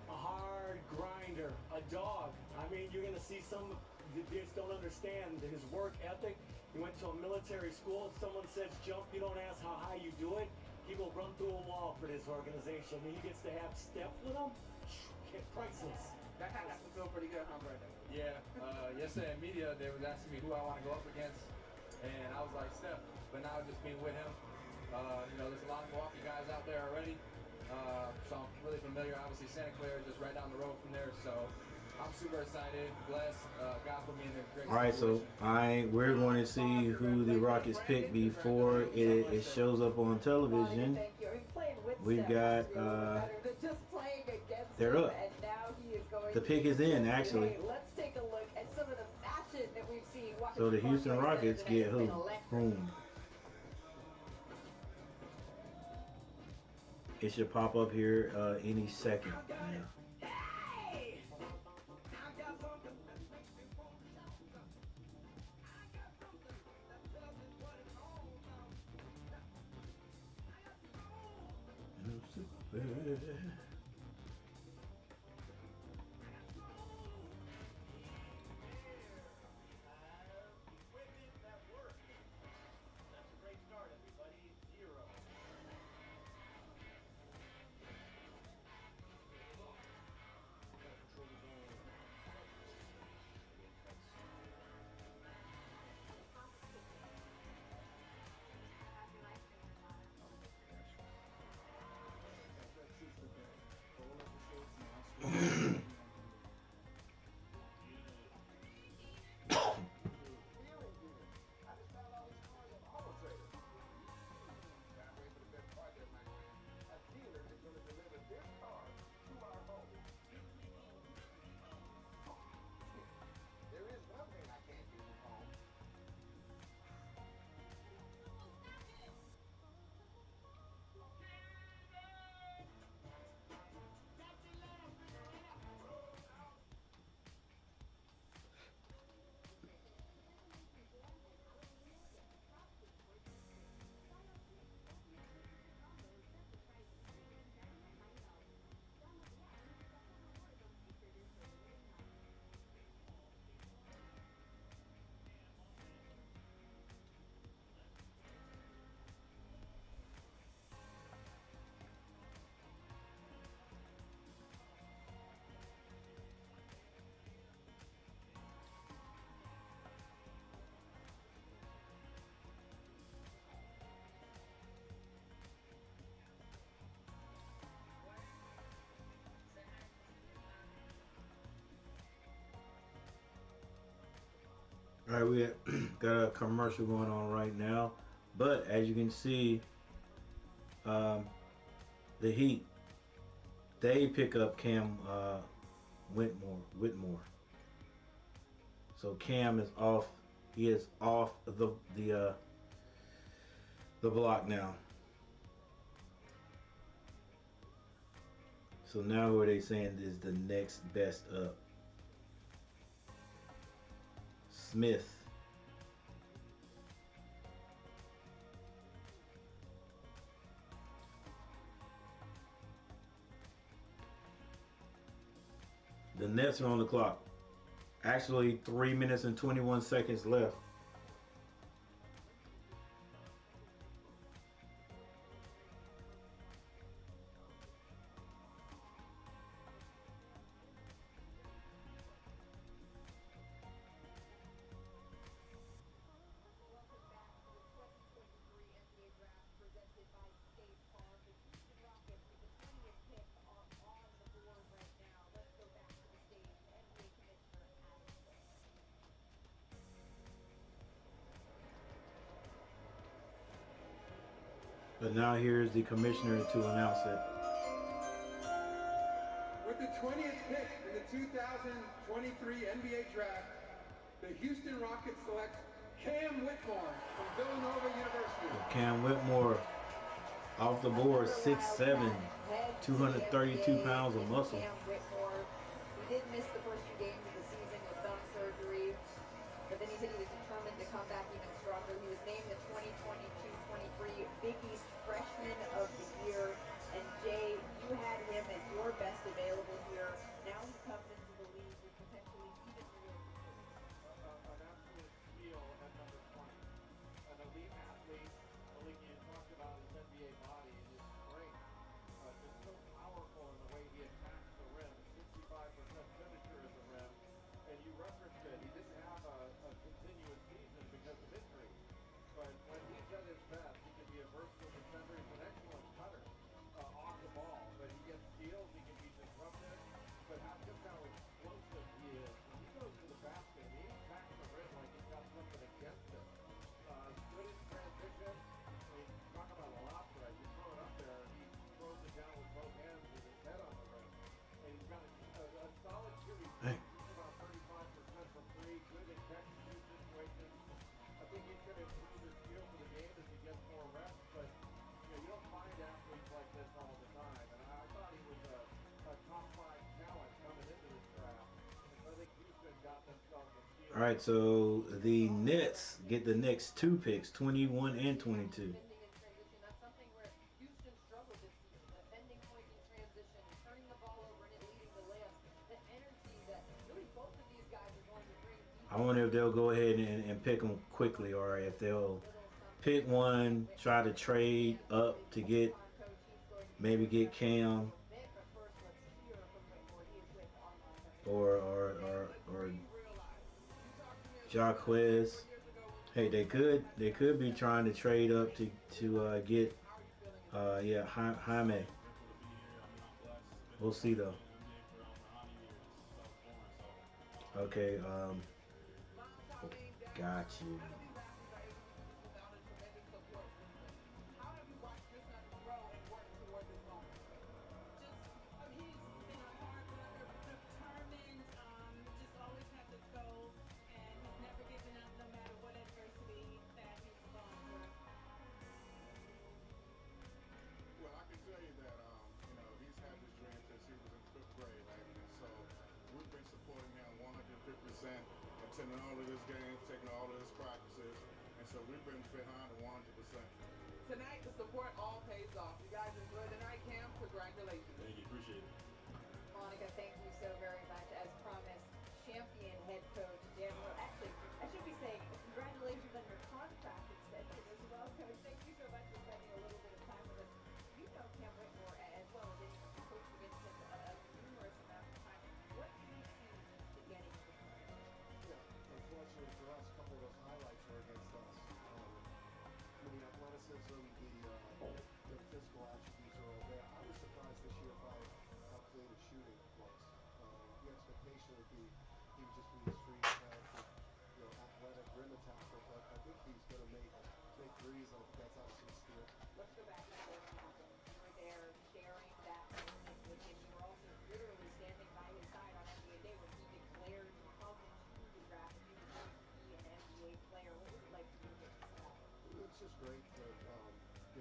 A hard grinder, a dog. I mean, you're going to see some that just don't understand his work ethic. He went to a military school. If someone says jump, you don't ask how high you do it. He will run through a wall for this organization. And he gets to have Steph with him. Priceless. That has to feel pretty good, huh, Brandon? Yeah. Yesterday in media, they was asking me who I want to go up against. And I was like, Steph. But now just being with him, there's a lot of Milwaukee guys out there already. So I'm really familiar. Obviously, Santa Clara is just right down the road from there. So I'm super excited, blessed. God put me in a great All right, so we're going to see who the Rockets pick before it shows up on television. We've got they're up. The pick is in, actually. Let's take a look at some of the fashion that we've seen. So the Houston Rockets get who? Boom. It should pop up here any second. Yeah. All right, we got a commercial going on right now, but as you can see, the Heat, they pick up Cam Whitmore. So Cam is off. He is off the block now. So now who are they saying is the next best up? Smith. The Nets are on the clock. Actually, 3 minutes and 21 seconds left. But now here's the commissioner to announce it. With the 20th pick in the 2023 NBA Draft, the Houston Rockets select Cam Whitmore from Villanova University. Cam Whitmore off the board, 6'7", 232 pounds of muscle. Cam Whitmore, he did miss the first 2 games of the season with thumb surgery, but then he said he was determined to come back even stronger. He was named the 2022-23 Big East Freshman of the Year. And Jay, you had him as your best available here. Now he comes into the league with potentially even real an absolute steal at number 20. An elite athlete. Maliki, you talked about his NBA body and his strength. Just so powerful in the way he attacks the rim. 65% finisher at the rim. And you referenced it. He didn't have a continuous season because of injury. But when he's at his best, he can be a versatile defender. He's an excellent cutter off the ball. But he gets steals. He can be disruptive. But just how explosive he is. When he goes to the basket, he attacks the rim like he's got something against him. Good in transition. I mean, talk about a lob threat. You throw it up there, and he throws it down with both hands with his head on the rim. And he's got a solid shooting. He's about 35% from three. Good in catch-and-shoot situations. I think he's going to improve his feel for the game as he gets more reps. But you don't find athletes like this all the time. And I thought he was a top 5 talent coming into this draft. And so I think Houston got themselves a steal. All right, so the Nets get the next 2 picks, 21 and 22. That's something where Houston struggled this season. Defending points in transition and turning the ball over and it leading to layups. The energy that really both of these guys are going to bring. I wonder if they'll go ahead and pick them quickly, or if they'll pick one, try to trade up to get, maybe get Cam, or Jaquez. Hey, they could be trying to trade up to get Jaime. We'll see though. Okay, got you. Attending all of his games, taking all of his practices, and so we've been behind 100%. Tonight, the support all pays off. You guys enjoyed the night, Cam. Congratulations. Thank you. Appreciate it. Monica, thank you so very much. As promised, champion head coach Dan. Well, actually, I should be saying congratulations on your contract extension as well, Coach. Thank you so much for spending a little bit of time with us. You know Cam Whitmore as well as any coach against him a numerous amount of time. What do you see to getting to this point? Unfortunately for us, a couple of those highlights were against us. The athleticism, the physical attributes are all there. I was surprised this year by how clean his shooting was. The expectation would be he would just be a street talented, athletic rim attacker, but I think he's going to make threes. I think that's obviously a steal. Let's go back to the season. You were there sharing that moment with him. You were also literally standing by his side on NBA Day when he declared to come into the draft and he was going to be an NBA player. What was it like to be witness to that? It's just great that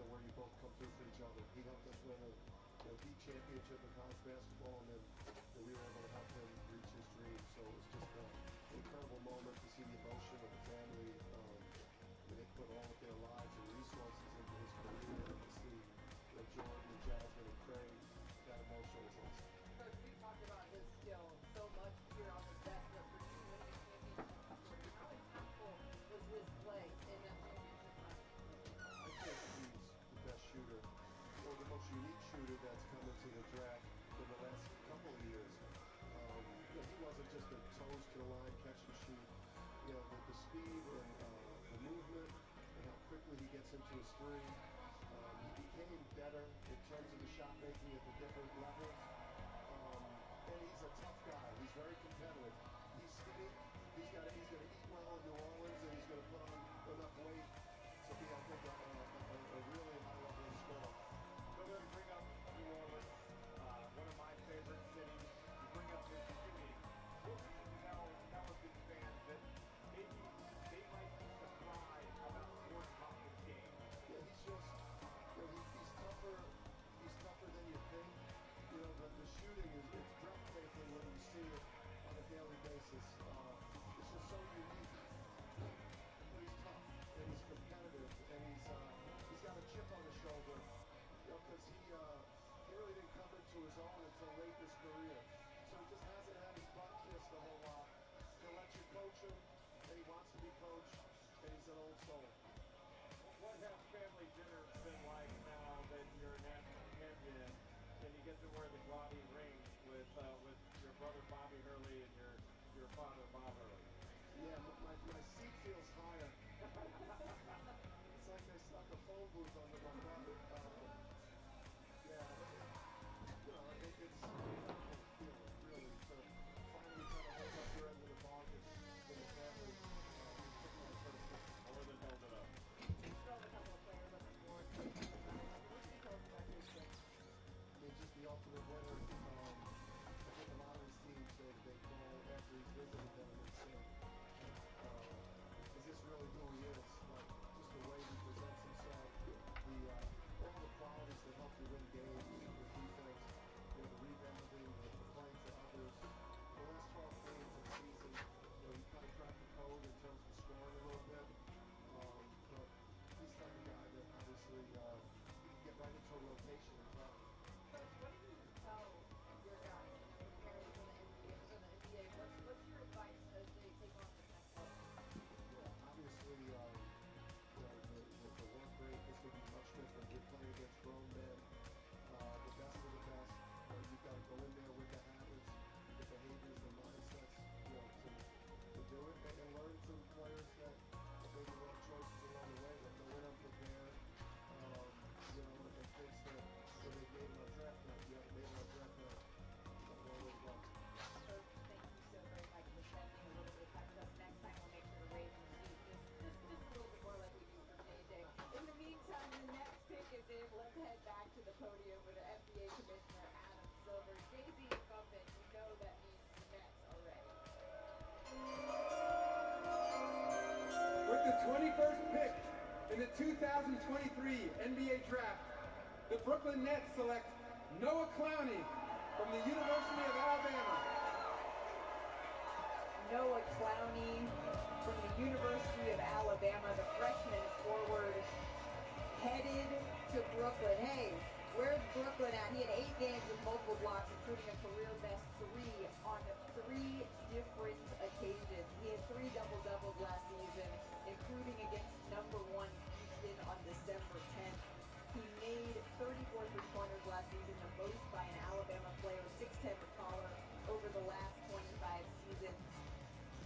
where you both come through for each other. He helped us win a deep championship in college basketball, and then we were able to help him reach his dream. So it's just an incredible moment to see the emotion of the family. They put all of their lives and resources into his career, and to see Jordan and Jasmine and Craig, that emotion was awesome. Coach, we talked about this still so much here on the desk, but for you winning a championship, how impactful was his play in that championship run? I think he's the best shooter, or the most unique shooter that's come into the draft in the last couple of years. He wasn't just a toes to the line, catch and shoot. The speed and the movement and how quickly he gets into his three. He became better in terms of the shot making at the different levels. And he's a tough guy. He's very competitive. He's skinny. He's going to eat well in New Orleans, and he's going to put on enough weight to be, I think, a really high-level to his own until late in his career. So he just hasn't had his butt kissed a whole lot. He'll let you coach him, and he wants to be coached, and he's an old soul. What has family dinner been like now that you're a national champion and you get to wear the gaudy ring with your brother Bobby Hurley and your father Bob Hurley? Yeah, my seat feels higher. It's like they stuck a phone booth under my butt. Yeah, you know, it's a wonderful feeling, really, to finally kind of hold up your end of the bargain in the family. More than hold it up. Still have a couple of players on the board. What can you tell us about this game? I mean, just the ultimate winner. I think a lot of these teams, they call after he's visited them and say, is this really who he is? Like, just the way he presents himself, all the qualities that help you win games, the defense, the rebounding, the playing for others. The last 12 games of the season, he kind of cracked the code in terms of scoring a little bit. But he's the type of guy that obviously you can get right into a rotation and run. Coach, what do you tell your guys, preparing for the NBA? What's your advice as they take on this next level? Yeah, obviously, the work rate is going to be much different. You're playing against grown men, the best of the best. You've got to go in there with the habits, the behaviors, the mindsets, to do it, and learn from players that maybe wrong choices along the way, that go in unprepared, and thinks that they've made it on draft night. You haven't made it on draft night. You've got a long way to go. Coach, thank you so very much for spending a little bit of time with us. Next time we'll make sure to raise the seat just a little bit more like we do for Day. In the meantime, the next pick is in. Let's head back to the podium with NBA Commissioner Adam Silver. Jay-Z incumbent, you know that means the Nets are ready. With the 21st pick in the 2023 NBA Draft, the Brooklyn Nets select Noah Clowney from the University of Alabama. Noah Clowney from the University of Alabama, the freshman forward, headed to Brooklyn. Hey, where's Brooklyn at? He had 8 games with multiple blocks, including a career best 3 on 3 different occasions. He had 3 double-doubles last season, including against number 1 Houston on December 10th. He made 34 three-pointers last season, the most by an Alabama player, 6'10" or taller, over the last 25 seasons.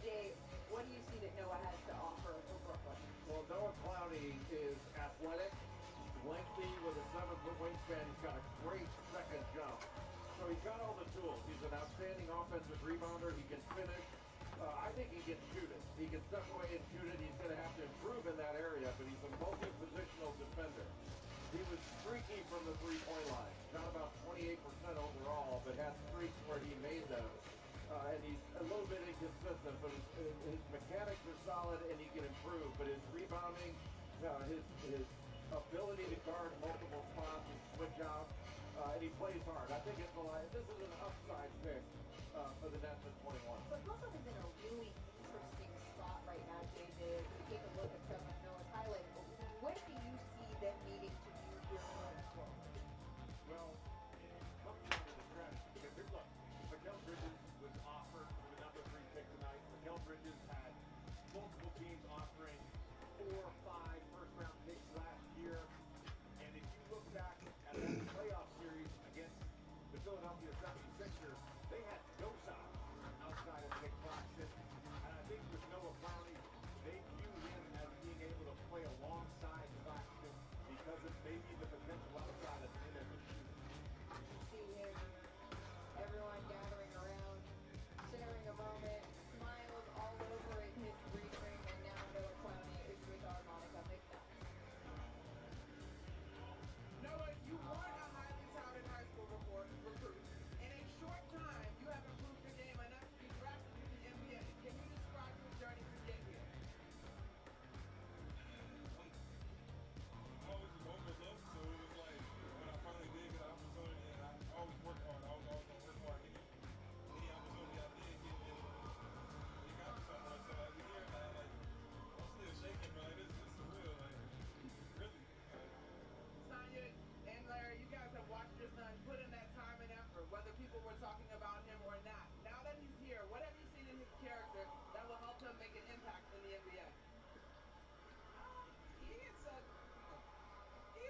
Jay, what do you see that Noah has to offer for Brooklyn? Well, Noah Clowney is athletic, lengthy, with a 7-foot wingspan. He's got a great second jump. So he's got all the tools. He's an outstanding offensive rebounder. He can finish. I think he can shoot it. He can step away and shoot it. He's going to have to improve in that area, but he's a multi-positional defender. He was streaky from the three-point line. Shot about 28% overall, but had streaks where he made them. And he's a little bit inconsistent, but his mechanics are solid and he can improve. But his rebounding, his ability to guard multiple spots and switch out, and he plays hard. I think this is an upside pick for the Nets at 21. So Brooklyn is in a really interesting spot right now, JJ. If you take a look at some of Noah's highlights, what do you see them needing to do here going forward? Well, coming into the draft, look, Mikal Bridges was offered for the number 3 pick tonight. Mikal Bridges had multiple teams offering 4 or 5 first-round picks last year. And if you look back at that playoff series against the Philadelphia 76ers, they had no shot outside of Nick Claxton. And I think with Noah Clowney, they view him as being able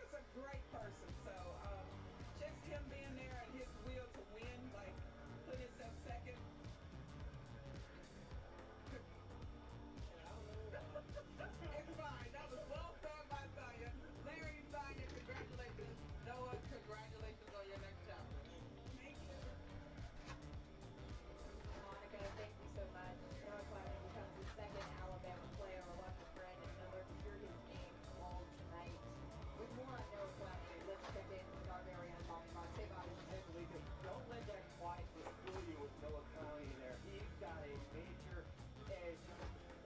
was a great person. So just him being there and his will to win, like put himself second. It's fine. That was well said by Tanya. Larry, Tanya, congratulations. Noah, congratulations on your next chapter. Thank you. Monica, thank you so much. Noah Clowney becomes the second Alabama player elected for Miller to hear his name called tonight. With more on Noah Clowney, let's check in with our very own Bobby Fox. Hey, Bobby. Hey, Malika, don't let that quietness fool you with Noah Clowney there. He's got a major edge,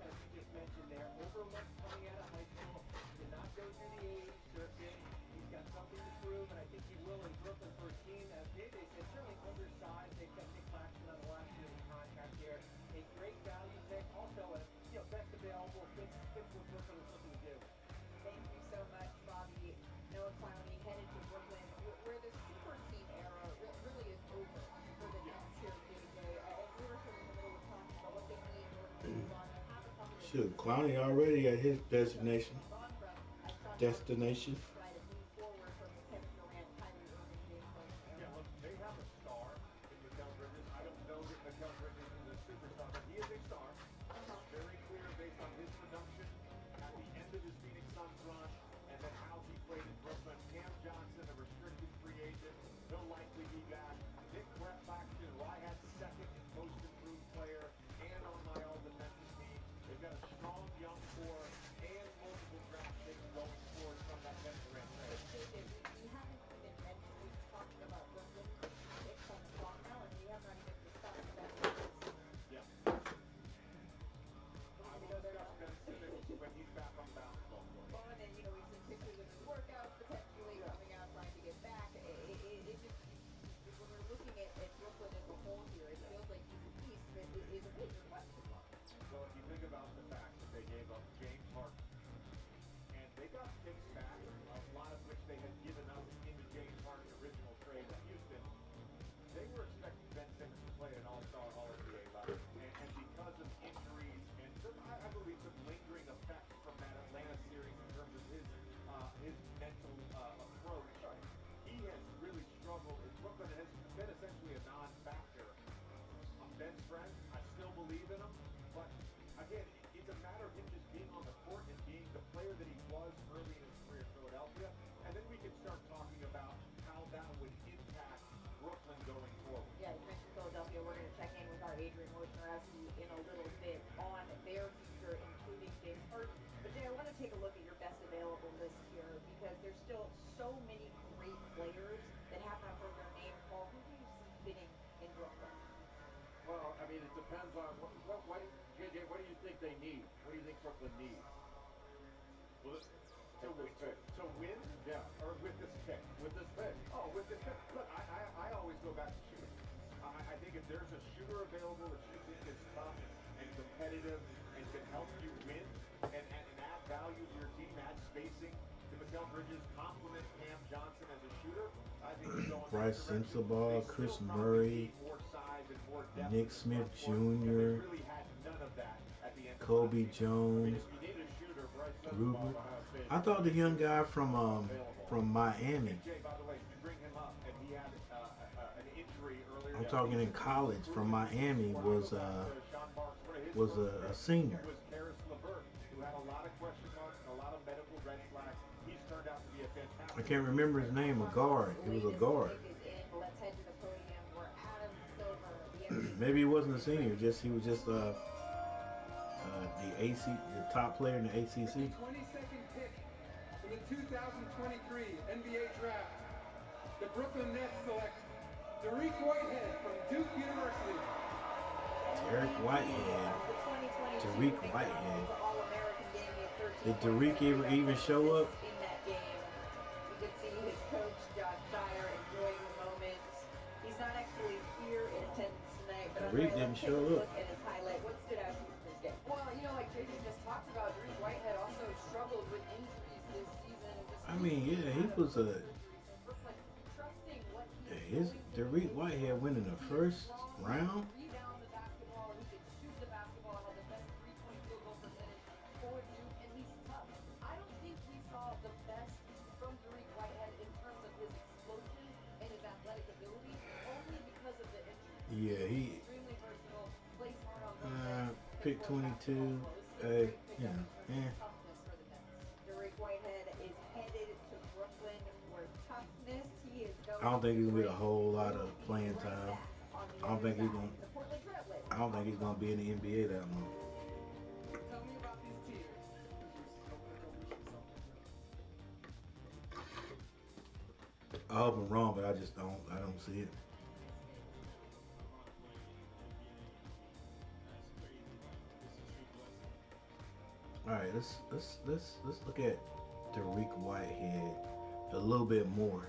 as you just mentioned there. Overlooked coming out of high school. Did not go through the age circuit. He's got something to prove, and I think he will in Brooklyn for a team, as JJ said, certainly undersized. They've got Nick Claxton on the last year of the contract here. A great value pick. Also, a best available. Fits what Brooklyn is looking to do. Thank you so much, Bobby. Noah Clowney headed to Brooklyn, where the super team era really is over for the Nets here, JJ. As we were sort of in the middle of talking about what they need in order to move on, I have a couple of Shoot, Clowney already at his destination. Destination. try to move forward from the Kevin Durant, Kyrie Irving, James Harden era. Yeah, look, they have a star in Mikal Bridges. I don't know that Mikal Bridges is a superstar, but he is a star. Very clear based on his production at the end of his Phoenix Suns run, and then how he played in Brooklyn. Cam Johnson, a restricted free agent, no likely be back. Nick Claxton, who I had second in most improved player and on my all-defensive team. They've got a strong young core and multiple draft picks going forward from that Kevin Durant trade. We haven't even mentioned, we've talked about Brooklyn picks on the clock now, and we have not even discussed Ben Simmons. Yeah. I will discuss Ben Simmons when he's back on the basketball court. Well, and then, we've seen pictures of his workouts potentially coming out, trying to get back. It just, when we're looking at Brooklyn as a whole here, it feels like he's a piece that is a major question mark. Well, if you think about the fact that they gave up James Harden, and they got picks back, a lot of which they had given up in the James Harden original trade to Houston, they were expecting Ben Simmons to play at an all-star, all-NBA level. And because of injuries and some, I believe, some lingering effects from that Atlanta series in terms of his mental approach, he has really struggled. Brooklyn has been essentially a non-factor. I'm Ben's friend. I still believe in him. But again, it's a matter of him just being on the court and being the player that he was early in his career in Philadelphia. And then we can start talking about how that would impact Brooklyn going forward. Yeah, you mentioned Philadelphia. We're going to check in with our Adrian Wojnarowski in a little bit on their future, including James Harden. But Jay, I want to take a look at your best available list here, because there's still so many great players that have not heard their name called. Who do you see fitting in Brooklyn? Well, I mean, it depends on what JJ, what do you think they need? What do you think Brooklyn needs? Well, to win? Yeah, or with this pick? With this pick? Oh, with this pick. Look, I always go back to shooting. I think if there's a shooter available that you think is tough and competitive and can help you win and add value to your team, add spacing to Mikal Bridges, complement Cam Johnson as a shooter, I think you're going Bryce Sensabaugh, Chris Murray, Nick Smith Jr., Kobe Jones, Ruger. I thought the young guy from Miami. I'm talking in college from Miami was a senior. I can't remember his name. A guard. He was a guard. Maybe he wasn't a senior. He was just the top player in the ACC. 22nd pick in the 2023 NBA draft, the Brooklyn Nets select Derek Whitehead from Duke University. Derek Whitehead. Derek Whitehead. Did Derek even show up? In that game, you could see his coach, Josh Dyer, enjoying the moment. He's not actually here in attendance tonight, but Derek didn't show up. Look at his highlight. What stood out to you from this game? Well, like JJ just talked about, Derek Whitehead also struggled with injuries this season. I mean, yeah, he was a. Derek Whitehead went in the first round. Rebound the basketball, he could shoot the basketball, had the best three-point field goal percentage for Duke, and he's tough. I don't think we saw the best from Derek Yeah, he Extremely versatile, plays hard on defense, and pick will pass the ball 22. well. This is a Hey, great you pickup in terms know, of toughness for the Nets. Derek Whitehead is headed to Brooklyn, where toughness he is going I don't think to he's gonna get a bring. whole lot We'll of be playing right time. back on the I don't other think he's side. gonna. The Portland I don't think he's gonna be in the NBA that long. Tell me about these tears. I hope I'm wrong, but I just don't. I don't see it. All right, let's look at Tariq Whitehead a little bit more,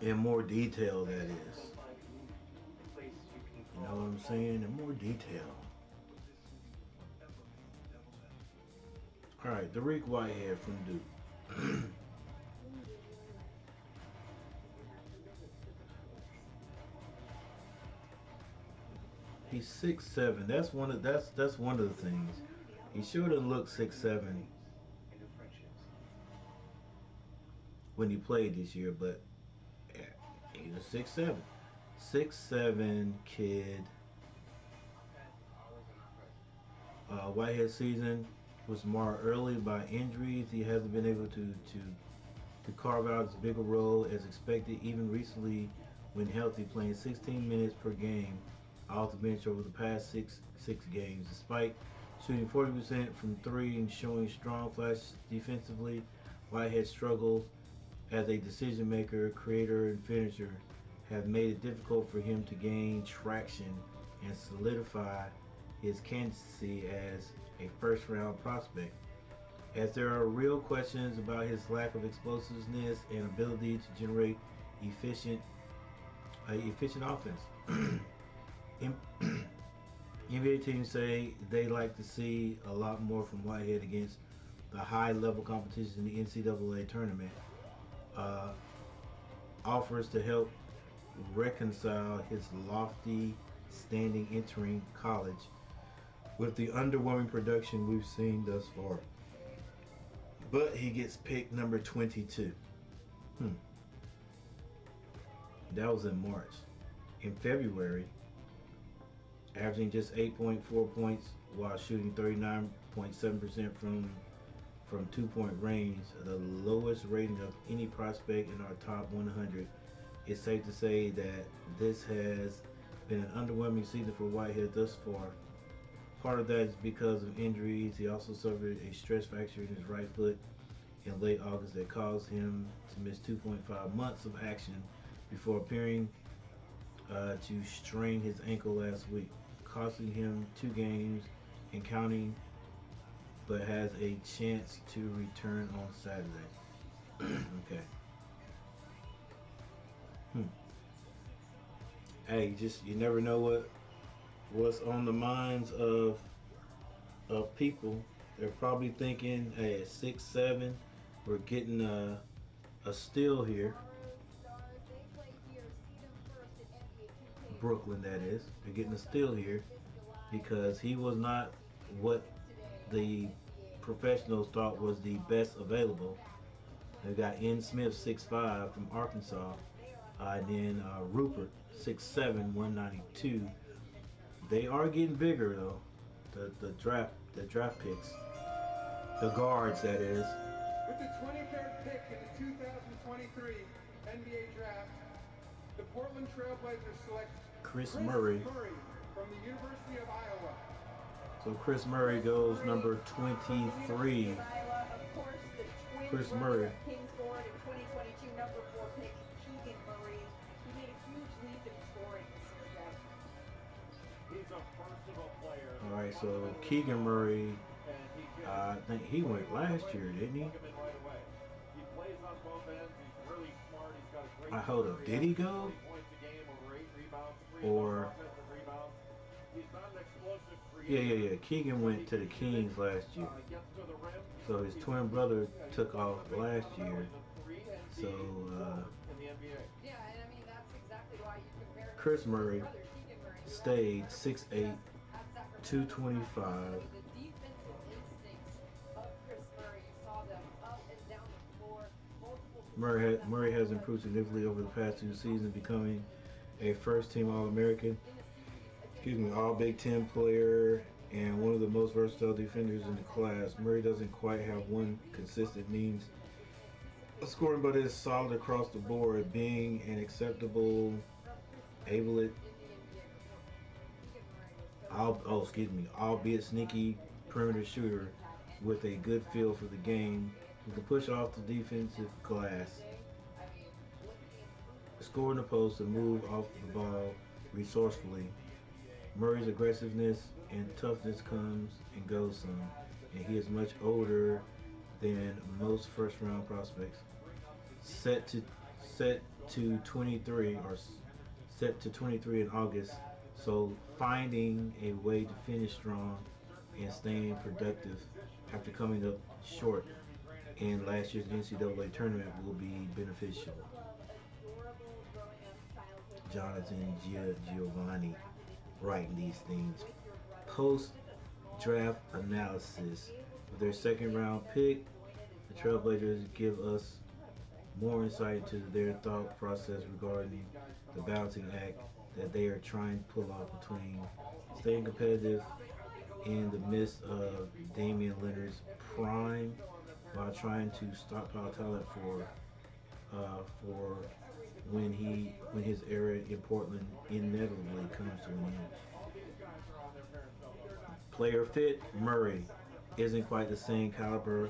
in more detail. That is, you know what I'm saying? In more detail. All right, Tariq Whitehead from Duke. He's 6'7". That's one of the things. He sure doesn't look 6'7" when he played this year, but yeah, he's a 6'7". 6'7" kid. Whitehead season was marred early by injuries. He hasn't been able to carve out as big a role as expected, even recently when healthy, playing 16 minutes per game off the bench over the past six games. Despite shooting 40% from three and showing strong flashes defensively, Whitehead struggles as a decision maker, creator, and finisher have made it difficult for him to gain traction and solidify his candidacy as a first-round prospect, as there are real questions about his lack of explosiveness and ability to generate efficient offense. NBA teams say they like to see a lot more from Whitehead against the high-level competition in the NCAA tournament. Offers to help reconcile his lofty standing entering college with the underwhelming production we've seen thus far. But he gets picked number 22. That was in March. In February, averaging just 8.4 points while shooting 39.7% from 2-point range, the lowest rating of any prospect in our top 100. It's safe to say that this has been an underwhelming season for Whitehead thus far. Part of that is because of injuries. He also suffered a stress fracture in his right foot in late August that caused him to miss 2.5 months of action before appearing to strain his ankle last week, costing him 2 games and counting, but has a chance to return on Saturday. Okay. Hey, just you never know what's on the minds of people. They're probably thinking, hey, at 6'7", we're getting a steal here. Brooklyn, that is. They're getting a steal here because he was not what the professionals thought was the best available. They've got N. Smith, 6'5", from Arkansas, and then Rupert, 6'7", 192. They are getting bigger though. The draft picks, the guards, that is. With the 23rd pick in the 2023 NBA draft, the Portland Trailblazers select Chris Murray from the University of Iowa. So Chris Murray goes number 23. Chris Murray. Kings forward in 2022, number 4 pick, Keegan Murray. He made a huge leap in scoring this year, Jack. He's a versatile player. All right, so Keegan Murray, I think he went last year, didn't he? He plays on both ends. He's really smart. He's got a great Hold up, did he go? 20 points a game, over 8 rebounds, 3 Or offensive rebounds. He's not an explosive yeah. Keegan went to the Kings last year. So his twin brother took off last year. So Yeah, and I mean that's exactly why you compare him Chris to his Murray brother, Keegan Murray, who stayed actually 6'8", 225. The defensive instincts of Chris Murray, you saw them up and down the floor. Murray has improved significantly over the past 2 seasons, becoming a first-team All-American, All Big Ten player, and one of the most versatile defenders in the class. Murray doesn't quite have one consistent means of scoring, but is solid across the board, being an acceptable, able albeit sneaky perimeter shooter with a good feel for the game. He can push off the defensive glass, score in the post, and move off the ball resourcefully. Murray's aggressiveness and toughness comes and goes some, and he is much older than most first-round prospects. Set to 23 or set to 23 in August, so finding a way to finish strong and staying productive after coming up short in last year's NCAA tournament will be beneficial. Jonathan Giovanni writing these things. Post-draft analysis. With their second-round pick, the Trailblazers give us more insight into their thought process regarding the balancing act that they are trying to pull off between staying competitive in the midst of Damian Lillard's prime while trying to stockpile talent for when his era in Portland inevitably comes to an end. Player fit, Murray isn't quite the same caliber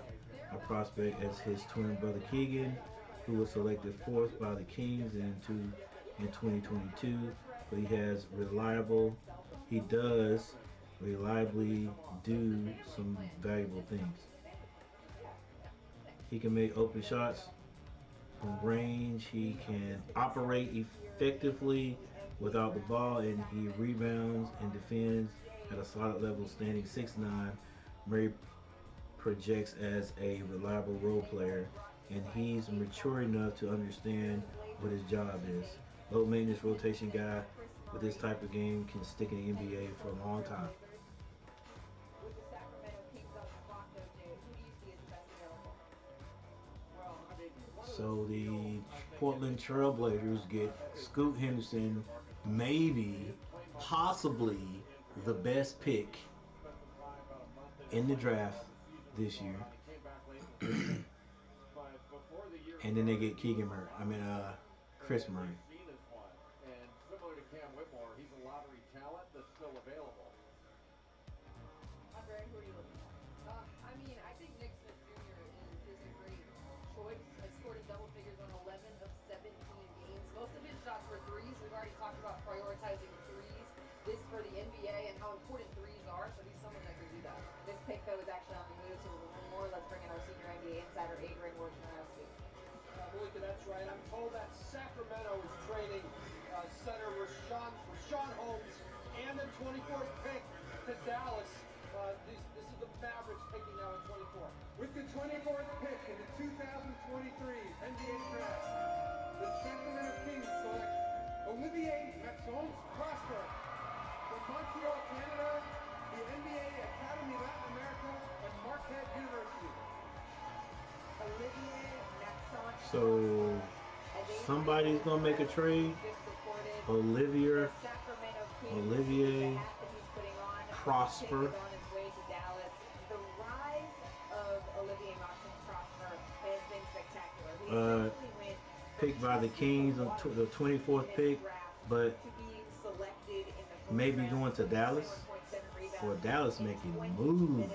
of prospect as his twin brother Keegan, who was selected fourth by the Kings in 2022, but he does reliably do some valuable things. He can make open shots from range, he can operate effectively without the ball, and he rebounds and defends at a solid level, standing 6'9". Murray projects as a reliable role player, and he's mature enough to understand what his job is. Low maintenance rotation guy with this type of game can stick in the NBA for a long time. So the Portland Trailblazers get Scoot Henderson, maybe, possibly the best pick in the draft this year. And then they get Chris Murray. And similar to Cam Whitmore, he's a lottery talent that's still available. Andre, who are you looking at? I think Nick Smith Jr. is a great choice. Has scored in double figures on 11 of 17 games. Most of his shots were threes. We've already talked about prioritizing threes. This for the NBA and how important threes are. So he's someone that can do that. This pick, though, is actually on the move. So we'll learn more. Let's bring in our senior NBA insider, Adrian Wojnarowski. Malika, that's right. I'm told that Sacramento is trading center Rashawn Holmes and the 24th pick to Dallas. This is the Mavericks picking now at 24. With the 24th pick in the 2023 NBA Draft, the Sacramento Kings select Olivier Maxence Prosper from Montreal, Canada, the NBA Academy Latin America, and Marquette University. Olivier Maxence. So somebody's gonna make a trade. Olivier Prosper. The rise of Olivier Maxence Prosper has been spectacular. Picked by the Kings on the 24th pick, but maybe going to Dallas, or Dallas making moves.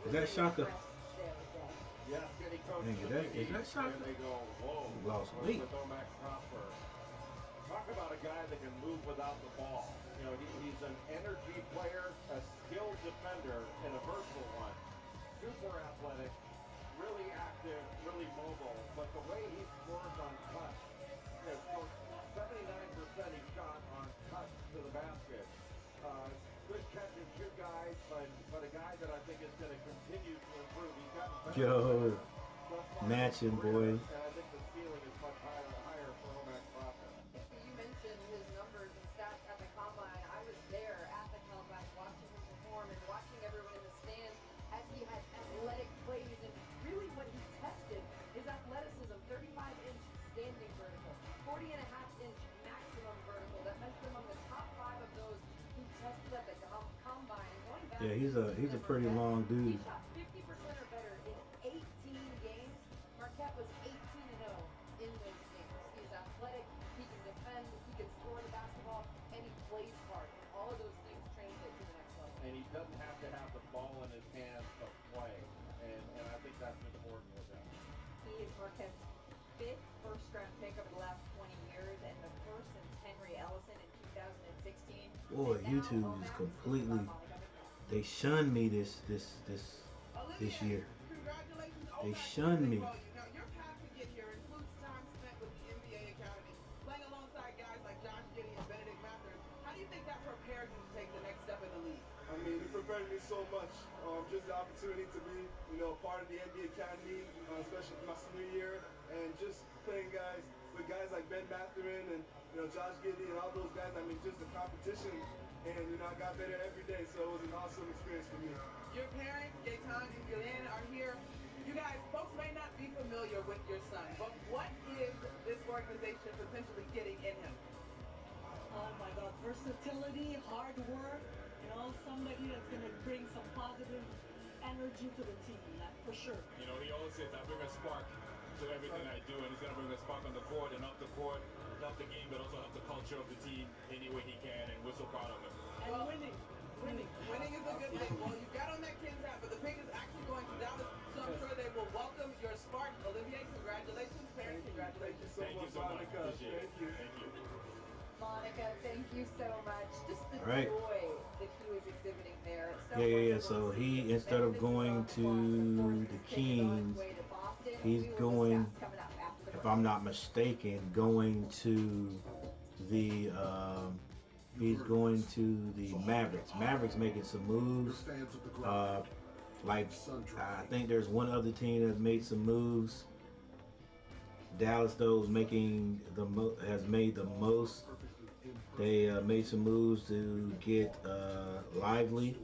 Is that Shaka? Yes, and he Is that Shaka? They go, whoa. Lost weight. Talk about a guy that can move without the ball. You know, he's an energy player, a skilled defender, and a versatile one. Super athletic, really active, really mobile. But the way he scores on touch, 79% he shot on touch to the basket. Good catch and shoot guy, but a guy that I think is going to continue to improve. He's gotten better. Matching, boy. And I think the ceiling is much higher for Omac Prosper. You mentioned his numbers and stats at the combine. I was there at the combine watching him perform and watching everyone in the stands as he had athletic plays. And really what he tested is athleticism. 35-inch standing for Yeah, he's a pretty long He dude. shot 50% or better in 18 games. Marquette was 18-0 in those games. He's athletic, he can defend, he can score the basketball, and he plays hard. And all of those things translate to the next level. And he doesn't have to have the ball in his hands to play. And I think that's important with him. He is Marquette's 5th first-round pick over the last 20 years, and the first since Henry Ellison in 2016. Boy, YouTube is completely. They shunned me this year. Congratulations. They shunned me. Now, your path to get here includes time spent with the NBA Academy, playing alongside guys like Josh Giddey and Benedict Mathers. How do you think that prepared you to take the next step in the league? I mean, it prepared me so much. Just the opportunity to be, part of the NBA Academy, especially for my senior year, and just playing with guys like Ben Mathurin and Josh Giddey and all those guys. I mean, just the competition, and I got better every day. So it was an awesome experience for me. Your parents, Gaetan and Guylaine, are here. You guys, folks may not be familiar with your son, but what is this organization potentially getting in him? Oh my God, versatility, hard work, somebody that's going to bring some positive energy to the team, that for sure. He always says, I bring a spark to everything I do, and he's going to bring a spark on the court and off the court, help the game, but also help the culture of the team any way he can, and we're so proud of him. And winning. Winning is a good thing. Well, you got on that Kings hat, but the pick is actually going to Dallas, so I'm sure they will welcome your spark. Olivier, congratulations. Parents, congratulations. Thank you so much, Monica. Thank you. Monica, thank you so much. Just the All right. joy that he was exhibiting there. Yeah. So he, instead of going to the Kings, he's going, if I'm not mistaken, going to the he's going to the Mavericks. Mavericks making some moves. I think there's one other team that's made some moves. Dallas, though, is making has made the most. They made some moves to get Lively,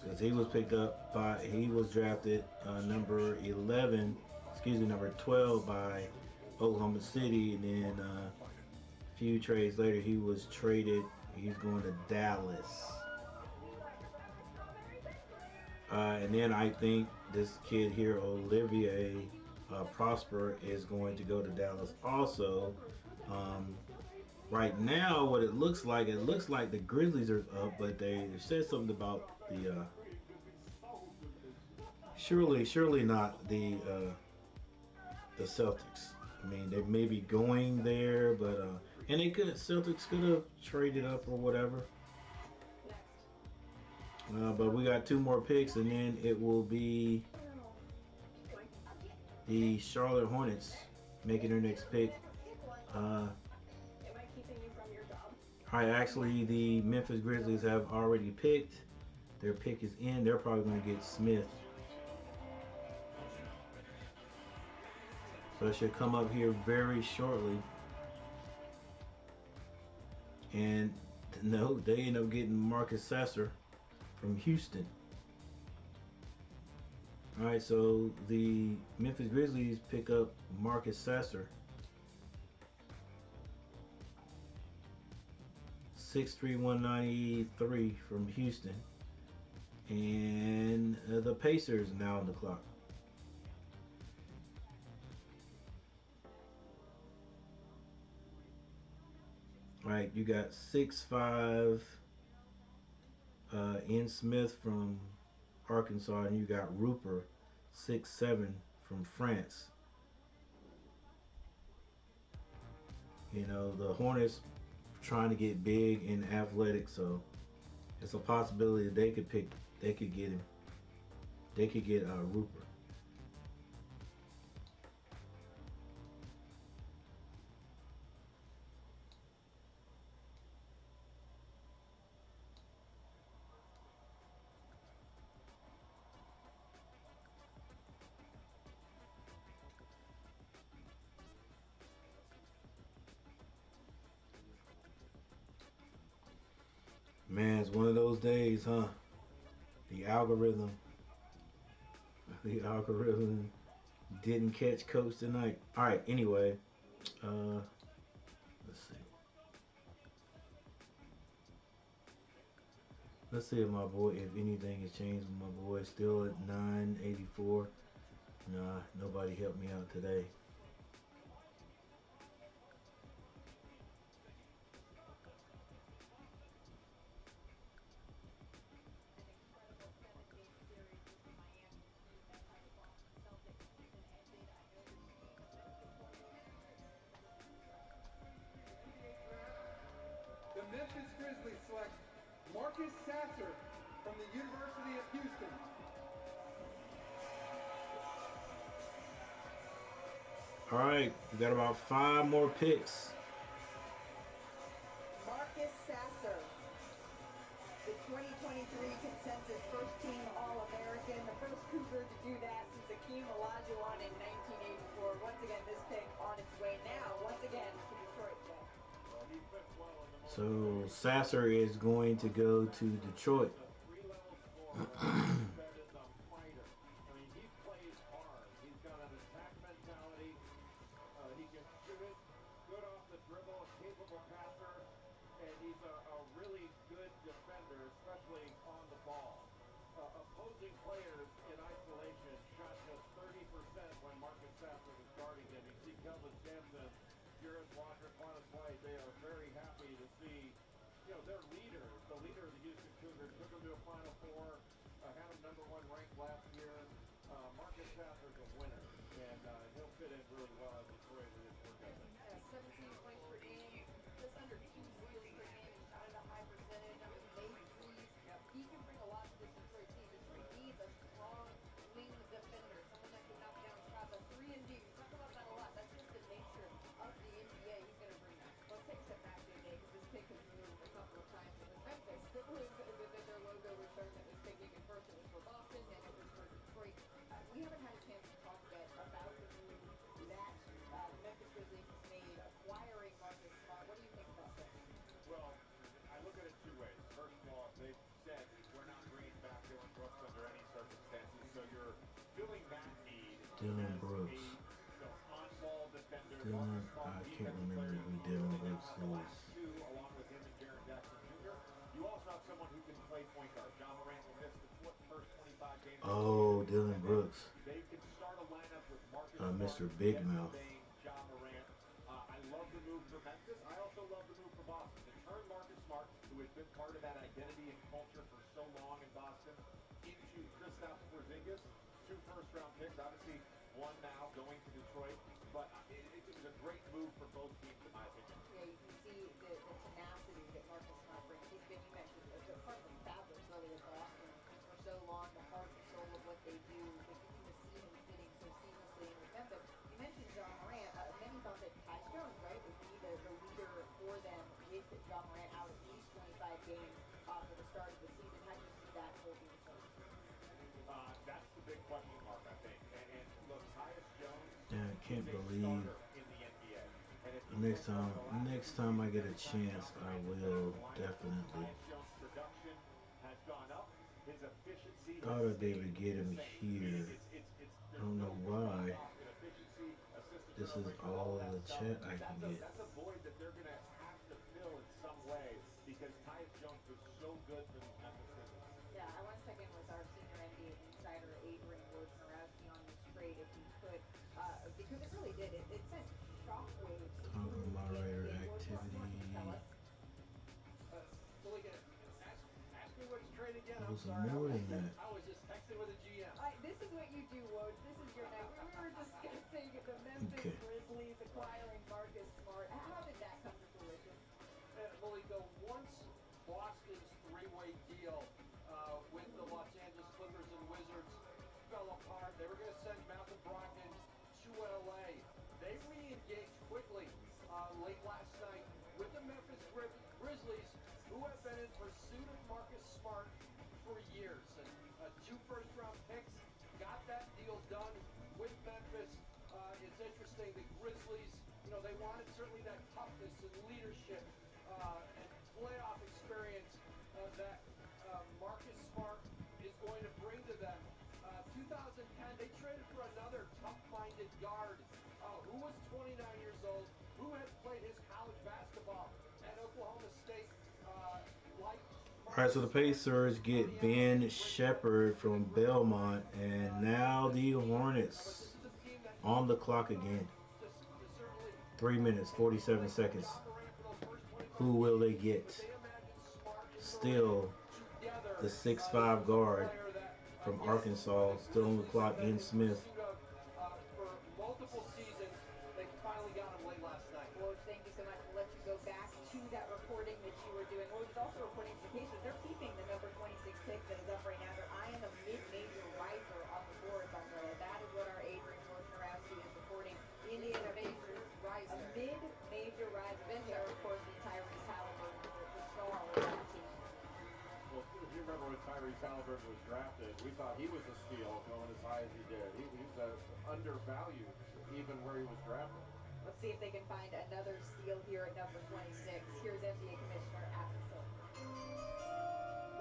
because he was picked up by, he was drafted number 12 by Oklahoma City, and then a few trades later he was traded. He's going to Dallas. And then I think this kid here, Olivier Prosper, is going to go to Dallas also. Right now, what it looks like the Grizzlies are up, but they said something about the surely not the Celtics. I mean, they may be going there, but and Celtics could have traded up or whatever. But we got 2 more picks, and then it will be the Charlotte Hornets making their next pick. Alright, actually the Memphis Grizzlies have already picked. Their pick is in. They're probably going to get Smith. So it should come up here very shortly. And no, they end up getting Marcus Sasser from Houston. Alright, so the Memphis Grizzlies pick up Marcus Sasser. 6'3", 193 from Houston. And the Pacers now on the clock. Alright, you got 6'5" N. Smith from Arkansas, and you got Rupert 6'7" from France. The Hornets trying to get big and athletic, so it's a possibility they could get him. They could get Rupert. Man, it's one of those days, huh? The algorithm didn't catch Coach tonight. All right, anyway, let's see. Let's see if my boy, if anything has changed with my boy. Still at 984. Nah, nobody helped me out today. The Memphis Grizzlies select Marcus Sasser from the University of Houston. All right, we got about 5 more picks. Marcus Sasser, the 2023 consensus first team All-American, the first Cougar to do that since Akeem Olajuwon in 1984. Once again, this pick on its way now, once again, to Detroit. So Sasser is going to go to Detroit. He can shoot it, good off the dribble, a capable passer, and he's a really good defender, especially on the ball. Opposing players in isolation shot just 30% when Marcus Sasser was guarding him. You see Kelvin Sampson, Jarrett Walker, Quantus White, they are very happy to see, their leader, the leader of the Houston Cougars, took them to a Final Four, had them #1 ranked last year. Marcus Sasser's a winner, and he'll fit in really well in Detroit with his work ethic. 17 points per game, just under 2 steals per game, and shot at a high percentage. I mean, made threes. He can bring a lot to this Detroit team. Detroit needs a strong wing defender, someone that can knock down shots. A 3-and-D. We talk about that a lot. That's just the nature of the NBA. He's going to bring that. Let's take a step back, JJ, because this pick has moved a couple of times. It was Memphis that was their logo return that was picking. At first it was for Boston, then it was for Detroit. We haven't had a chance to talk yet about the move that the Memphis Grizzlies has made, acquiring Marcus Smart. What do you think about that? Well, I look at it 2 ways. First of all, they've said we're not bringing back Dylan Brooks under any circumstances, so you're filling that need. Dylan Brooks. On-ball defender. I can't remember who Dylan Brooks is. Two, along with him and Jaren Jackson Jr. You also have someone who can play point guard. John Morant will miss the first 25 games. Oh, Dylan Brooks. They can start a lineup with Marcus Mr. Big Mouth. John Morant. I love the move for Memphis. I also love the move for Boston. To turn Marcus Smart, who has been part of that identity and culture for so long in Boston, into Kristaps Porzingis. 2 first-round picks. Obviously, one now going to Detroit. But it was a great move for both teams, in my opinion. Yeah, you can see the tenacity that Marcus Smart brings. He's been, you mentioned, a part of the fabric really of Boston for so long, the heart and soul of what they do. But you can just see him fitting so seamlessly in with Memphis. You mentioned John Morant. Many thought that Tyus Jones, right, would be the leader for them with John Morant out at least 25 games for the start of the season. How do you see that holding itself? That's the big question mark, I think. And look, Tyus Jones. Yeah, I can't believe. Next time I get a chance, I will definitely. Thought I'd be able to get him here. I don't know why. This is all the chat I can get. That's a void that they're going to have to fill in some way because Tyus Jones was so good for these Memphis Grizzlies. Yeah, I want to check in with our senior NBA insider, Adrian Wojnarowski, on this trade if he could, because it really did. It sent shockwaves. Moderator activity. Ask me which trade again. It was more than that. I was just texting with a GM. This is what you do, Woj. This is your night. We were discussing the Memphis Grizzlies acquiring Marcus Smart. How did that come to fruition? Once Boston's 3-way deal with the Los Angeles Clippers and Wizards fell apart, they were going to send Malcolm Brogdon to LA. They re-engaged quickly late last night with the Memphis Grizzlies, who have been in pursuit of Marcus Smart for years. And 2 first-round picks got that deal done with Memphis. It's interesting, the Grizzlies, they wanted certainly that toughness and leadership and playoff experience that Marcus Smart is going to bring to them. 2010, they traded for another tough-minded guard who was 29 years old, who had played his college basketball at Oklahoma State, like All right, so the Pacers get Ben Shepherd from Belmont, and now the Hornets on the clock again. 3 minutes, 47 seconds. Who will they get? Still the 6'5" guard from Arkansas, still on the clock, in Smith. For multiple seasons, they finally got him late last night. Well, thank you so much. We'll let you go back to that reporting that you were doing. Well, it was also reporting for the Pacers. They're keeping the number 26 pick that is up right now. They're eyeing a mid-major riser on the boards, Andrea. That is what our Adrian Wojnarowski is reporting. The Indiana Pacers rise a mid-major riser. Then there, of course, the Tyrese Halliburton, the star of that team. Well, if you remember when Tyrese Halliburton was drafted, we thought he was a steal going as high as he did. He's undervalued even where he was drafted. Let's see if they can find another steal here at number 26. Here's NBA Commissioner Adam Silver.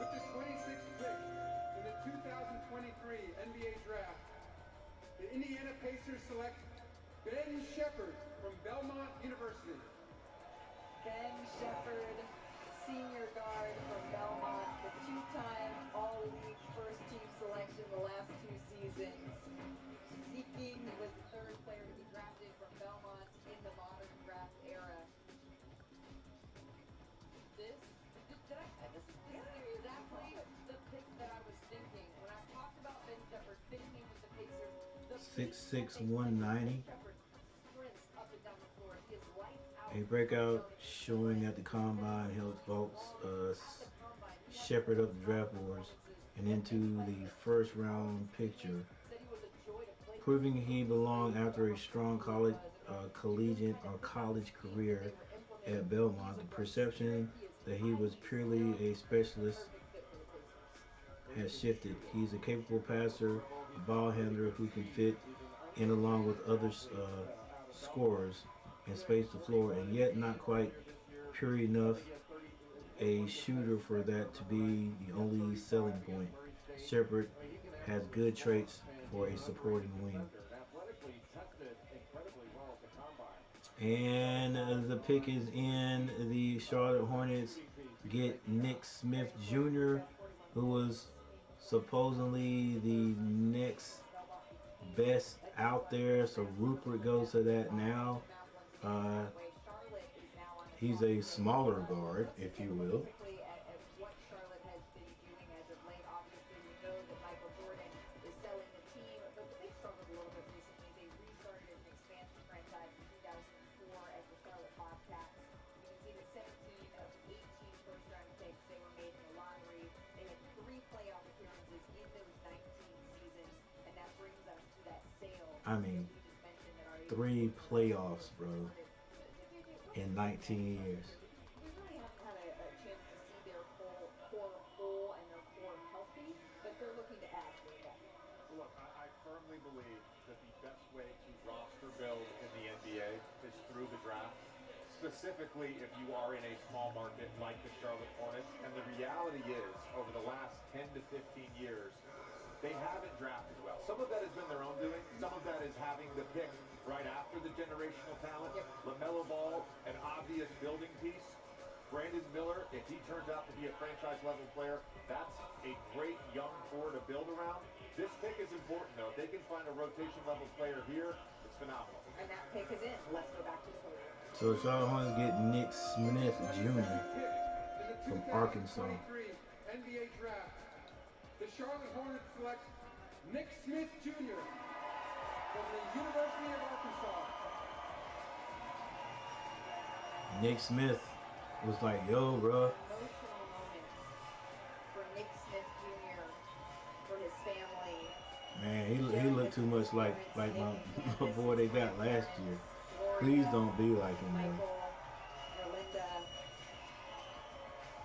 With the 26th pick in the 2023 NBA Draft, the Indiana Pacers select Ben Shepherd from Belmont University. Ben Shepherd, senior guard from Belmont, the two-time All-League first-team selection the last 2 seasons. Seeking, he was the 3rd player to be drafted from Belmont in the modern draft era. This is exactly the pick that I was thinking. When I talked about Ben Shepherd finishing with the Pacers, the 6'6", 190. sprints up and down the floor. He is lights out. A breakout showing at the combine helped vaults Shepherd up the draft boards and into the first round picture, proving he belonged after a strong collegiate or college career at Belmont. The perception that he was purely a specialist has shifted. He's a capable passer, a ball handler who can fit in along with other scorers and space the floor, and yet not quite pure enough a shooter for that to be the only selling point. Shepherd has good traits for a supporting wing. And the pick is in. The Charlotte Hornets get Nick Smith Jr., who was supposedly the next best out there. So Rupert goes to that now. He's a smaller guard, if you will. What Charlotte has been doing as of late. Obviously, we know that Michael Jordan is selling the team, but they've struggled a little bit recently. They restarted as an expansion franchise in 2004 as the Charlotte Bobcats. You can see the 17 of 18 first-round picks they were made in the lottery. They had 3 playoff appearances in those 19 seasons, and that brings us to that sale. I mean, 3 playoffs, bro, in 19 years. We really haven't had a chance to see their core whole and their core healthy, but they're looking to add to that. Look, I firmly believe that the best way to roster build in the NBA is through the draft, specifically if you are in a small market like the Charlotte Hornets. And the reality is, over the last 10 to 15 years, they haven't drafted well. Some of that has been their own doing. Some of that is having the pick right after the generational talent. LaMelo Ball, an obvious building piece. Brandon Miller, if he turns out to be a franchise-level player, that's a great young core to build around. This pick is important, though. If they can find a rotation-level player here, it's phenomenal. And that pick is in. Let's go back to the podium. So the Charlotte Hornets get Nick Smith Jr. from Arkansas. NBA Draft. The Charlotte Hornets select Nick Smith Jr. from the University of Arkansas. Nick Smith was like, yo, bro. Emotional moment for Nick Smith Jr., for his family. Man, he looked too much like my boy they got last year. Please don't be like him, man. Melinda.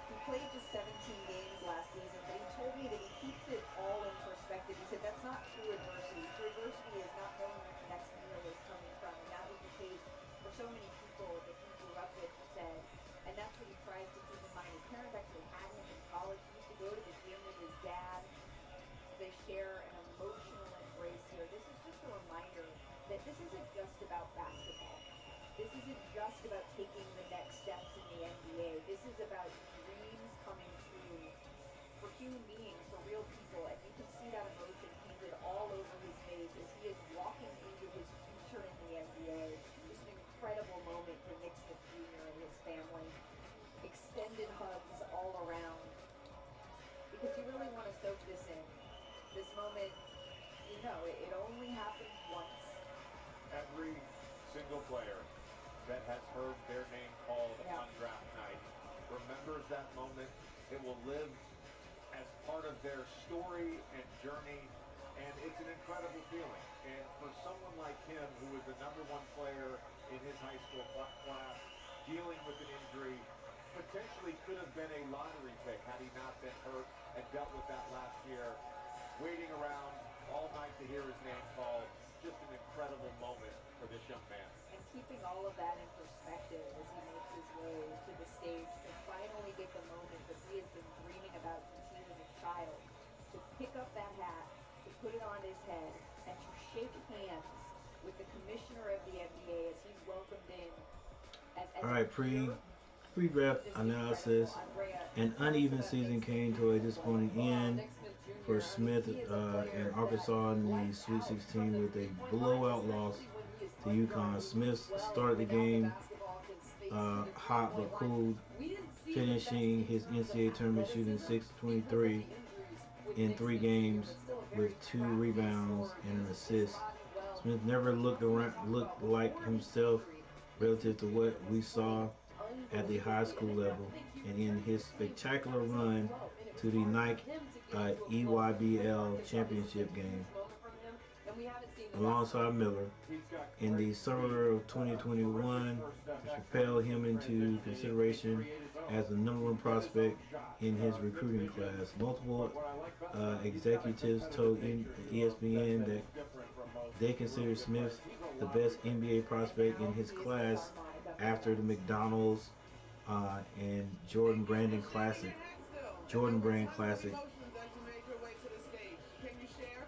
He played just 17 games last season, but he told me that he keeps it all in perspective. He said that's not true adversity. True adversity is not knowing where the next meal is coming from. And that was the case for so many people that he grew up with, he said. And that's what he tries to keep in mind. His parents actually had him in college. He used to go to the gym with his dad. They share an emotional embrace here. This is just a reminder that this isn't just about basketball. This isn't just about taking the next steps in the NBA. This is about dreams coming true human beings, for real people, and you can see that emotion painted all over his face as he is walking into his future in the NBA. Just an incredible moment for Nick Smith Jr. and his family. Extended hugs all around, because you really want to soak this in. This moment, you know, it only happens once. Every single player that has heard their name called on draft night remembers that moment. It will live as part of their story and journey, and it's an incredible feeling. And for someone like him, who was the #1 player in his high school class, dealing with an injury, potentially could have been a lottery pick had he not been hurt and dealt with that last year, waiting around all night to hear his name called. Just an incredible moment for this young man. And keeping all of that in perspective as he makes his way to the stage to finally get the moment that he has been dreaming about since he was a child, to pick up that hat, to put it on his head, and to shake hands with the commissioner of the NBA as he's welcomed in as All right, pre-draft analysis. An uneven season came to a disappointing end for Smith and Arkansas in the Sweet 16 with a blowout loss to UConn. Smith started the game hot but cooled, finishing his NCAA tournament shooting 6-23 in 3 games with 2 rebounds and an assist. Smith never looked like himself relative to what we saw at the high school level, and in his spectacular run to the Nike EYBL championship game alongside Miller in the summer of 2021, which propelled him into consideration as the #1 prospect in his recruiting class. Multiple executives told ESPN that they consider Smith the best NBA prospect in his class after the McDonald's and Jordan Brand Classic. Emotions as you made your way to the stage. Can you share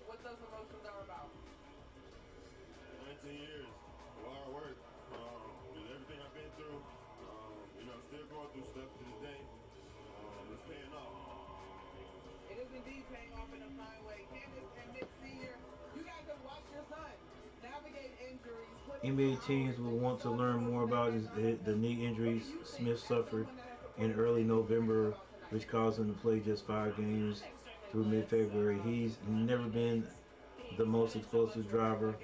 what those emotions are about? 19 years of hard work. With everything I've been through, you know, still going through stuff to this day. It's paying off. It is indeed paying off in a fine way. Candace and Nick Sr., you guys have watched your son navigate injuries. NBA teams will want to learn more about the knee injuries Smith suffered in early November, which caused him to play just 5 games through mid-February. He's never been the most explosive driver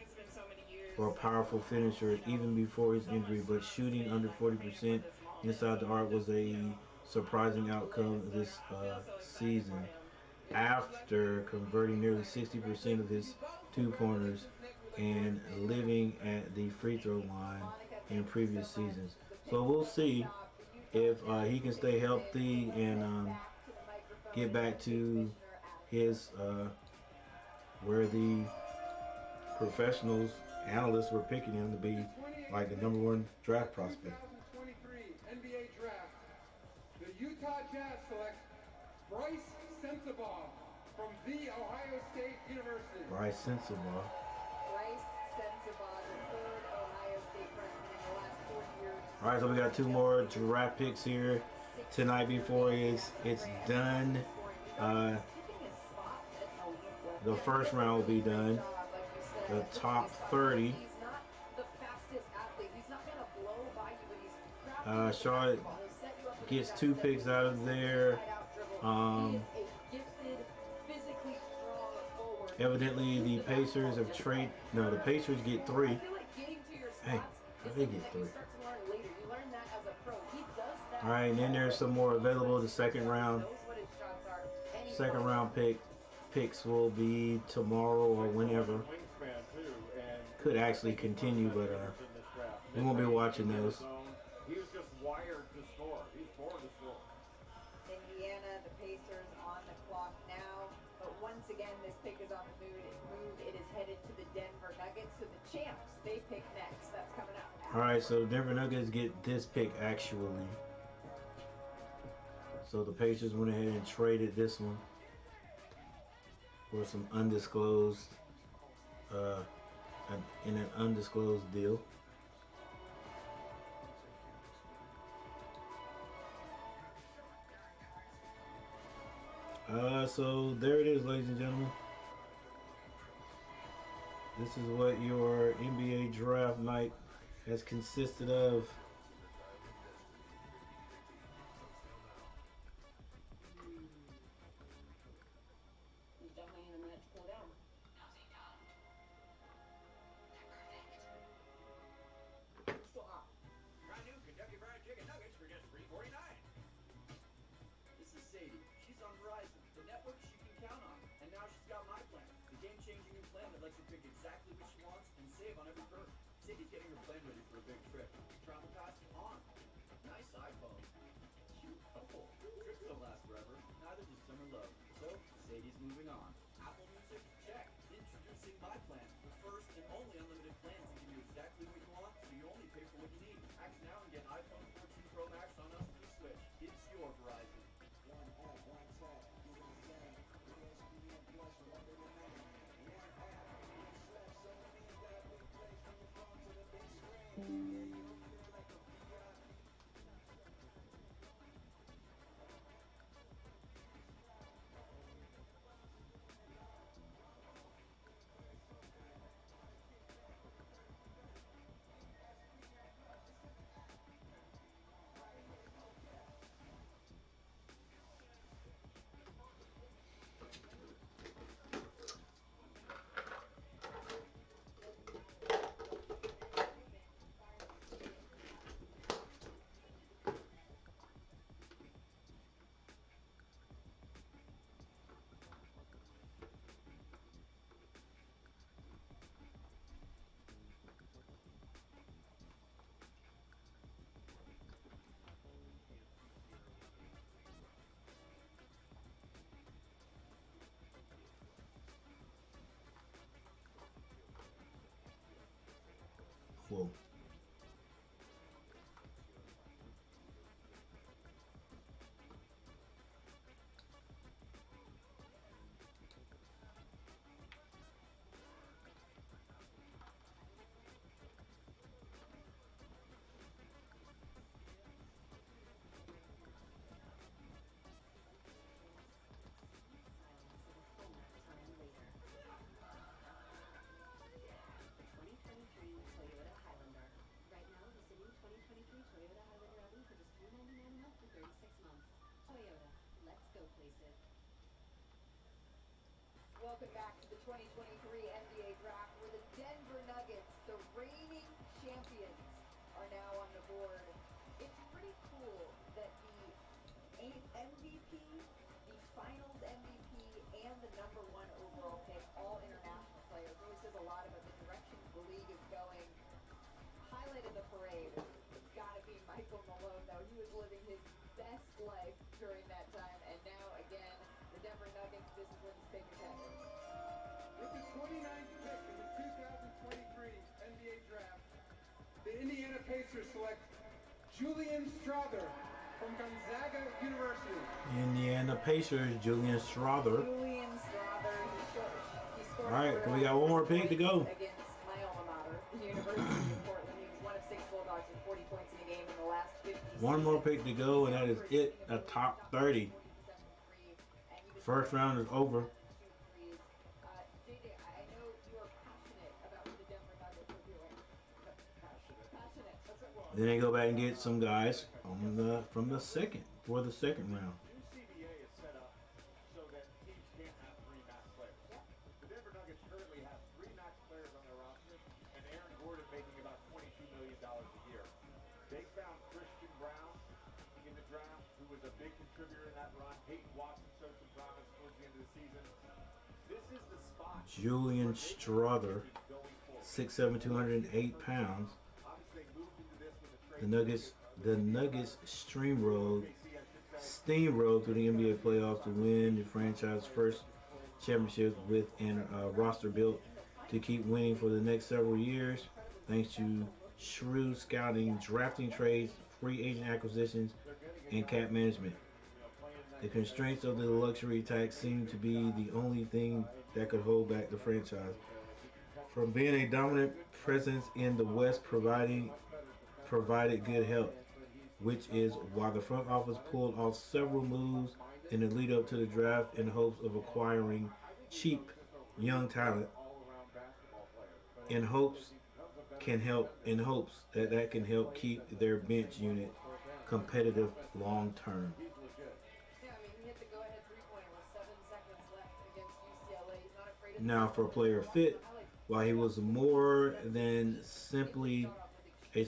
or powerful finisher even before his injury, but shooting under 40% inside the arc was a surprising outcome this season, after converting nearly 60% of his 2-pointers and living at the free throw line in previous seasons. So we'll see if he can stay healthy and get back to his where the professionals, analysts were picking him to be like the #1 draft prospect. 2023 NBA draft. The Utah Jazz select Bryce Sensabaugh from The Ohio State University. Bryce Sensabaugh. Bryce Sensabaugh, the 3rd Ohio State freshman in the last 4 years. All right, so we got 2 more draft picks here tonight before it's done. The first round will be done. The top 30. Charlotte gets 2 picks out of there. Evidently, the Pacers have traded. No, the Pacers get 3. Hey, they get 3. All right, and then there's some more available. The second round picks will be tomorrow or whenever. Could actually continue, but we won't be watching those. He was just wired to score. He's born to score. Indiana, the Pacers on the clock now. But once again, this pick is on the move. It is headed to the Denver Nuggets. So the champs, they pick next. That's coming up. All right, so Denver Nuggets get this pick actually. So the Pacers went ahead and traded this one for some undisclosed, in an undisclosed deal. So there it is, ladies and gentlemen. This is what your NBA draft night has consisted of. He's definitely in a minute to cool down. Still hot. Brand new Kentucky Fried Chicken Nuggets for just $3.49. This is Sadie. She's on Verizon, the network she can count on. And now she's got my plan, the game-changing new plan that lets her pick exactly what she wants and save on every perk. Sadie's getting her plan ready for a big trip. Travel pass on. Nice iPhone. Cute couple. Trips don't last forever. Neither does summer love. So, Sadie's moving on. Apple Music? Check. Introducing my plan. The first and only unlimited plan to give you exactly what you want, so you only pay for what you need. Act now and get iPhone 14 Pro Max on us through Switch. It's your Verizon. One app, one tap, you understand. ESPN Plus from under the name. One app, one slash, so many got a big place from the phone to the big screen. Yeah, you don't feel like a VIP. Whoa. Welcome back to the 2023 NBA Draft, where the Denver Nuggets, the reigning champions, are now on the board. It's pretty cool that the MVP, the Finals MVP, and the #1 overall pick, all international players. It really says a lot about the direction the league is going. Highlight of the parade, it's got to be Michael Malone, though. He was living his best life during that time, and now, again, the Denver Nuggets, this is where this pick is headed. With the 29th pick in the 2023 NBA Draft, the Indiana Pacers select Julian Strawther from Gonzaga University. Indiana Pacers, Julian Strawther. Julian Strawther, he scored. All right, we got one more pick to go. Against my alma mater, the University of Portland. He was one of 6 Bulldogs with 40 points in a game in the last 50 One more pick to go, and that is it. A top 30. First round is over. JJ, I know you are passionate about what the Denver Nuggets are doing. Passionate. That's what we're on. Then they go back and get some guys on from the second for the second round. New CBA is set up so that teams can't have 3 max players. The Denver Nuggets currently have 3 max players on their roster, and Aaron Gordon making about $22 million a year. They found Christian Brown in the draft, who was a big contributor in that run. Peyton Watson showed some promise towards the end of the season. This is the spot. Julian Strawther, 6'7", 208 pounds. The Nuggets steamrolled through the NBA playoffs to win the franchise's first championship with a roster built to keep winning for the next several years, thanks to shrewd scouting, drafting trades, free agent acquisitions, and cap management. The constraints of the luxury tax seem to be the only thing that could hold back the franchise from being a dominant presence in the West, provided good health, which is why the front office pulled off several moves in the lead up to the draft in hopes of acquiring cheap young talent in hopes that that can help keep their bench unit competitive long term. Yeah, I mean, he hit the go-ahead three-pointer with 7 seconds left against UCLA. He's not afraid of the Now, for a player fit, while he was more than simply a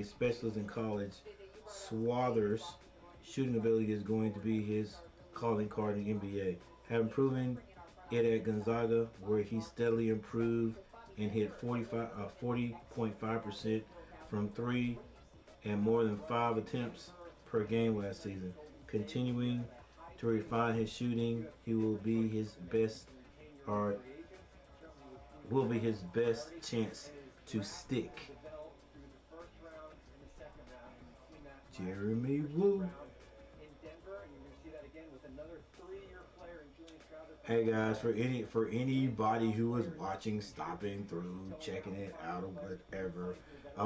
specialist in college, Swathers' shooting ability is going to be his calling card in the NBA. Having proven it at Gonzaga, where he steadily improved and hit 40.5% from three and more than 5 attempts per game last season. Continuing to refine his shooting, he will be his best or will be his best chance to stick. Jeremy Woo. Hey guys, for anybody who was watching, stopping through, checking it out or whatever,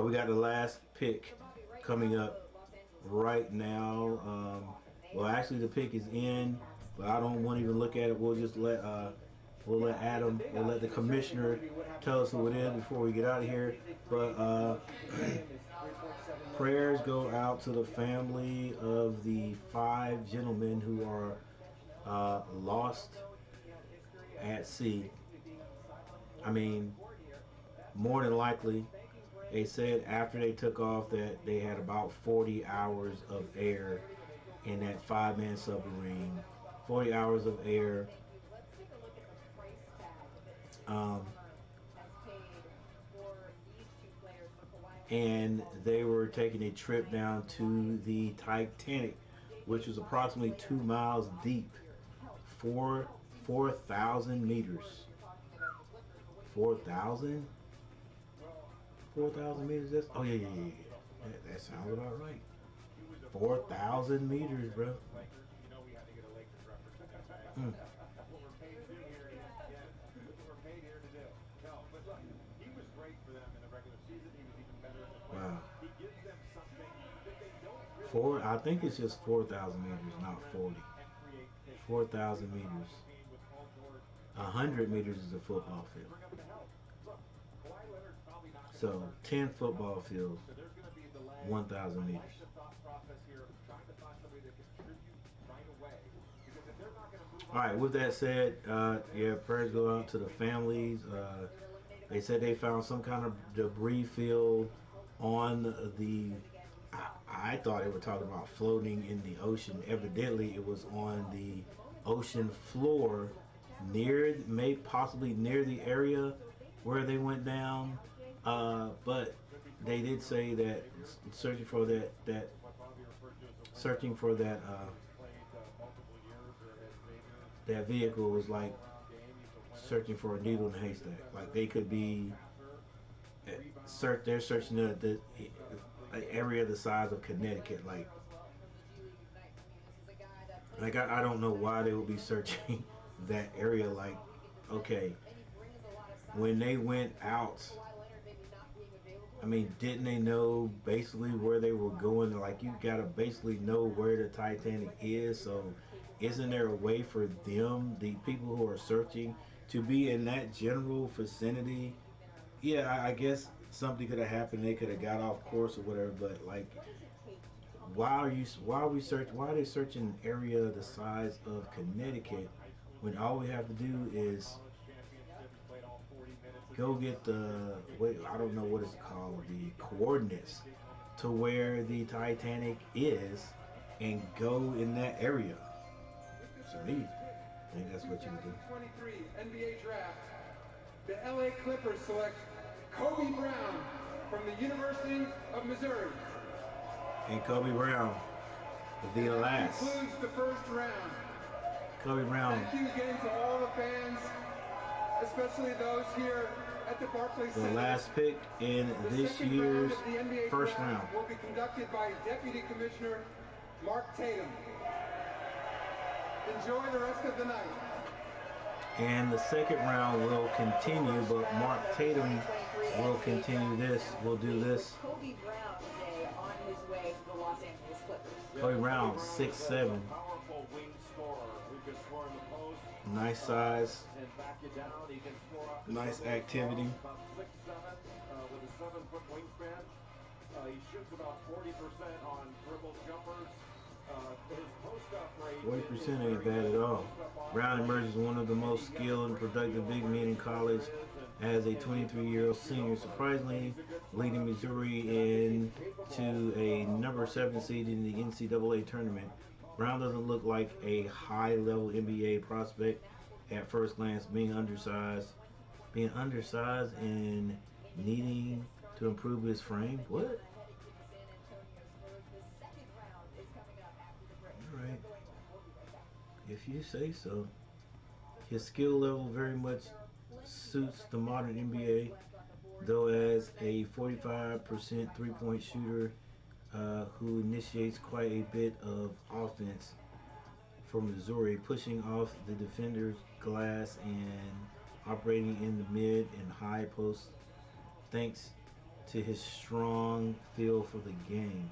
we got the last pick coming up right now. Well, actually the pick is in, but I don't want to even look at it. We'll just let Adam, we'll let the commissioner tell us who it is before we get out of here. But prayers go out to the family of the 5 gentlemen who are lost at sea. I mean, more than likely, they said after they took off that they had about 40 hours of air in that 5-man submarine. 40 hours of air. And they were taking a trip down to the Titanic, which was approximately 2 miles deep, 4,000 meters. 4,000? 4,000 meters? That's, oh yeah. That sounds about right. 4,000 meters, bro. Wow. I think it's just 4,000 meters, not 40. 4,000 meters. 100 meters is a football field. So 10 football fields, 1,000 meters. All right, with that said, yeah, prayers go out to the families. They said they found some kind of debris field on the, I thought they were talking about floating in the ocean. Evidently, it was on the ocean floor near, possibly near the area where they went down. But they did say that searching for that that vehicle was like searching for a needle in a haystack. Like they could be they're searching the area the size of Connecticut. Like I don't know why they would be searching that area. Like, okay, when they went out, I mean, didn't they know basically where they were going? Like, you gotta basically know where the Titanic is. So isn't there a way for them, the people who are searching, to be in that general vicinity? Yeah, I guess something could have happened. They could have got off course or whatever. But like, why are they searching an area the size of Connecticut when all we have to do is go get I don't know what it's called, the coordinates to where the Titanic is and go in that area? To me, I think that's what you would do. 2023 NBA Draft. The LA Clippers select Kobe Brown from the University of Missouri. And Kobe Brown, the last. That concludes the first round. Kobe Brown. Thank you again to all the fans, especially those here at the Barclays Center. The last pick in this year's first round will be conducted by Deputy Commissioner Mark Tatum. Enjoy the rest of the night. And the second round will continue, but Mark Tatum will continue this. We'll do this. Kobe Brown today on his way to the Los Angeles Clippers. Kobe Brown, 6'7". Powerful wingspan. scorer who can score in the post. Nice size. And back you down. He can score off the Nice dribble as activity. well. About 6'7", with a 7-foot wingspan. He shoots about 40% on dribble jumpers. His post-up rate 40% ain't bad at all. Brown emerges one of the most skilled and productive big men in college as a 23-year-old senior, surprisingly leading Missouri into a number 7 seed in the NCAA tournament. Brown doesn't look like a high-level NBA prospect at first glance, being undersized and needing to improve his frame. What? All right, if you say so. His skill level very much suits the modern NBA, though as a 45% three-point shooter who initiates quite a bit of offense for Missouri, pushing off the defender's glass and operating in the mid and high posts thanks to his strong feel for the game.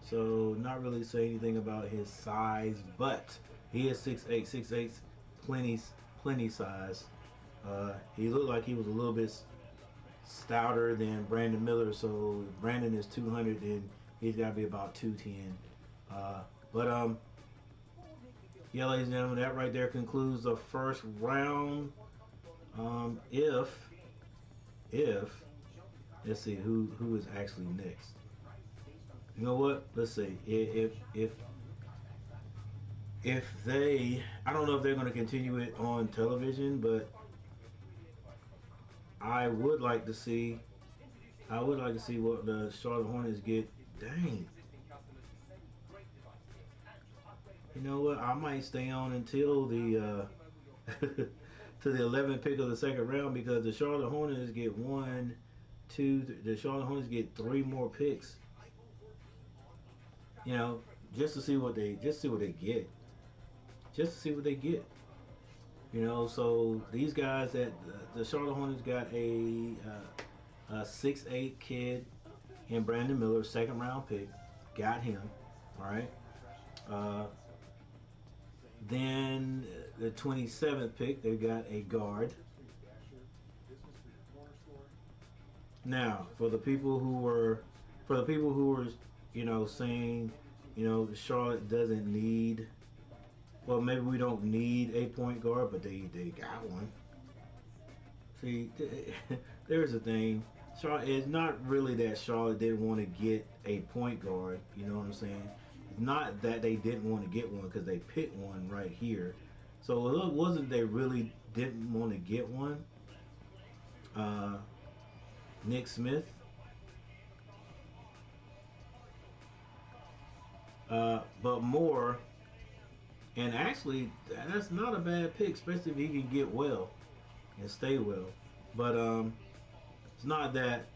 So not really say anything about his size, but he is 6'8". 6'8", plenty size. He looked like he was a little bit stouter than Brandon Miller, so Brandon is 200 and he's got to be about 210. Yeah, ladies and gentlemen, that right there concludes the first round. Let's see who is actually next. You know what? Let's see. If they, I don't know if they're going to continue it on television, but I would like to see what the Charlotte Hornets get. Dang. You know what? I might stay on until the to the 11th pick of the second round, because the Charlotte Hornets get the Charlotte Hornets get 3 more picks. You know, just to see what they get. You know, so these guys that the Charlotte Hornets got a 6'8" kid in Brandon Miller, second round pick, got him. All right. Then the 27th pick, they got a guard. Now, for the people who were, you know, saying, you know, Charlotte doesn't need, well, maybe we don't need a point guard, but they got one. See, there's the thing. Charlotte, it's not really that Charlotte didn't want to get a point guard. You know what I'm saying? It's not that they didn't want to get one, because they picked one right here. So it wasn't they really didn't want to get one. Nick Smith. But more, and actually that's not a bad pick, especially if he can get well and stay well. But it's not that,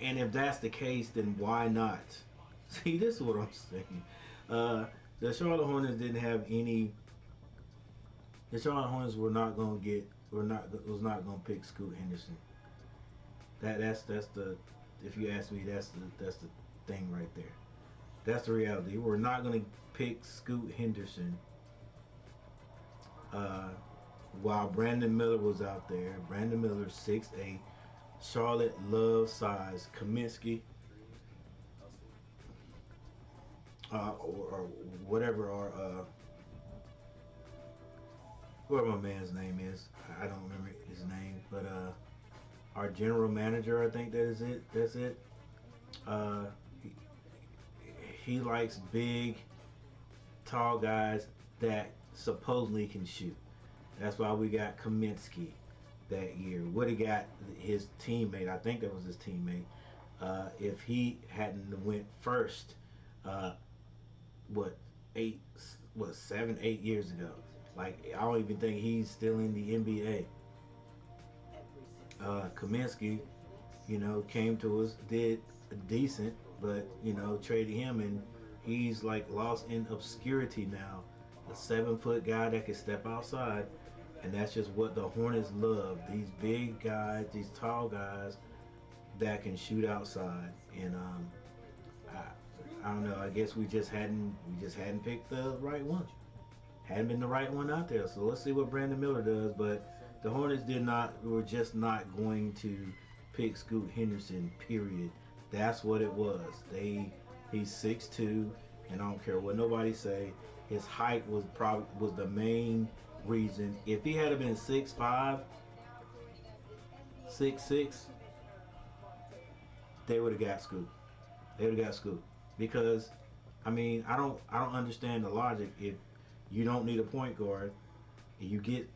and if that's the case, then why not? See, this is what I'm saying. The Charlotte Hornets didn't have any. The Charlotte Hornets was not gonna pick Scoot Henderson. That's the, if you ask me, that's the thing right there. That's the reality. We're not going to pick Scoot Henderson while Brandon Miller was out there. Brandon Miller, 6'8". Charlotte loves size. Kaminsky, or whatever, or whoever my man's name is. I don't remember his name, but our general manager, I think that is it. That's it. He likes big, tall guys that supposedly can shoot. That's why we got Kaminsky that year. Would have got his teammate. I think that was his teammate. If he hadn't went first, 7, 8 years ago. Like, I don't even think he's still in the NBA. Kaminsky, you know, came to us, did decent, but, you know, traded him, and he's like lost in obscurity now. A 7-foot guy that can step outside, and that's just what the Hornets love. These big guys, these tall guys that can shoot outside. And I don't know. I guess we just hadn't picked the right one. Hadn't been the right one out there. So let's see what Brandon Miller does. But the Hornets were just not going to pick Scoot Henderson. Period. That's what it was. He's 6'2", and I don't care what nobody say. His height was the main reason. If he had been 6'5", 6'6", they would have got Scoot. They would have got Scoot. Because I mean, I don't understand the logic. If you don't need a point guard, you get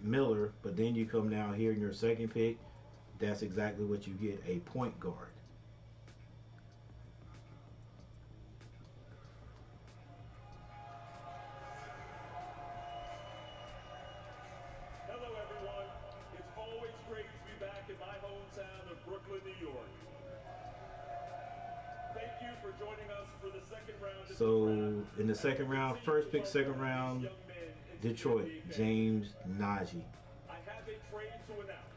Miller, but then you come down here in your second pick, that's exactly what you get, a point guard. Hello everyone. It's always great to be back in my hometown of Brooklyn, New York. Thank you for joining us for the second round. So in the second round, first pick, second round, Detroit, James Nagy. I have a trade to announce.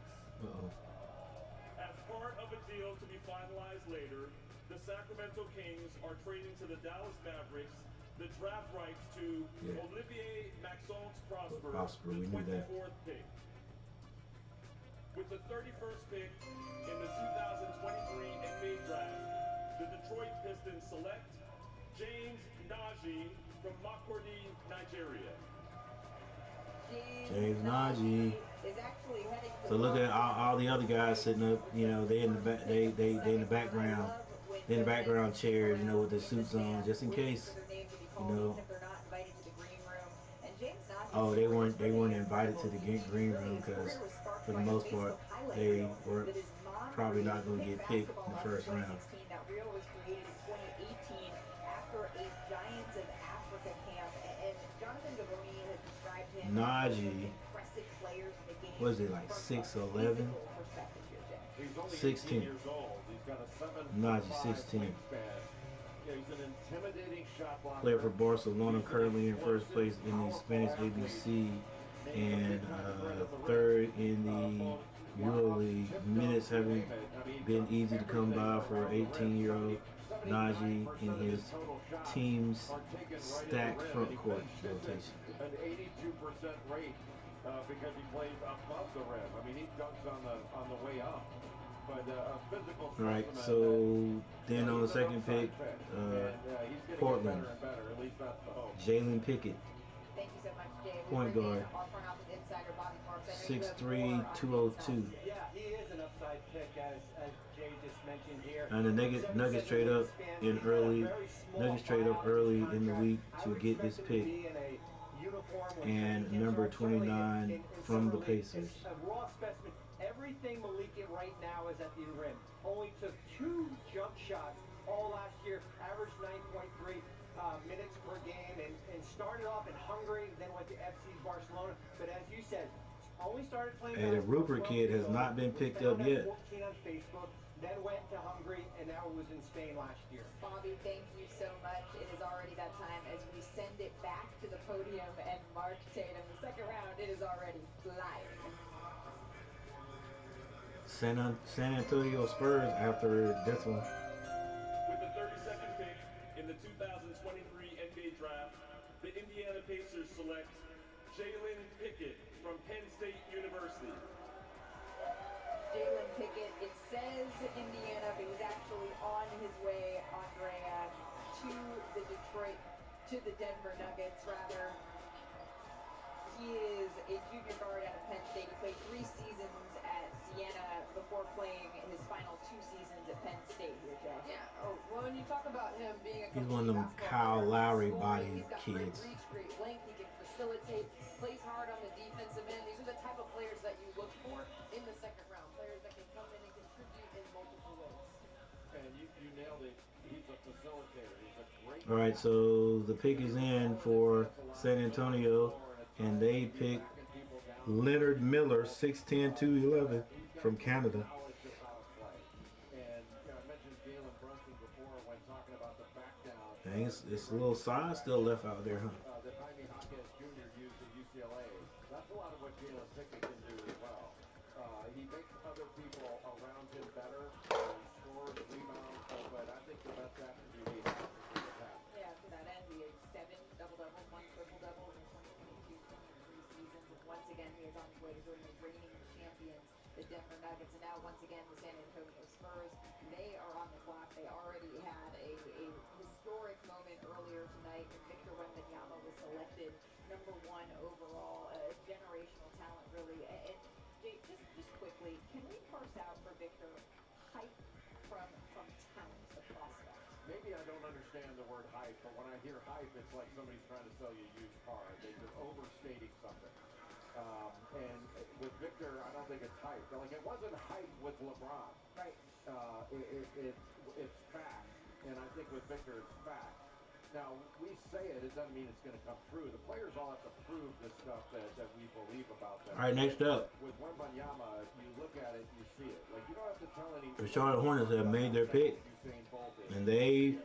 As part of a deal to be finalized later, the Sacramento Kings are trading to the Dallas Mavericks the draft rights to Olivier Maxence Prosper, the 24th pick. With the 31st pick in the 2023 NBA draft, the Detroit Pistons select James Nagy from Makurdi, Nigeria. James Nagy. So look at all the other guys sitting up. You know, they in the back. They in the background. They in the background chairs. You know, with their suits on, just in case. You know. Oh, they weren't invited to the green room because, for the most part, they were probably not going to get picked in the first round. That reel was created in 2018 after a Giants of Africa camp, and Jonathan Gavoni has described him as impressive players in the game. Was it like 6'11"? 16. Years old. He's got a 7'5" 16. wingspan. Yeah, he's an intimidating shot blocker. Player for Barcelona, currently in first place in the Spanish ABC and third in the EuroLeague. Minutes haven't been easy to come by for 18-year-old Nagy in his team's stacked front court rotation. An 82% rate because he plays above the rim. I mean, he dunks on the way up. But physical. Right. So then on the second pick, Portland, Jalen Pickett. Thank you so much, Jay. Point guard. 6'3", 202. Yeah, he is an upside pick, as Jay just mentioned here. And the Nuggets trade up early in the week to get this pick. And number 29 from the Pacers. A raw specimen. Everything Malik right now is at the rim. Only took 2 jump shots all last year. Averaged 9.3 minutes per game, and started off in Hungary, then went to FC Barcelona. But as you said, only started playing. Hey, the Rupert kid has not been picked up yet. 14 on Facebook, then went to Hungary, and now was in Spain last year. Bobby, thank you so much. It is already that time as we send it back to the podium, and Mark Tatum, the second round, it is already flying. San Antonio Spurs after this one. With the 32nd pick in the 2023 NBA draft, the Indiana Pacers select Jalen Pickett from Penn State University. Jalen Pickett, it says Indiana, but he's actually on his way, Andrea, to the Denver Nuggets, rather. He is a junior guard out of Penn State. He played 3 seasons at Siena before playing his final 2 seasons at Penn State here, Jeff. Yeah. Oh, well, when you talk about him being a He's one of them Kyle Lowry body kids. Great reach, great length. He can facilitate, plays hard on the defensive end. These are the type of players that you look for in the second round. Players that can come in and contribute in multiple ways. And you nailed it. He's a facilitator. He's a great. All right, so the pick is in for San Antonio, and they pick Leonard Miller, 6'10", 211 from Canada. Dang, it's a little size still left out there, huh? That's a lot of what Jalen Pickett can do as well. He makes other people around him better. He scores, rebounds, but I think the best attribute he has Once again, he is on his way to join the reigning champions, the Denver Nuggets. And now, once again, the San Antonio Spurs, they are on the clock. They already had a historic moment earlier tonight when Victor Wembanyama was selected #1 overall, a generational talent, really. And Jake, just quickly, can we parse out for Victor hype from talent, the prospect? Maybe I don't understand the word hype, but when I hear hype, it's like somebody's trying to sell you a used car. They're overstating something. And with Victor, I don't think it's hype. Like, it wasn't hype with LeBron. Right. It's fact. And I think with Victor, it's fact. Now, we say it doesn't mean it's going to come true. The players all have to prove the stuff that we believe about them. All right, next up. With Wembanyama, you look at it, you see it. Like, you don't have to tell any. The Charlotte Hornets have made their pick, and they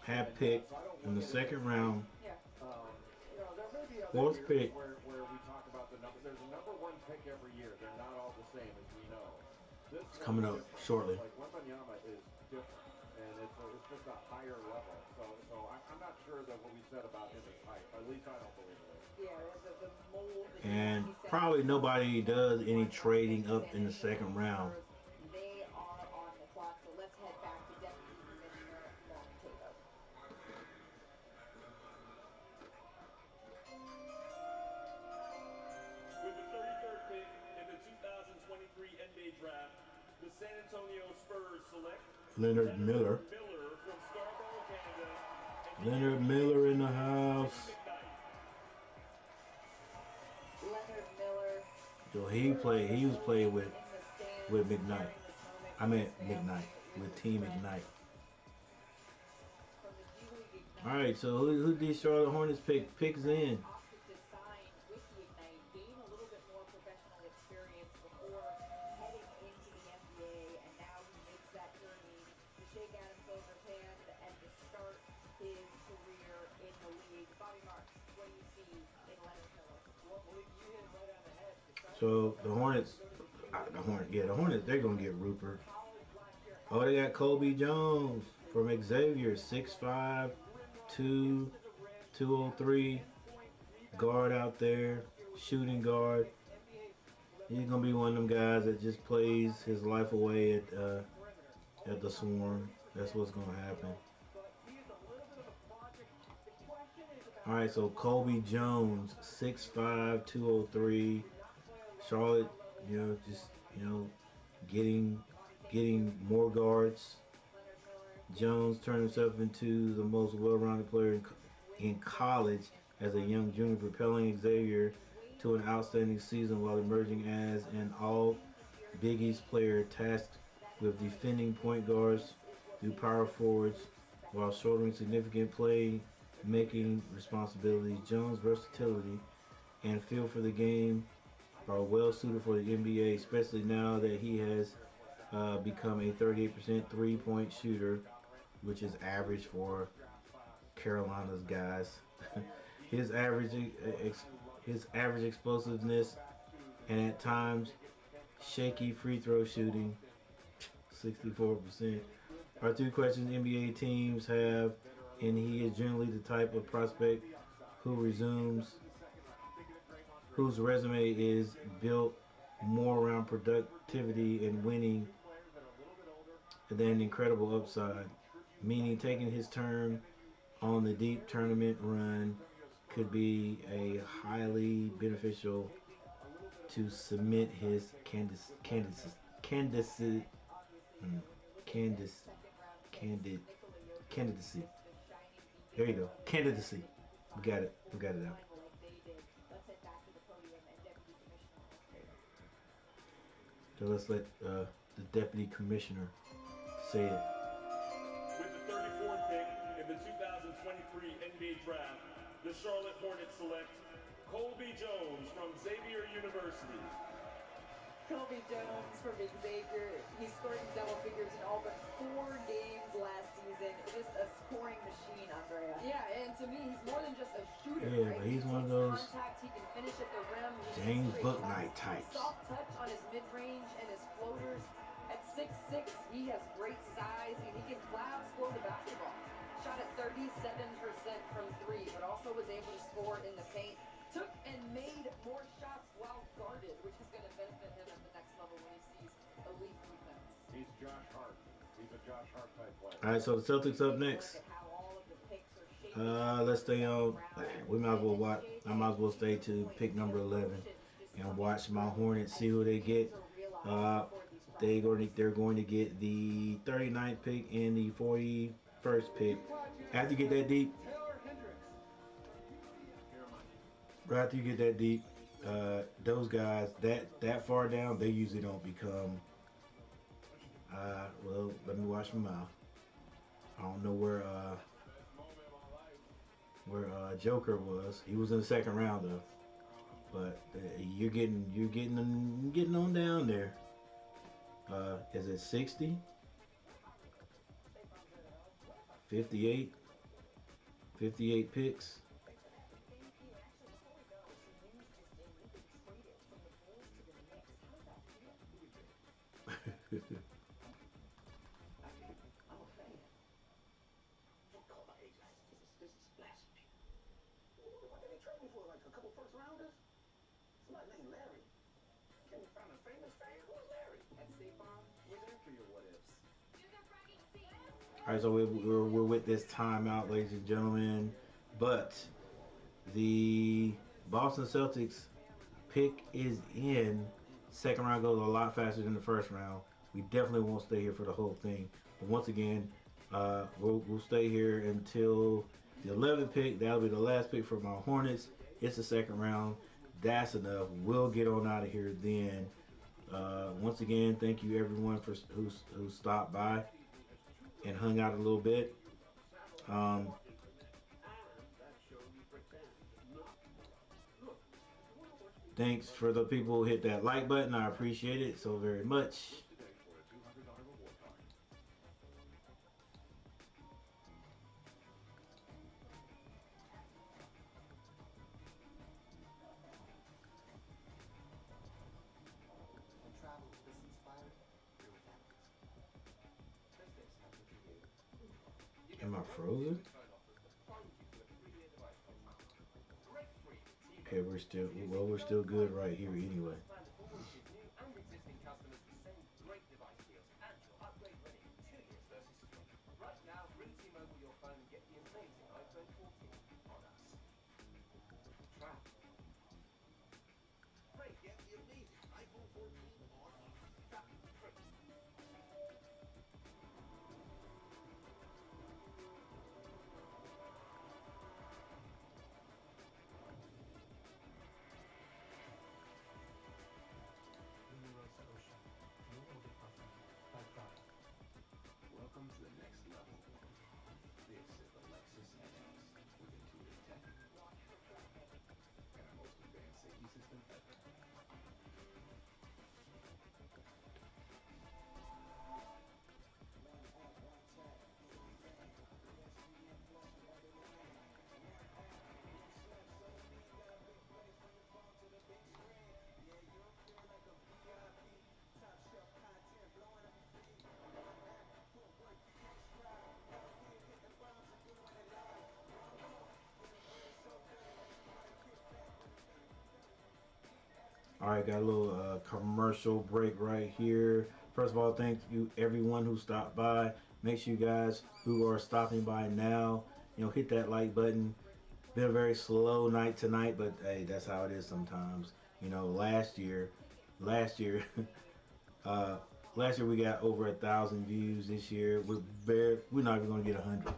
have picked in the second round. Yeah. You know, there may be other Fourth years pick. where we talk about the number. There's a #1 pick every year. They're not all the same, as we know. This It's coming up shortly. Like, Wembanyama is different, and it's just a higher level. So I'm not sure that what we said about him is hype. At least I don't believe it. Yeah, the mold. And probably nobody does any trading up in the second round. They are on the clock, so let's head back to Deputy Commissioner Mark Tato. With the 33rd pick in the 2023 NBA Draft, the San Antonio Spurs select Leonard Miller. From Scarborough, Canada. Leonard Miller in the house. Leonard Miller. So he was playing with McKnight. I meant McKnight with Team Ignite. All right, so who these Charlotte Hornets picks in? So the Hornets, they're gonna get Rupert. Oh, they got Kobe Jones from Xavier, 6'5", 203, guard out there, shooting guard. He's gonna be one of them guys that just plays his life away at the Swarm. That's what's gonna happen. All right, so Kobe Jones, 6'5", 203. Charlotte, getting more guards. Jones turned himself into the most well-rounded player in college as a young junior, propelling Xavier to an outstanding season while emerging as an all-Big East player tasked with defending point guards through power forwards while shouldering significant play-making responsibilities. Jones' versatility and feel for the game are well suited for the NBA, especially now that he has become a 38% three-point shooter, which is average for Carolina's guys. his average explosiveness and at times shaky free throw shooting, 64%, are two questions NBA teams have, and he is generally the type of prospect whose resume is built more around productivity and winning than incredible upside, meaning taking his turn on the deep tournament run could be a highly beneficial to cement his candidacy. There you go. Candidacy. We got it out. So let's let the deputy commissioner say it. With the 34th pick in the 2023 NBA Draft, the Charlotte Hornets select Colby Jones from Xavier University. Colby Jones from Xavier. He scored in double figures in all but 4 games last season. Just a scoring machine, Andrea. Yeah, and to me, he's more than just a shooter. Yeah, right? but he's He one of takes those contact, he can finish at the rim. James Bouknight types. Soft touch on his mid-range and his floaters. At 6'6", he has great size and he can flat out score the basketball. Shot at 37% from 3, but also was able to score in the paint. took and made more shots while guarded, which is going to benefit him at the next level when he sees elite defense. He's Josh Hart. He's a Josh Hart type player. All right, so the Celtics up next. Let's stay on. We might as well watch. I might as well stay to pick number 11 and watch my Hornets, see who they get. They're going to get the 39th pick and the 41st pick. After you get that deep, those guys that far down, they usually don't become. Well, let me watch my mouth. I don't know where Joker was. He was in the second round though. But you're getting on down there. Is it 60? 58? 58 picks. All right, so we're with this timeout, ladies and gentlemen. But the Boston Celtics pick is in. Second round goes a lot faster than the first round. We definitely won't stay here for the whole thing. But once again, we'll stay here until the 11th pick. That'll be the last pick for my Hornets. It's the second round. That's enough. We'll get on out of here then. Once again, thank you everyone for who stopped by and hung out a little bit. Thanks for the people who hit that like button. I appreciate it so very much. Am I frozen? Okay, we're still good right here anyway. Welcome to the next level. This is the Lexus NX with intuitive tech and our most advanced safety system ever. All right, got a little commercial break right here. First of all, thank you everyone who stopped by. Make sure you guys who are stopping by now, hit that like button. Been a very slow night tonight, but hey, that's how it is sometimes. Last year, last year we got over 1,000 views. This year, we're not even gonna get 100.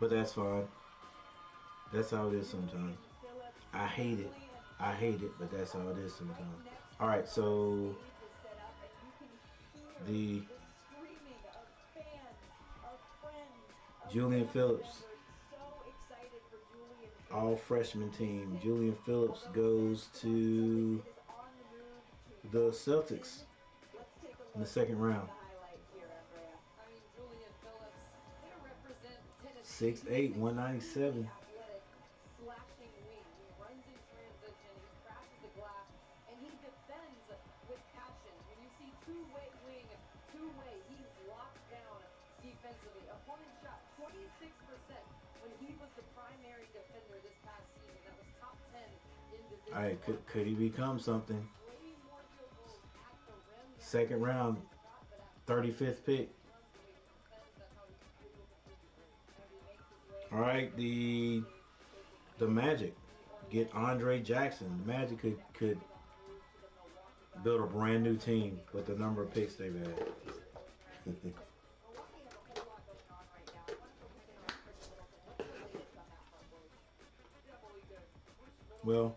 But that's fine. That's how it is sometimes. I hate it, but that's how it is sometimes. All right, so the Julian Phillips, all freshman team. Julian Phillips goes to the Celtics in the second round. 6'8", 197. opponent shot 26% when he was the primary defender this past season. That was top 10 in division. All right, could he become something? Second round, 35th pick. All right, the Magic get Andre Jackson. The Magic could build a brand new team with the number of picks they've had. Well,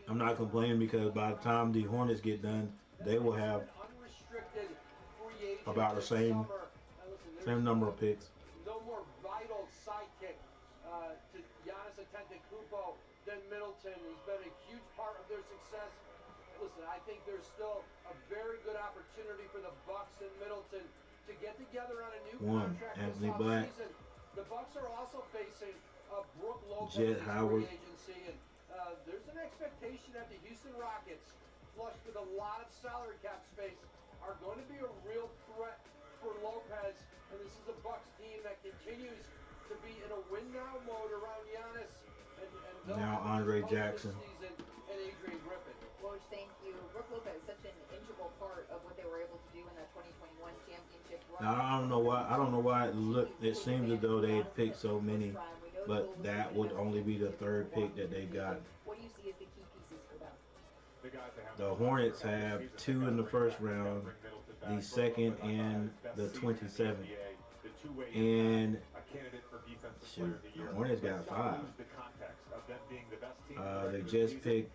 I'm not complaining because by the time the Hornets get done, they will have about the same number of picks. No more vital sidekick to Giannis Antetokounmpo than Middleton. He's been a huge part of their success. Listen, I think there's still a very good opportunity for the Bucks and Middleton to get together on a new contract Anthony this Black. offseason. The Bucks are also facing Brooke Lopez Jet Howard. free agency, and there's an expectation that the Houston Rockets, flushed with a lot of salary cap space, are going to be a real threat for Lopez. And this is a Bucks team that continues to be in a win-now mode around Giannis and Now Andre Jackson. And Adrian Griffin. Coach, thank you. Brooke Lopez is such an integral part of what they were able to do in that 2021 championship run. Now, I don't know why it seems as though they picked so many, but that would only be the third pick that they got. What do you see as the key pieces for them? The Hornets have 2 in the first round, the second and the 27th. And shoot, the Hornets got 5. They just picked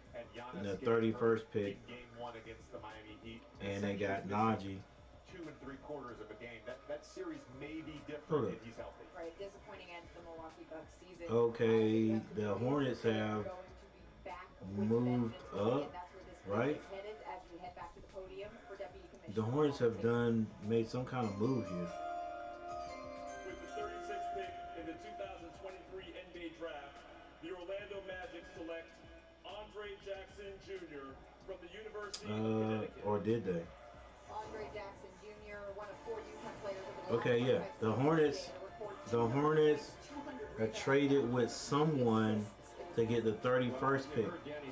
the 31st pick, and they got Najee. 2 3/4 of a game. That series may be different if he's healthy. Right, disappointing end to the Milwaukee Bucks season. Okay, the Hornets have moved up, right? The Hornets have made some kind of move here. With the 36th pick in the 2023 NBA draft, the Orlando Magic select Andre Jackson Jr. from the University of Connecticut. Or did they? Andre Jackson Jr., one of 4 UConn players of the Okay, yeah. The Hornets have traded with someone to get the 31st pick.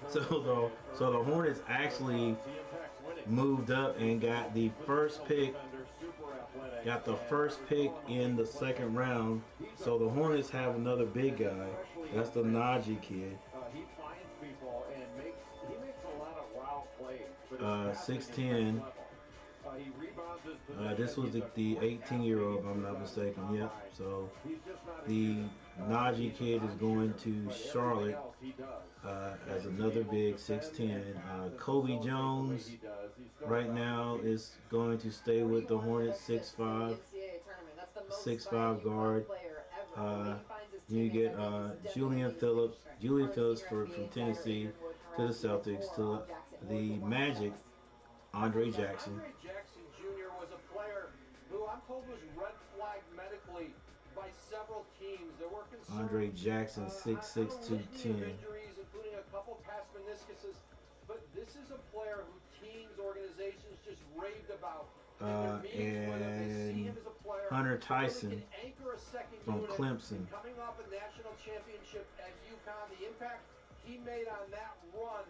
So the Hornets actually moved up and got the first pick. Got the first pick in the second round. So the Hornets have another big guy. That's the Najee kid. He finds people and he makes a lot of wild plays. 6'10". He rebounds his This was the 18-year-old, if I'm not mistaken. Yep. So the Najee kid is going to Charlotte as another big 6'10". Kobe Jones right now is going to stay with the Hornets, 6'5". 6'5" guard. You get Julian Phillips from Tennessee to the Celtics, to the Magic, Andre Jackson. Andre Jackson Jr. was a player who I'm told was red flagged medically by several teams. There were concerns. Andre Jackson, 6'6", 210. Injuries, including a couple past meniscuses. But this is a player who teams, organizations just raved about. And Hunter Tyson from Clemson. Coming off a national championship at UConn, the impact he made on that run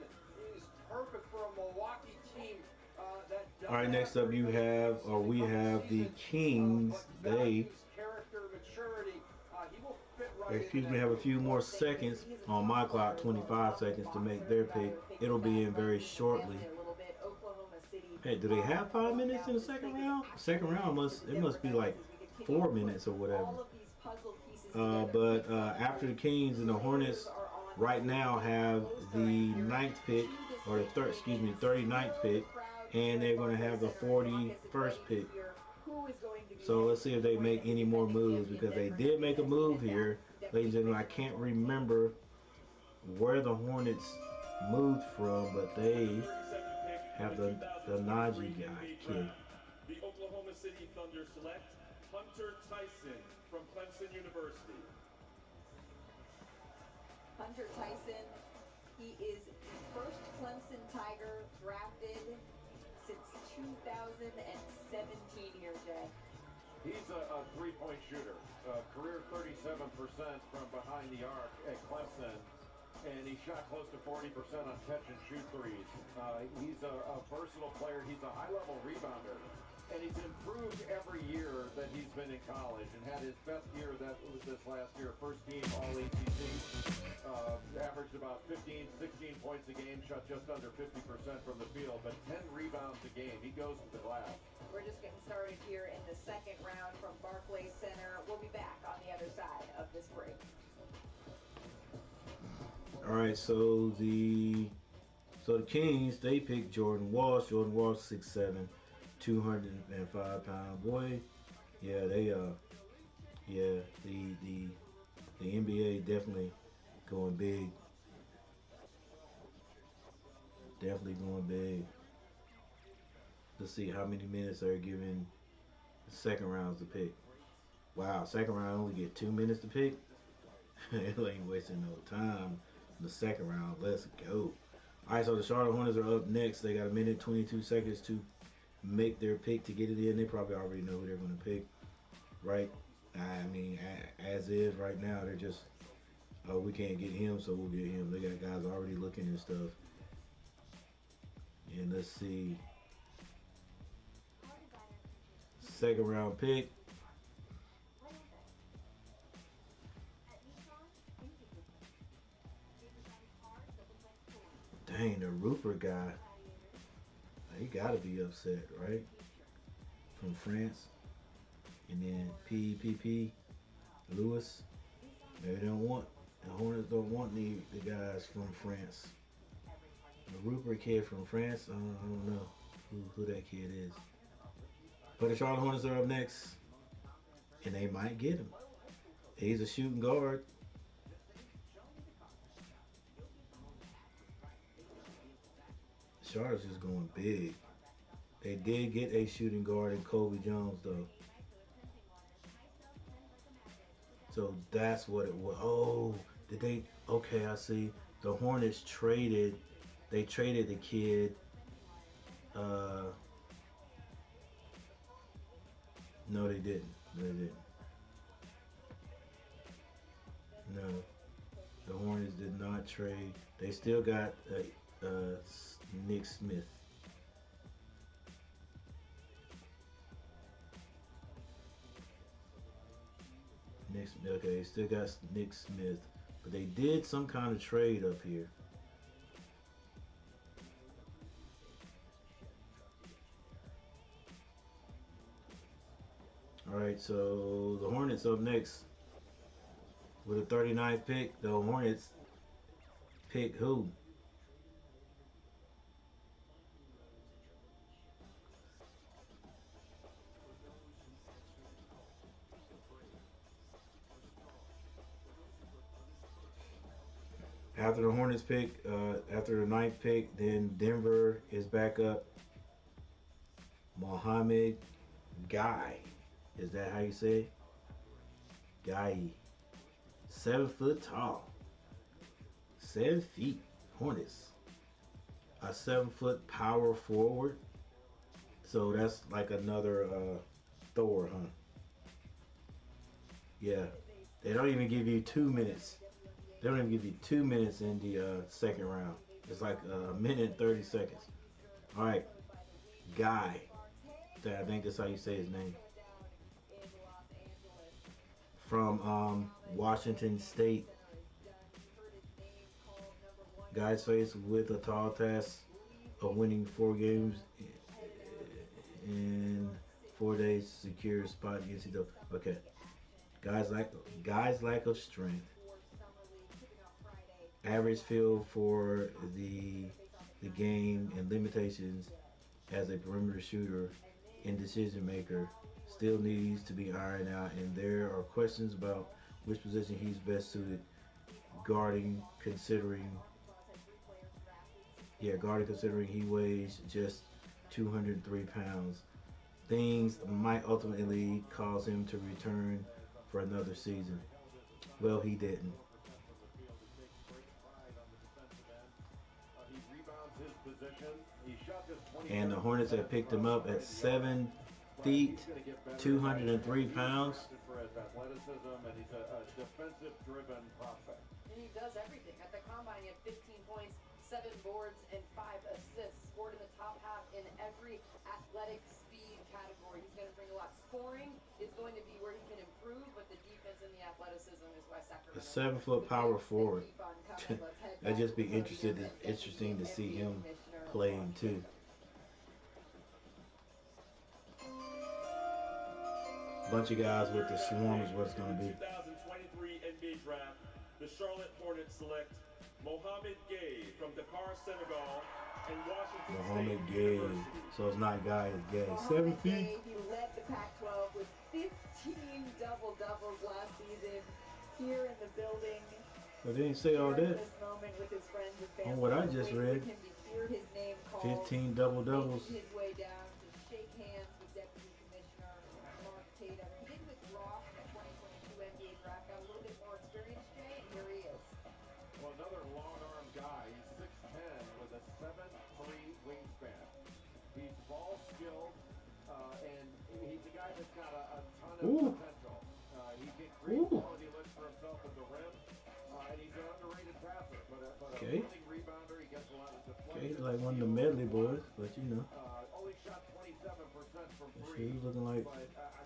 is perfect for a Milwaukee team. All right, next up we have the Kings. They, excuse me, have a few more seconds on my clock, 25 seconds to make their pick. It'll be in very shortly. Hey, do they have 5 minutes in the second round? Second round must be like 4 minutes or whatever. But after the Kings and the Hornets right now have the 9th pick, or the 39th pick, and they're going to have the 41st pick. So let's see if they make any more moves, because they did make a move here. Ladies and gentlemen, I can't remember where the Hornets moved from, but they have the Najee kid. The Oklahoma City Thunder select Hunter Tyson from Clemson University. Hunter Tyson, he is the first Clemson Tiger drafted since 2017 here, Jay. He's a three-point shooter, career 37% from behind the arc at Clemson, and he shot close to 40% on catch-and-shoot threes. He's a versatile player. He's a high-level rebounder, and he's improved every year that he's been in college and had his best year that was this last year, first team All-ACC. Averaged about 15, 16 points a game, shot just under 50% from the field, but 10 rebounds a game. He goes to the glass. We're just getting started here in the second round from Barclays Center. We'll be back on the other side of this break. All right, so the Kings, they picked Jordan Walsh. Jordan Walsh, 6'7", 205-pound boy. Yeah, they the NBA definitely going big. Definitely going big. Let's see how many minutes they're giving the second rounds to pick. Wow, second round only get 2 minutes to pick. It ain't wasting no time. The second round, let's go. All right, so the Charlotte Hornets are up next. They got a minute 22 seconds to make their pick to get it in. They probably already know who they're going to pick, right? I mean, as is right now, they're just, oh, we can't get him, so we'll get him. They got guys already looking and stuff. And let's see. Second round pick. Dang, the Rupert guy. He gotta be upset, right? From France. And then PPP, Lewis. They don't want, the Hornets don't want the guys from France. The Rupert kid from France, I don't know who that kid is. But the Charlotte Hornets are up next. And they might get him. He's a shooting guard. Charlotte's just going big. They did get a shooting guard in Kobe Jones, though. So that's what it was. Oh, did they? Okay, I see. The Hornets traded. They traded the kid. No, they didn't. They didn't. No, the Hornets did not trade. They still got Nick Smith. Okay, they still got Nick Smith, but they did some kind of trade up here. All right, so the Hornets up next with a 39th pick. The Hornets pick who? After the Hornets pick, after the 9th pick, then Denver is back up. Mohamed Guy. Is that how you say it? Guy. 7 foot tall. 7 feet. Hornets. A 7 foot power forward. So that's like another Thor, huh? Yeah. They don't even give you 2 minutes. They don't even give you 2 minutes in the second round. It's like a minute and 30 seconds. All right. Guy. I think that's how you say his name. From Washington State. Guy's faced with a tall task of winning 4 games in 4 days to secure a spot in NCAA. Okay. Guys lack of strength. Average feel for the game and limitations as a perimeter shooter and decision maker still needs to be ironed out, and there are questions about which position he's best suited guarding, considering he weighs just 203 pounds. Things might ultimately cause him to return for another season. Well, he didn't. And the Hornets have picked him up at 7 feet, he's going to get better. 203 pounds. For his athleticism, and he's a defensive-driven prospect. And he does everything. At the combine, he had 15 points, 7 boards, and 5 assists. Scored in the top half in every athletic speed category. He's going to bring a lot. Scoring is going to be where he can improve, but the defense and the athleticism is why Sacramento. A 7-foot power forward. I'd just be interesting to see him playing too. Bunch of guys with the swarm is what it's going to be. 2023 NBA Draft, the Charlotte Hornets select Mohamed Gay from Dakar, Senegal, and Washington Mohamed State Gay. University. So it's not Guy, it's Gay. 7 Mohamed feet. Gay, he led the Pac-12 with 15 double-doubles last season here in the building. But they didn't say all that. This moment with his friends and family. On what I just read. Him to hear his name called, 15 double-doubles. making his way down to shake hands with Deputy Commissioner Mark Tatum. He did withdraw from the 2022 NBA draft. Got a little bit more experience, Jay, and here he is. Well, another long-arm guy. He's 6'10" with a 7'3" wingspan. He's ball skilled, and he's a guy that's got a ton of potential. He can create quality looks for himself at the rim, and he's an underrated passer. But a winning rebounder, he gets a lot of deflection. Okay, he's like one of the medley boys, but you know. Only shot 27% from He's three.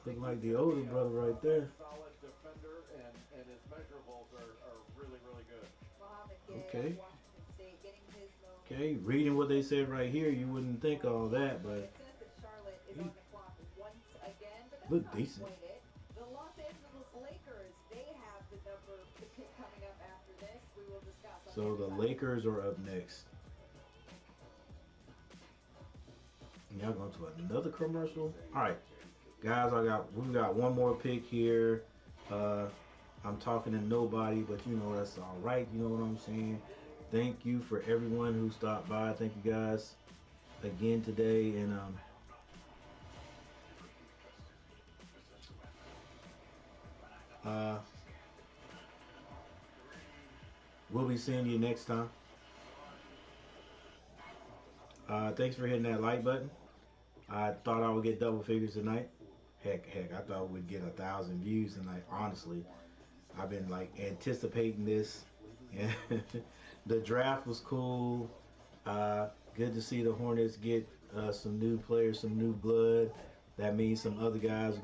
looking like the older brother right there. Solid defender, and his measurables are really, really good. Okay. Okay, reading what they said right here, you wouldn't think all that, but he look decent. The Los Angeles Lakers, they have the pick coming up after this. We will discuss. So the Lakers are up next. Y'all going to another commercial? All right, guys, we got one more pick here. I'm talking to nobody, but you know that's all right. You know what I'm saying? Thank you for everyone who stopped by. Thank you guys again today, and we'll be seeing you next time. Thanks for hitting that like button. I thought I would get double figures tonight. Heck, I thought we'd get 1,000 views tonight. Honestly, I've been like anticipating this. And the draft was cool. Good to see the Hornets get some new players, some new blood. That means some other guys are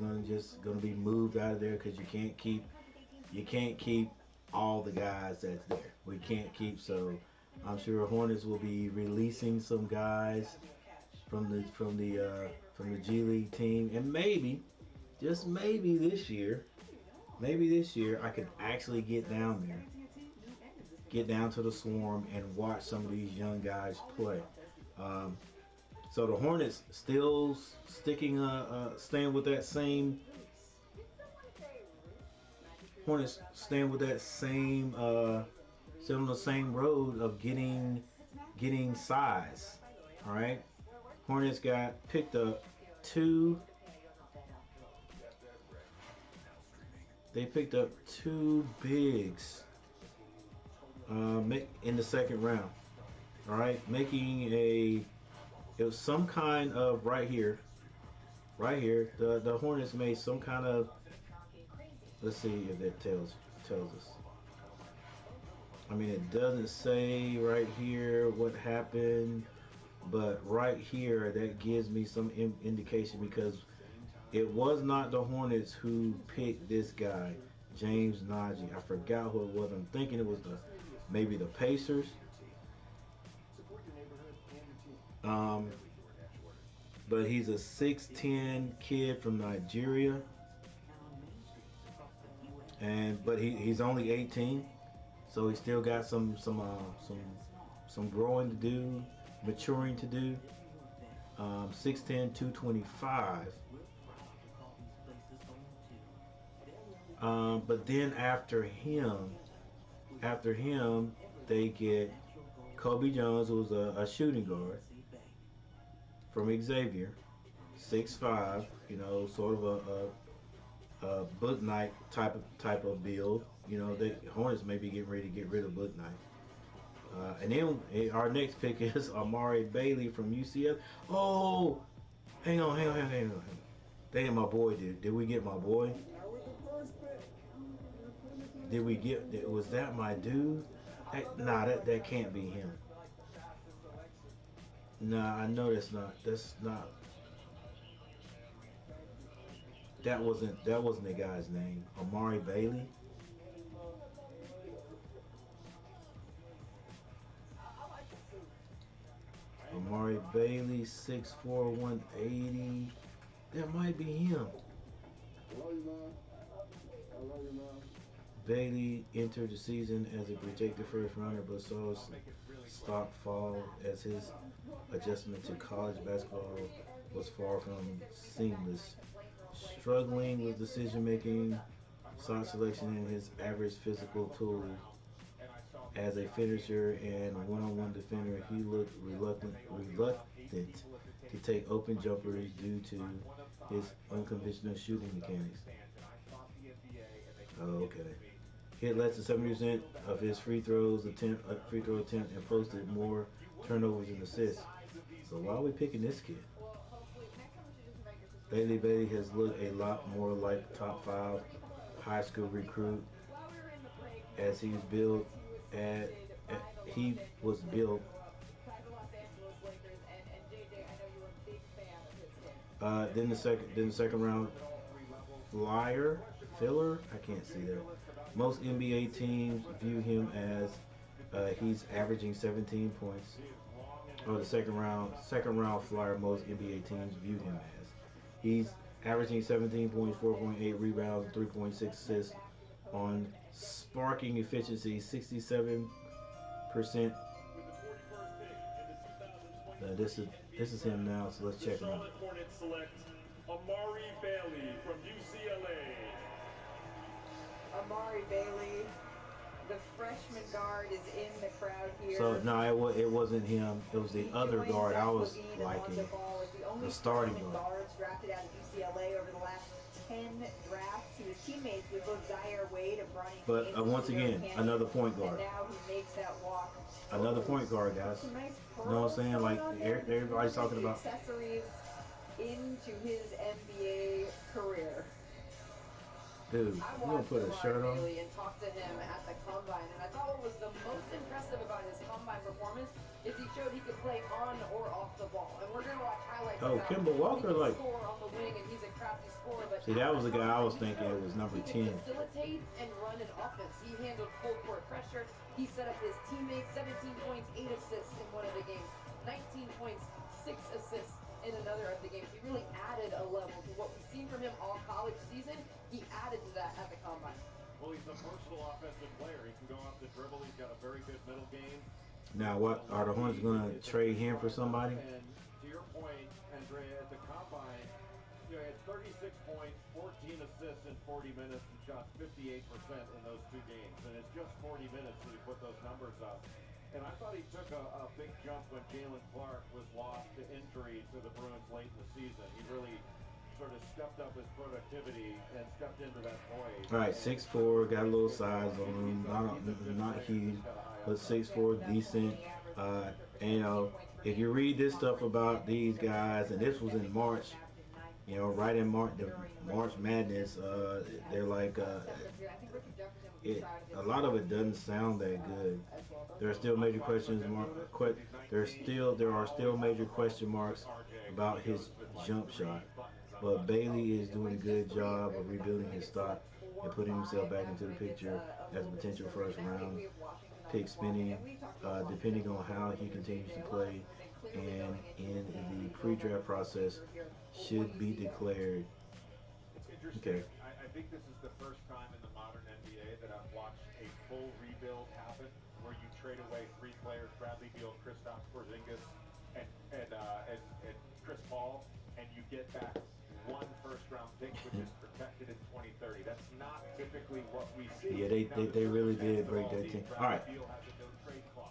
gonna be moved out of there because you can't keep all the guys that's there. We can't keep, so I'm sure Hornets will be releasing some guys from the G League team, and maybe, just maybe this year I can actually get down there, get down to the Swarm and watch some of these young guys play. So the Hornets still staying with that same. Hornets staying with that same, still on the same road of getting size. All right, Hornets got picked up two. They picked up 2 bigs in the second round. All right, it was some kind of right here. The Hornets made some kind of. Let's see if it tells us. I mean, it doesn't say right here what happened, but right here that gives me some indication, because it was not the Hornets who picked this guy, James Najee. I forgot who it was. I'm thinking it was maybe the Pacers. But he's a 6'10" kid from Nigeria, but he's only 18, so he still got some growing to do, maturing to do. 6'10", 225. But then after him, they get Kobe Jones, who was a shooting guard from Xavier, 6'5", you know, sort of a Book Knight type of build. You know, the Hornets may be getting ready to get rid of Book Knight. And then our next pick is Amari Bailey from UCF. Oh, hang on. Damn, my boy did we get my boy? Did we get, was that my dude? Nah, that can't be him. Nah, I know that's not. That wasn't the guy's name. Amari Bailey. Amari Bailey, 6'4", 180. That might be him. Bailey entered the season as a projected first rounder, but saw stock fall as his adjustment to college basketball was far from seamless. Struggling with decision making, shot selection, and his average physical tools. As a finisher and one-on-one defender, he looked reluctant to take open jumpers due to his unconventional shooting mechanics. Oh, okay. Hit less than 70% of his free throw attempt, and posted more turnovers and assists. So why are we picking this kid? Bailey has looked a lot more like top 5 high school recruit as he was built. Then the second round filler. I can't see that. Most NBA teams view him as he's averaging 17 points. Or the second round flyer. Most NBA teams view him as he's averaging 17 points, 4.8 rebounds, 3.6 assists on sparking efficiency, 67%. This is him now, so let's check him out. Charlotte Hornets select Amari Bailey from UCLA. Amari Bailey, the freshman guard, is in the crowd here. So no, it wasn't him. It was the other guard I was liking. The starting guard. Drafted out of UCLA over the last 10 drafts. He was teammates with both Zaire Wade and Bronny. But once again, another point guard. And now he makes that walk. Another point guard, guys. You know what I'm saying? Like everybody's talking about accessories into his NBA career. Dude, you gonna put a shirt on? And talked to him at the combine, and I thought what was the most impressive about his combine performance is he showed he could play on or off the ball. And we're gonna watch highlights. Oh, Kemba Walker, like. Score on the wing, and he's a crafty scorer. But See, that was the guy I was thinking it was number 10. Facilitate and run an offense. He handled full court pressure. He set up his teammates. 17 points, 8 assists in one of the games. 19 points, 6 assists in another of the games. He really added a level to what we've seen from him all college season. He added to that at the combine. Well, he's a versatile offensive player. He can go off the dribble. He's got a very good middle game. Now, what are the Hornets going to trade him for somebody? And to your point, Andrea, at the combine, he had 36 points, 14 assists in 40 minutes, and shot 58% in those 2 games. And it's just 40 minutes that he put those numbers up. And I thought he took a big jump when Jalen Clark was lost to injury to the Bruins late in the season. He really sort of stepped up his productivity and stepped into that void. All right, 6'4", got a little size on him. Not huge, but 6'4", decent. And, you know, if you read this stuff about these guys, and this was in March, you know, right in March Madness, they're like, a lot of it doesn't sound that good. There are still major questions. There are still major question marks about his jump shot. But Bailey is doing a good job of rebuilding his stock and putting himself back into the picture as a potential first round pick spending, depending on how he continues to play, and in the pre-draft process should be declared. Okay. I think this is the first time in the modern NBA that I've watched a full rebuild happen, where you trade away 3 players: Bradley Beal, Kristaps Porzingis, and Chris Paul, and you get back 1 first-round pick, which is protected in 2030. That's not typically what we see. Yeah, they really did break that team. All right.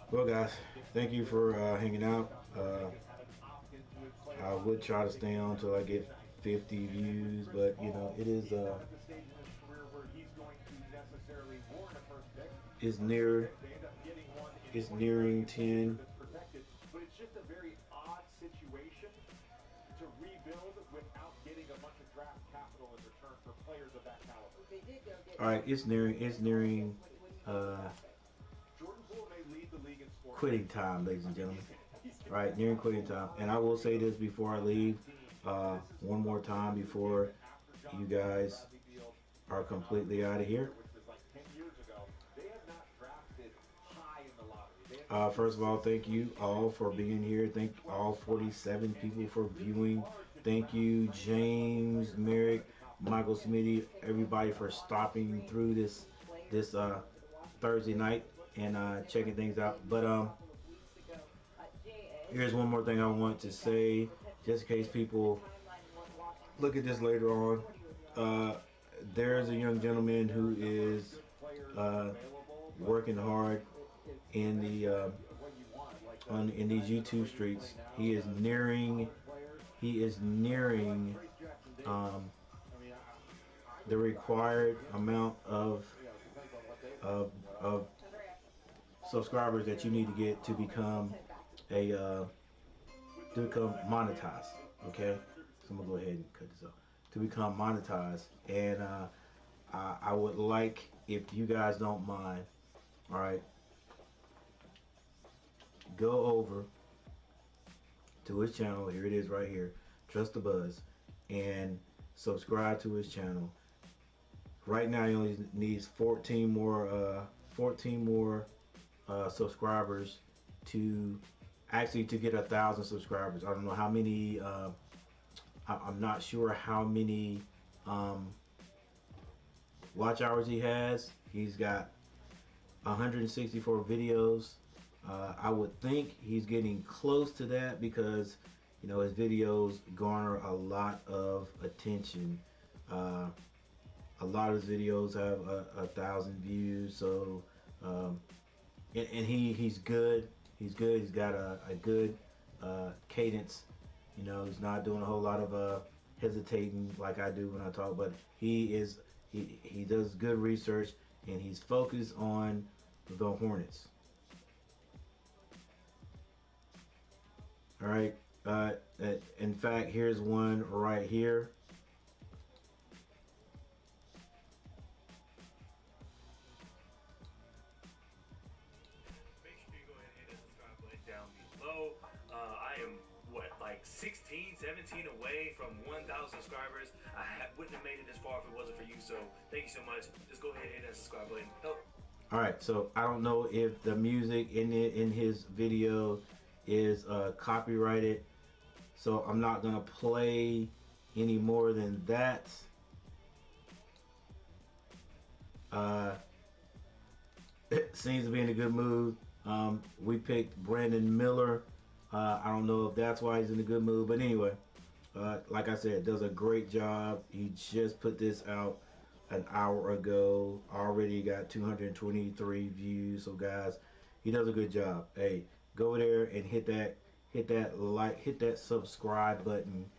Well, guys, thank you for hanging out. I would try to stay on until I get 50 views, but you know, it is it's nearing 10. But it's just a very odd situation to rebuild without getting a bunch of draft capital in return for players of that caliber. All right, it's nearing quitting time, ladies and gentlemen. All right, nearing quitting time. And I will say this before I leave, one more time before you guys are completely out of here. First of all, thank you all for being here. Thank all 47 people for viewing. Thank you, James, Merrick, Michael Smitty, everybody for stopping through this Thursday night and checking things out. But here's one more thing I want to say, just in case people look at this later on. There's a young gentleman who is working hard in the in these YouTube streets. He is nearing the required amount of subscribers that you need to get to become monetized. Okay, so I'm gonna go ahead and cut this off. To become monetized, and I would like, if you guys don't mind, all right, go over to his channel. Here it is right here, Trust the Buzz, and subscribe to his channel. Right now he only needs 14 more subscribers to get 1,000 subscribers. I don't know how many, I'm not sure how many watch hours he has. He's got 164 videos. I would think he's getting close to that because, you know, his videos garner a lot of attention. A lot of his videos have 1,000 views, so and he's good. He's good. He's got a good cadence. You know, he's not doing a whole lot of hesitating like I do when I talk, but he does good research, and he's focused on the Hornets. All right. In fact, here's one right here. Make sure you go ahead and hit that subscribe button down below. I am, like 16, 17 away from 1,000 subscribers. I wouldn't have made it this far if it wasn't for you, so thank you so much. Just go ahead and hit that subscribe button. Help. All right, so I don't know if the music in his video is copyrighted, so I'm not gonna play any more than that. Seems to be in a good mood. We picked Brandon Miller. I don't know if that's why he's in a good mood, but anyway, like I said, does a great job. He just put this out an hour ago. Already got 223 views. So guys, he does a good job. Hey, go there and hit that like, hit that subscribe button,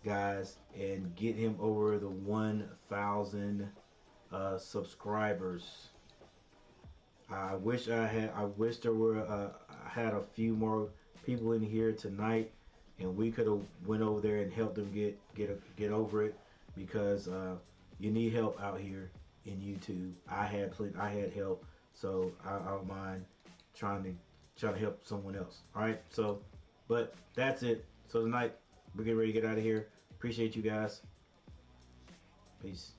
guys, and get him over the 1,000 subscribers. I wish there were I had a few more people in here tonight, and we could have went over there and helped them get over it, because you need help out here in YouTube. I had help, so I don't mind trying to help someone else. All right, so but that's it. So tonight we're getting ready to get out of here. Appreciate you guys. Peace.